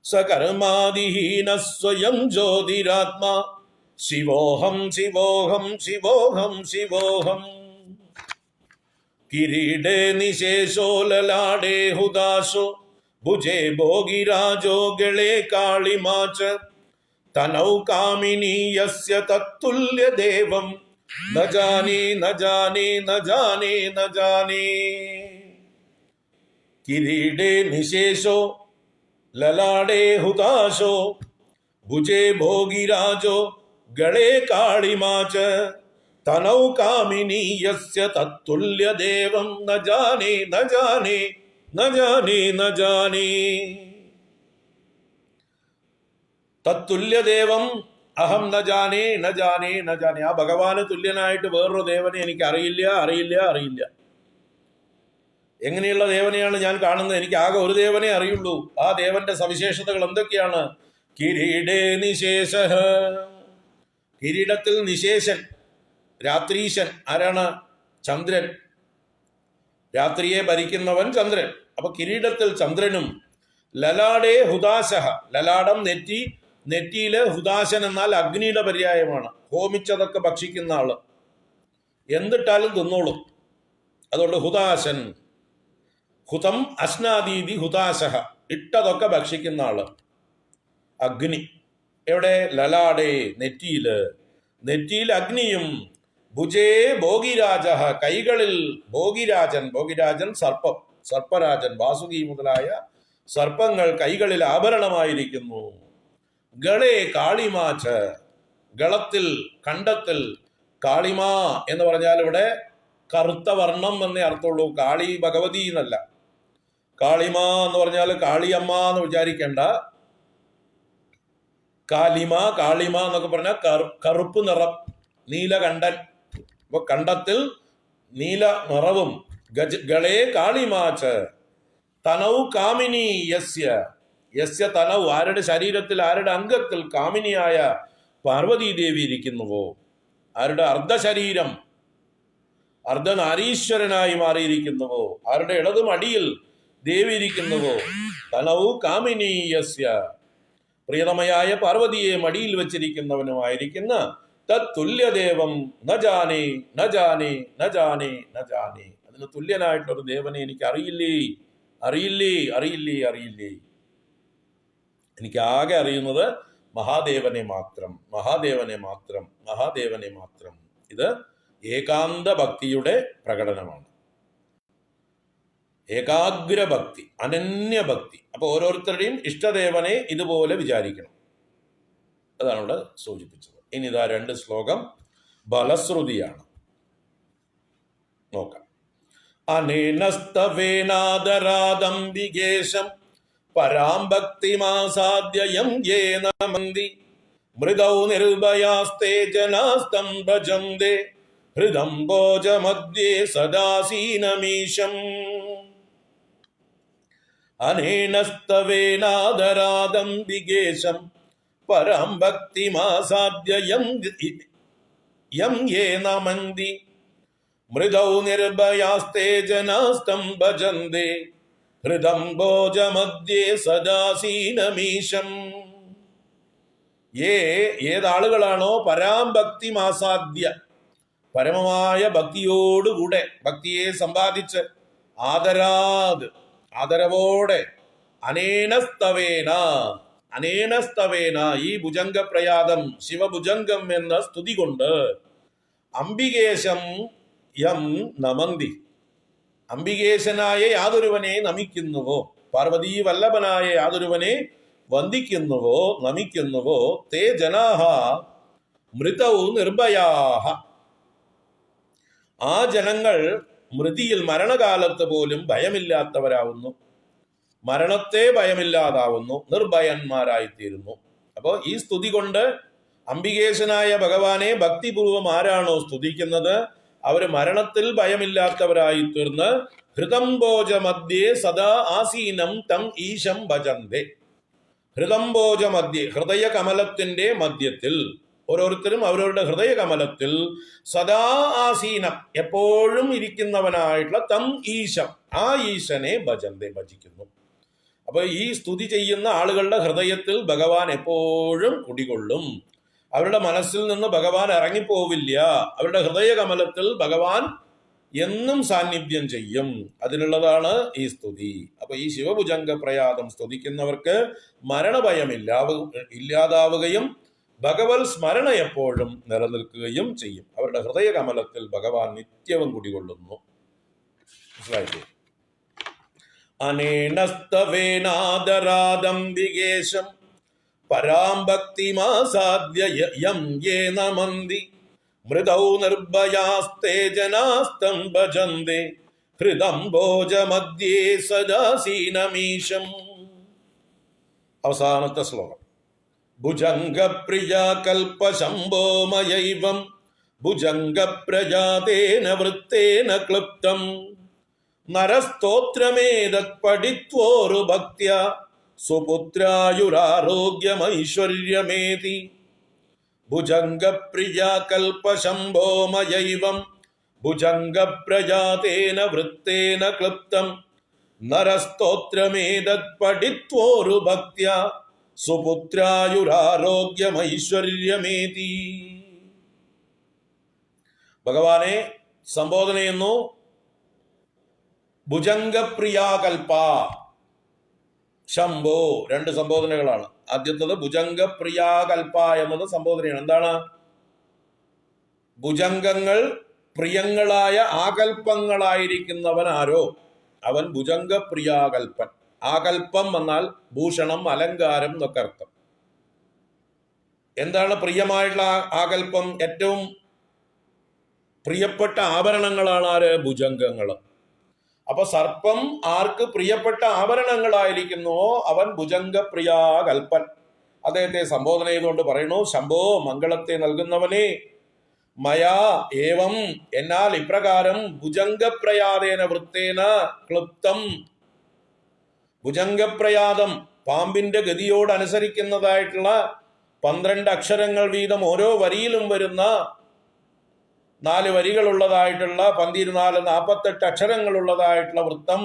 സകർമാദിഹീന സ്വയം ജ്യോതിരാത്മാ ശിവോഹം, ശിവോഹം, ശിവോഹം, ശിവോഹം. കിരീടേ നിശേഷോ ലലാടേ ഹുദാശോ ഭുജേ ഭോഗിരാജോ ഗളേ കാളിമാച തനൗ കാമിനി യസ്യ തത്തുല്യ ദേവം ന ജാനേ, ന ജാനേ, ന ജാനേ, ന ജാനേ. കിരീടേ നിശേഷോ ലലാടേ ഹുദാശോ ഭുജേ ഭോഗിരാജോ ഗളേ കാളിമാച തനൗ കാമിനി യസ്യ തത്തുല്യ ദേവം ന ജാനേ, ന ജാനേ, ന ജാനേ, ന ജാനേ. തത്തുല്യദേവം അഹം ന ജാനേ, ന ജാനേ, ന ജാനേ. ആ ഭഗവാന് തുല്യനായിട്ട് വേറൊരു ദേവനെ എനിക്ക് അറിയില്ല, അറിയില്ല, അറിയില്ല. എങ്ങനെയുള്ള ദേവനെയാണ് ഞാൻ കാണുന്നത്? എനിക്ക് ആകെ ഒരു ദേവനെ അറിയുള്ളൂ. ആ ദേവന്റെ സവിശേഷതകൾ എന്തൊക്കെയാണ്? കിരീടേ നിശേഷ, കിരീടത്തിൽ നിശേഷൻ, രാത്രീശൻ. ആരാണ്? ചന്ദ്രൻ. രാത്രിയെ ഭരിക്കുന്നവൻ ചന്ദ്രൻ. അപ്പൊ കിരീടത്തിൽ ചന്ദ്രനും. ലലാടേ ഹുദാശഹ, ലലാടം നെറ്റി, നെറ്റിയില് ഹുദാശൻ എന്നാൽ അഗ്നിയുടെ പര്യായമാണ്. ഹോമിച്ചതൊക്കെ ഭക്ഷിക്കുന്ന ആള്, എന്തിട്ടാലും തിന്നോളും. അതുകൊണ്ട് ഹുദാശൻ. ഹുതം അശ്നാദീതി ഹുദാശഹ, ഇട്ടതൊക്കെ ഭക്ഷിക്കുന്ന ആള്. അഗ്നി എവിടെ? ലലാടേ, നെറ്റിയില്. നെറ്റിയിൽ അഗ്നിയും. ഭുജേ ഭോഗിരാജ, കൈകളിൽ ഭോഗിരാജൻ. ഭോഗിരാജൻ സർപ്പം, സർപ്പരാജൻ. വാസുകി മുതലായ സർപ്പങ്ങൾ കൈകളിൽ ആഭരണമായിരിക്കുന്നു. ഗളേ കാളിമാച്ച, ഗളത്തിൽ, കണ്ടത്തിൽ. കാളിമാ എന്ന് പറഞ്ഞാൽ ഇവിടെ കറുത്ത വർണ്ണം എന്നേ അർത്ഥമുള്ളൂ. കാളി ഭഗവതി എന്നല്ല. കാളിമ എന്ന് പറഞ്ഞാൽ കാളിയമ്മ എന്ന് വിചാരിക്കേണ്ട. കാളിമ, കാളിമ എന്നൊക്കെ പറഞ്ഞാൽ കറുപ്പ് നിറം, നീലകണ്ഠൻ. അപ്പൊ കണ്ടത്തിൽ നീല നിറവും. ഗളേ കാളിമാച്ച് തനൗ കാമിനി യസ്യ, യസ്യ തനൗ, ആരുടെ ശരീരത്തിൽ, ആരുടെ അംഗത്തിൽ കാമിനിയായ പാർവതീ ദേവി ഇരിക്കുന്നുവോ, ആരുടെ അർദ്ധശരീരം അർദ്ധനാരീശ്വരനായി മാറിയിരിക്കുന്നുവോ, ആരുടെ ഇടതും അടിയിൽ ദേവി ഇരിക്കുന്നുവോ, തനൗ കാമിനി യസ്യ, പ്രിയതമയായ പാർവതിയെ മടിയിൽ വെച്ചിരിക്കുന്നവനുമായിരിക്കുന്ന തത്തുല്യദേവം ന ജാനേ ന ജാനേ ന ജാനേ ന ജാനേ. അതിന് തുല്യനായിട്ടൊരു ദേവനെ എനിക്ക് അറിയില്ലേ, അറിയില്ലേ, അറിയില്ലേ, അറിയില്ലേ. എനിക്ക് ആകെ അറിയുന്നത് മഹാദേവനെ മാത്രം, മഹാദേവനെ മാത്രം, മഹാദേവനെ മാത്രം. ഇത് ഏകാന്ത ഭക്തിയുടെ പ്രകടനമാണ്. ഏകാഗ്രഭക്തി, അനന്യഭക്തി. അപ്പൊ ഓരോരുത്തരുടെയും ഇഷ്ടദേവനെ ഇതുപോലെ വിചാരിക്കണം. അതാണ് ഇവിടെ സൂചിപ്പിച്ചത്. ഇനി ഇതാ 2 ശ്ലോകം ബലശ്രുതിയാണ്. നോക്കാം. അനേനസ്തവേനാദരാദംബികേശം പരാം ഭക്തിമാസാദ്യം യേന മന്തി മൃദൗ നിർഭയാസ്തേ ജനാസ്തം ഭജന്തെ ഹൃദംബോജമധ്യേ സദാസീനമീശം. അനേനസ്തവേനാദരാദംബികേശം പരാം ഭക്തിമാസാദ്യം യേന മന്തി മൃദൗ നിർഭയാസ്തേ ജനാസ്തം ഭജന്തെ ഹൃദംബോജമധ്യേ സദാസീനമീശം. ഏതാളുകളാണോ പരാം ഭക്തി മാസാദ്യ, പരമമായ ഭക്തിയോടുകൂടെ, ഭക്തിയെ സമ്പാദിച്ച് ആദരാത്, ആദരവോടെ, അനേനസ്തവേന, അനേനസ്തവേന, ഈ ഭുജംഗപ്രയാതം ശിവഭുജംഗം എന്ന സ്തുതി കൊണ്ട്, അംബികേശം യം നമന്തി, അംബികേശനായ യാതൊരുവനെ നമിക്കുന്നുവോ, പാർവതീ വല്ലഭനായ യാതൊരുവനെ വന്ദിക്കുന്നുവോ നമിക്കുന്നുവോ, തേ ജനാഹ മൃതൗ നിർഭയാഹ, ആ ജനങ്ങൾ മൃതിയിൽ മരണകാലത്ത് പോലും ഭയമില്ലാത്തവരാവുന്നു, മരണത്തെ ഭയമില്ലാതാവുന്നു, നിർഭയന്മാരായിത്തീരുന്നു. അപ്പോൾ ഈ സ്തുതി കൊണ്ട് അംബികേശനായ ഭഗവാനെ ഭക്തിപൂർവം ആരാണോ സ്തുതിക്കുന്നത് അവര് മരണത്തിൽ ഭയമില്ലാത്തവരായി തീർന്ന് ഹൃദംബോജ മധ്യേ സദാ ആസീനം തം ഈശം ഭജന്തെ. ഹൃദംബോജ മധ്യേ, ഹൃദയകമലത്തിന്റെ മധ്യത്തിൽ, ഓരോരുത്തരും അവരവരുടെ ഹൃദയകമലത്തിൽ സദാ ആസീനം, എപ്പോഴും ഇരിക്കുന്നവനായിട്ടുള്ള തം ഈശം, ആ ഈശനെ ഭജന്തെ, ഭജിക്കുന്നു. അപ്പൊ ഈ സ്തുതി ചെയ്യുന്ന ആളുകളുടെ ഹൃദയത്തിൽ ഭഗവാൻ എപ്പോഴും കുടികൊള്ളും. അവരുടെ മനസ്സിൽ നിന്ന് ഭഗവാൻ ഇറങ്ങിപ്പോവില്ല. അവരുടെ ഹൃദയകമലത്തിൽ ഭഗവാൻ എന്നും സാന്നിധ്യം ചെയ്യും. അതിനുള്ളതാണ് ഈ സ്തുതി. അപ്പൊ ഈ ശിവഭുജംഗ പ്രയാതം സ്തുതിക്കുന്നവർക്ക് മരണഭയം ഇല്ലാതാവുകയും ഭഗവത് സ്മരണ എപ്പോഴും നിലനിൽക്കുകയും ചെയ്യും. അവരുടെ ഹൃദയകമലത്തിൽ ഭഗവാൻ നിത്യവും കുടികൊള്ളുന്നു. മനസ്സിലായില്ലേ? അനേനസ്തവേനാദരാദംബികേശം പരാം ഭക്തിമാസാദ്യ യം യേന മന്തി മൃദൗ നിർഭയാസ്തേ ജനാസ്തം ഭജന്തെ ഹൃദംബോജമധ്യേ സദാസീനമീശം. അവസാനത്തെ ശ്ലോകം. ഭുജംഗപ്രിയ കൽപശംഭോമയൈവം ഭുജംഗപ്രജാതേന വൃത്തേന ക്ലുപ്തം നരസ്തോത്രമേതത് പഠിത്വോരു ഭക്ത്യാ സുപുത്രായുരാരോഗ്യമൈശ്വര്യമേതി. ഭുജംഗപ്രിയ കൽപശംഭോമയൈവം ഭുജംഗപ്രജാതേന വൃത്തേന ക്ലുപ്തം നരസ്തോത്രമേതത് പഠിത്വോരു ഭക്ത്യാ സുപുത്രായുരാരോഗ്യമൈശ്വര്യമേതി. ഭഗവാനെ സംബോധന ചെയ്യുന്നു. ഭുജംഗപ്രിയാകൽപ ശംഭോ, 2 സംബോധനകളാണ്. ആദ്യത്തത് ഭുജംഗപ്രിയാകൽപ എന്നത് സംബോധനയാണ്. എന്താണ്? ഭുജംഗങ്ങൾ പ്രിയങ്ങളായ ആകൽപ്പങ്ങളായിരിക്കുന്നവൻ ആരോ അവൻ ഭുജംഗപ്രിയാകൽപ്പൻ. ആകൽപ്പം എന്നാൽ ഭൂഷണം, അലങ്കാരം എന്നൊക്കെ അർത്ഥം. എന്താണ് പ്രിയമായിട്ടുള്ള ആകൽപ്പം? ഏറ്റവും പ്രിയപ്പെട്ട ആഭരണങ്ങളാണ് ആര്? ഭുജംഗങ്ങൾ. അപ്പൊ സർപ്പം ആർക്ക് പ്രിയപ്പെട്ട ആഭരണങ്ങളായിരിക്കുന്നുവോ അവൻ ഭുജംഗപ്രിയാകൽപ്പൻ. അദ്ദേഹത്തെ സംബോധന ചെയ്തുകൊണ്ട് പറയുന്നു, ശംഭോ, മംഗളത്തെ നൽകുന്നവനെ, മയാ ഏവം, എന്നാൽ ഇപ്രകാരം ഭുജംഗപ്രയാതേന വൃത്തേന ക്ലുപ്തം, ഭുജംഗപ്രയാതം പാമ്പിന്റെ ഗതിയോടനുസരിക്കുന്നതായിട്ടുള്ള 12 അക്ഷരങ്ങൾ വീതം ഓരോ വരിയിലും വരുന്ന 4 വരികളുള്ളതായിട്ടുള്ള 48 അക്ഷരങ്ങളുള്ളതായിട്ടുള്ള വൃത്തം,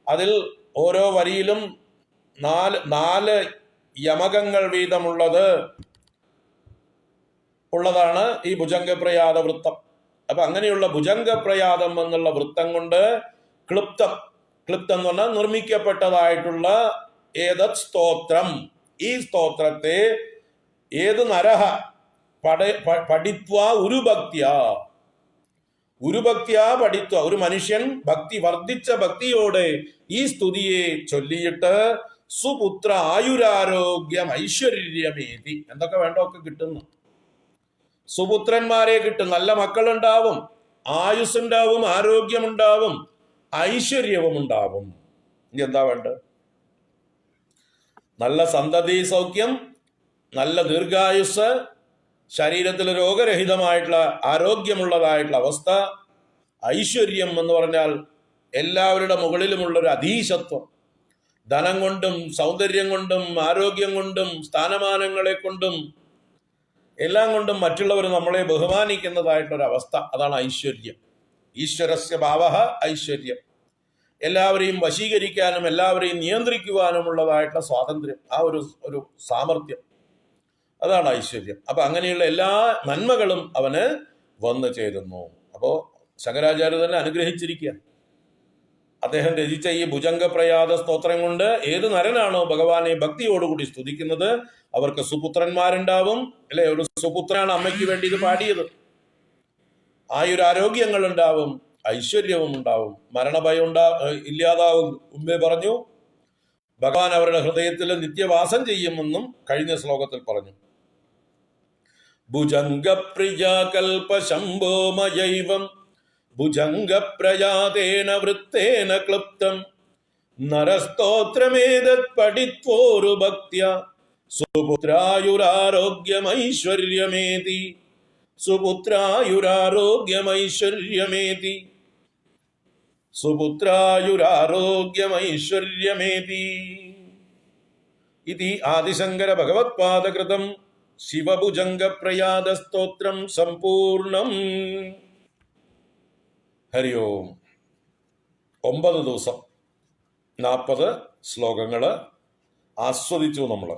അതിൽ ഓരോ വരിയിലും 4 യമകങ്ങൾ വീതമുള്ളത്, ഉള്ളതാണ് ഈ ഭുജംഗപ്രയാത വൃത്തം. അപ്പൊ അങ്ങനെയുള്ള ഭുജംഗപ്രയാതം എന്നുള്ള വൃത്തം കൊണ്ട് ക്ലിപ്തം എന്ന് പറഞ്ഞാൽ നിർമ്മിക്കപ്പെട്ടതായിട്ടുള്ള ഏതത് സ്തോത്രം, ഈ സ്തോത്രത്തെ ഏത് നരഹ പഠിത്വ ഉരുഭക്തിയ പഠിത്വ, ഒരു മനുഷ്യൻ വർദ്ധിച്ച ഭക്തിയോടെ ഈ സ്തുതിയെ ചൊല്ലിയിട്ട് സുപുത്ര ആയുരാരോഗ്യം ഐശ്വര്യമേതി, എന്തൊക്കെ വേണ്ടൊക്കെ കിട്ടുന്നു. സുപുത്രന്മാരെ കിട്ടും, നല്ല മക്കളുണ്ടാവും, ആയുസ്സുണ്ടാവും, ആരോഗ്യമുണ്ടാവും, ഐശ്വര്യവും ഉണ്ടാവും. ഇനി എന്താ വേണ്ടത്? നല്ല സന്തതി സൗഖ്യം, നല്ല ദീർഘായുസ്, ശരീരത്തിൽ രോഗരഹിതമായിട്ടുള്ള ആരോഗ്യമുള്ളതായിട്ടുള്ള അവസ്ഥ, ഐശ്വര്യം എന്ന് പറഞ്ഞാൽ എല്ലാവരുടെ മുകളിലുമുള്ളൊരു അധീശത്വം, ധനം കൊണ്ടും സൗന്ദര്യം കൊണ്ടും ആരോഗ്യം കൊണ്ടും സ്ഥാനമാനങ്ങളെ കൊണ്ടും എല്ലാം കൊണ്ടും മറ്റുള്ളവർ നമ്മളെ ബഹുമാനിക്കുന്നതായിട്ടൊരവസ്ഥ, അതാണ് ഐശ്വര്യം. ഈശ്വരസ്യ ഭാവഃ ഐശ്വര്യം. എല്ലാവരെയും വശീകരിക്കാനും എല്ലാവരെയും നിയന്ത്രിക്കുവാനുമുള്ളതായിട്ടുള്ള സ്വാതന്ത്ര്യം, ആ ഒരു സാമർഥ്യം, അതാണ് ഐശ്വര്യം. അപ്പൊ അങ്ങനെയുള്ള എല്ലാ നന്മകളും അവന് വന്നു ചേരുന്നു. അപ്പോ ശങ്കരാചാര്യ തന്നെ അനുഗ്രഹിച്ചിരിക്കുക. അദ്ദേഹം രചിച്ച ഈ ഭുജംഗപ്രയാത സ്തോത്രം കൊണ്ട് ഏത് നരനാണോ ഭഗവാനെ ഭക്തിയോടുകൂടി സ്തുതിക്കുന്നത് അവർക്ക് സുപുത്രന്മാരുണ്ടാവും. അല്ലെ, ഒരു സുപുത്രനാണ് അമ്മയ്ക്ക് വേണ്ടി ഇത് പാടിയത്. ആയുരാരോഗ്യങ്ങൾ ഉണ്ടാവും, ഐശ്വര്യവും ഉണ്ടാവും, മരണഭയം ഇല്ലാതാവും. മുമ്പേ പറഞ്ഞു ഭഗവാൻ അവരുടെ ഹൃദയത്തിൽ നിത്യവാസം ചെയ്യുമെന്നും കഴിഞ്ഞ ശ്ലോകത്തിൽ പറഞ്ഞു. ഭുജംഗപ്രിയ കൽപ ശംഭോമയൈവം ഭുജംഗപ്രയാതേന വൃത്തേന ക്ലുപ്തം നരസ്തോത്രമേതത് പഠിത്വോരു ഭക്ത്യ സുപുത്രായുരാരോഗ്യമൈശ്വര്യമേതി സുപുത്രായുരാരോഗ്യമൈശ്വര്യമേതി സുപുത്രായുരാരോഗ്യമൈശ്വര്യമേതി ഇതി ആദിശങ്കര ഭഗവത്പാദകൃതം ശിവഭുജംഗപ്രയാത സ്തോത്രം സമ്പൂർണം. ഹരി ഓം. 9 ദിവസം 40 ശ്ലോകങ്ങൾ ആസ്വദിച്ചു നമ്മൾ.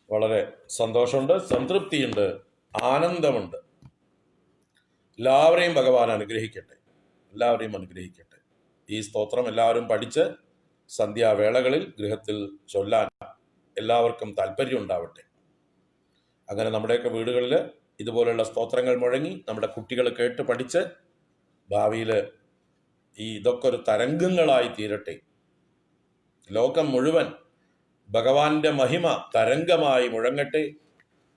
വളരെ സന്തോഷമുണ്ട്, സംതൃപ്തിയുണ്ട്, ആനന്ദമുണ്ട്. എല്ലാവരെയും ഭഗവാൻ അനുഗ്രഹിക്കട്ടെ, എല്ലാവരെയും അനുഗ്രഹിക്കട്ടെ. ഈ സ്തോത്രം എല്ലാവരും പഠിച്ച് സന്ധ്യാവേളകളിൽ ഗൃഹത്തിൽ ചൊല്ലാൻ എല്ലാവർക്കും താല്പര്യം ഉണ്ടാവട്ടെ. അങ്ങനെ നമ്മുടെയൊക്കെ വീടുകളിൽ ഇതുപോലെയുള്ള സ്തോത്രങ്ങൾ മുഴങ്ങി നമ്മുടെ കുട്ടികൾ കേട്ട് പഠിച്ച് ഭാവിയിൽ ഇതൊക്കെ ഒരു തരംഗങ്ങളായി തീരട്ടെ. ലോകം മുഴുവൻ ഭഗവാന്റെ മഹിമ തരംഗമായി മുഴങ്ങട്ടെ.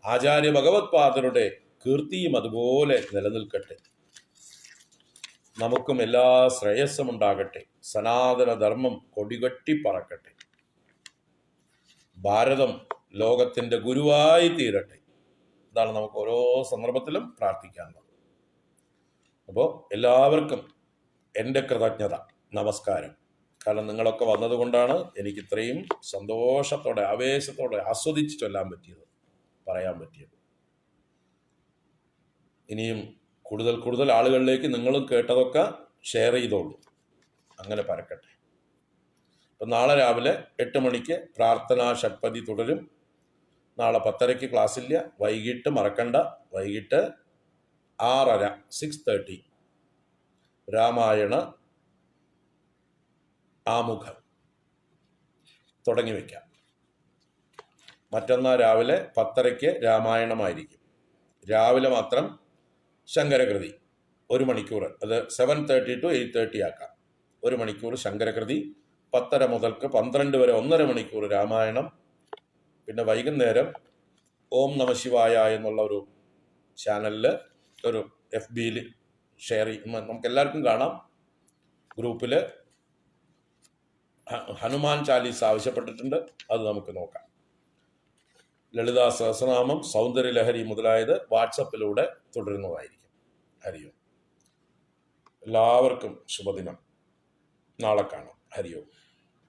ആചാര്യ ഭഗവത്പാദരുടെ കീർത്തിയും അതുപോലെ നിലനിൽക്കട്ടെ. നമുക്കും എല്ലാ ശ്രേയസ്സും ഉണ്ടാകട്ടെ. സനാതന ധർമ്മം കൊടികെട്ടി പറക്കട്ടെ. ഭാരതം ലോകത്തിൻ്റെ ഗുരുവായി തീരട്ടെ. ഇതാണ് നമുക്ക് ഓരോ സന്ദർഭത്തിലും പ്രാർത്ഥിക്കാനുള്ളത്. അപ്പോൾ എല്ലാവർക്കും എൻ്റെ കൃതജ്ഞത, നമസ്കാരം. കാരണം നിങ്ങളൊക്കെ വന്നതുകൊണ്ടാണ് എനിക്ക് ഇത്രയും സന്തോഷത്തോടെ ആവേശത്തോടെ ആസ്വദിച്ച് ചൊല്ലാൻ പറ്റിയത്, പറയാൻ പറ്റിയത്. ഇനിയും കൂടുതൽ കൂടുതൽ ആളുകളിലേക്ക് നിങ്ങളും കേട്ടതൊക്കെ ഷെയർ ചെയ്തോളൂ. അങ്ങനെ പരക്കട്ടെ. അപ്പം നാളെ രാവിലെ 8 മണിക്ക് പ്രാർത്ഥനാ ഷഡ്പതി തുടരും. നാളെ 10:30 ക്ലാസ്സില്ല. വൈകിട്ട് മറക്കണ്ട, വൈകിട്ട് 6:30 6:30 രാമായണ ആമുഖം തുടങ്ങി വയ്ക്കാം. മറ്റന്നാൾ രാവിലെ 10:30 രാമായണമായിരിക്കും. രാവിലെ മാത്രം ശങ്കരകൃതി 1 മണിക്കൂർ, അത് 7:30 to 8:30 ആക്കാം. 1 മണിക്കൂർ ശങ്കരകൃതി, 10:30 മുതൽക്ക് 12 വരെ 1.5 മണിക്കൂർ രാമായണം. പിന്നെ വൈകുന്നേരം ഓം നമശിവായ എന്നുള്ള ഒരു ചാനലിൽ, ഒരു FB-യിൽ ഷെയർ ചെയ്യും, നമുക്ക് എല്ലാവർക്കും കാണാം. ഗ്രൂപ്പിൽ ഹനുമാൻ ചാലീസ് ആവശ്യപ്പെട്ടിട്ടുണ്ട്, അത് നമുക്ക് നോക്കാം. ലളിതാ സഹസ്രനാമം, സൗന്ദര്യലഹരി മുതലായത് വാട്സപ്പിലൂടെ തുടരുന്നതായിരിക്കും. ഹരിയോ. എല്ലാവർക്കും ശുഭദിനം. നാളെ കാണാം. ഹരിയോ.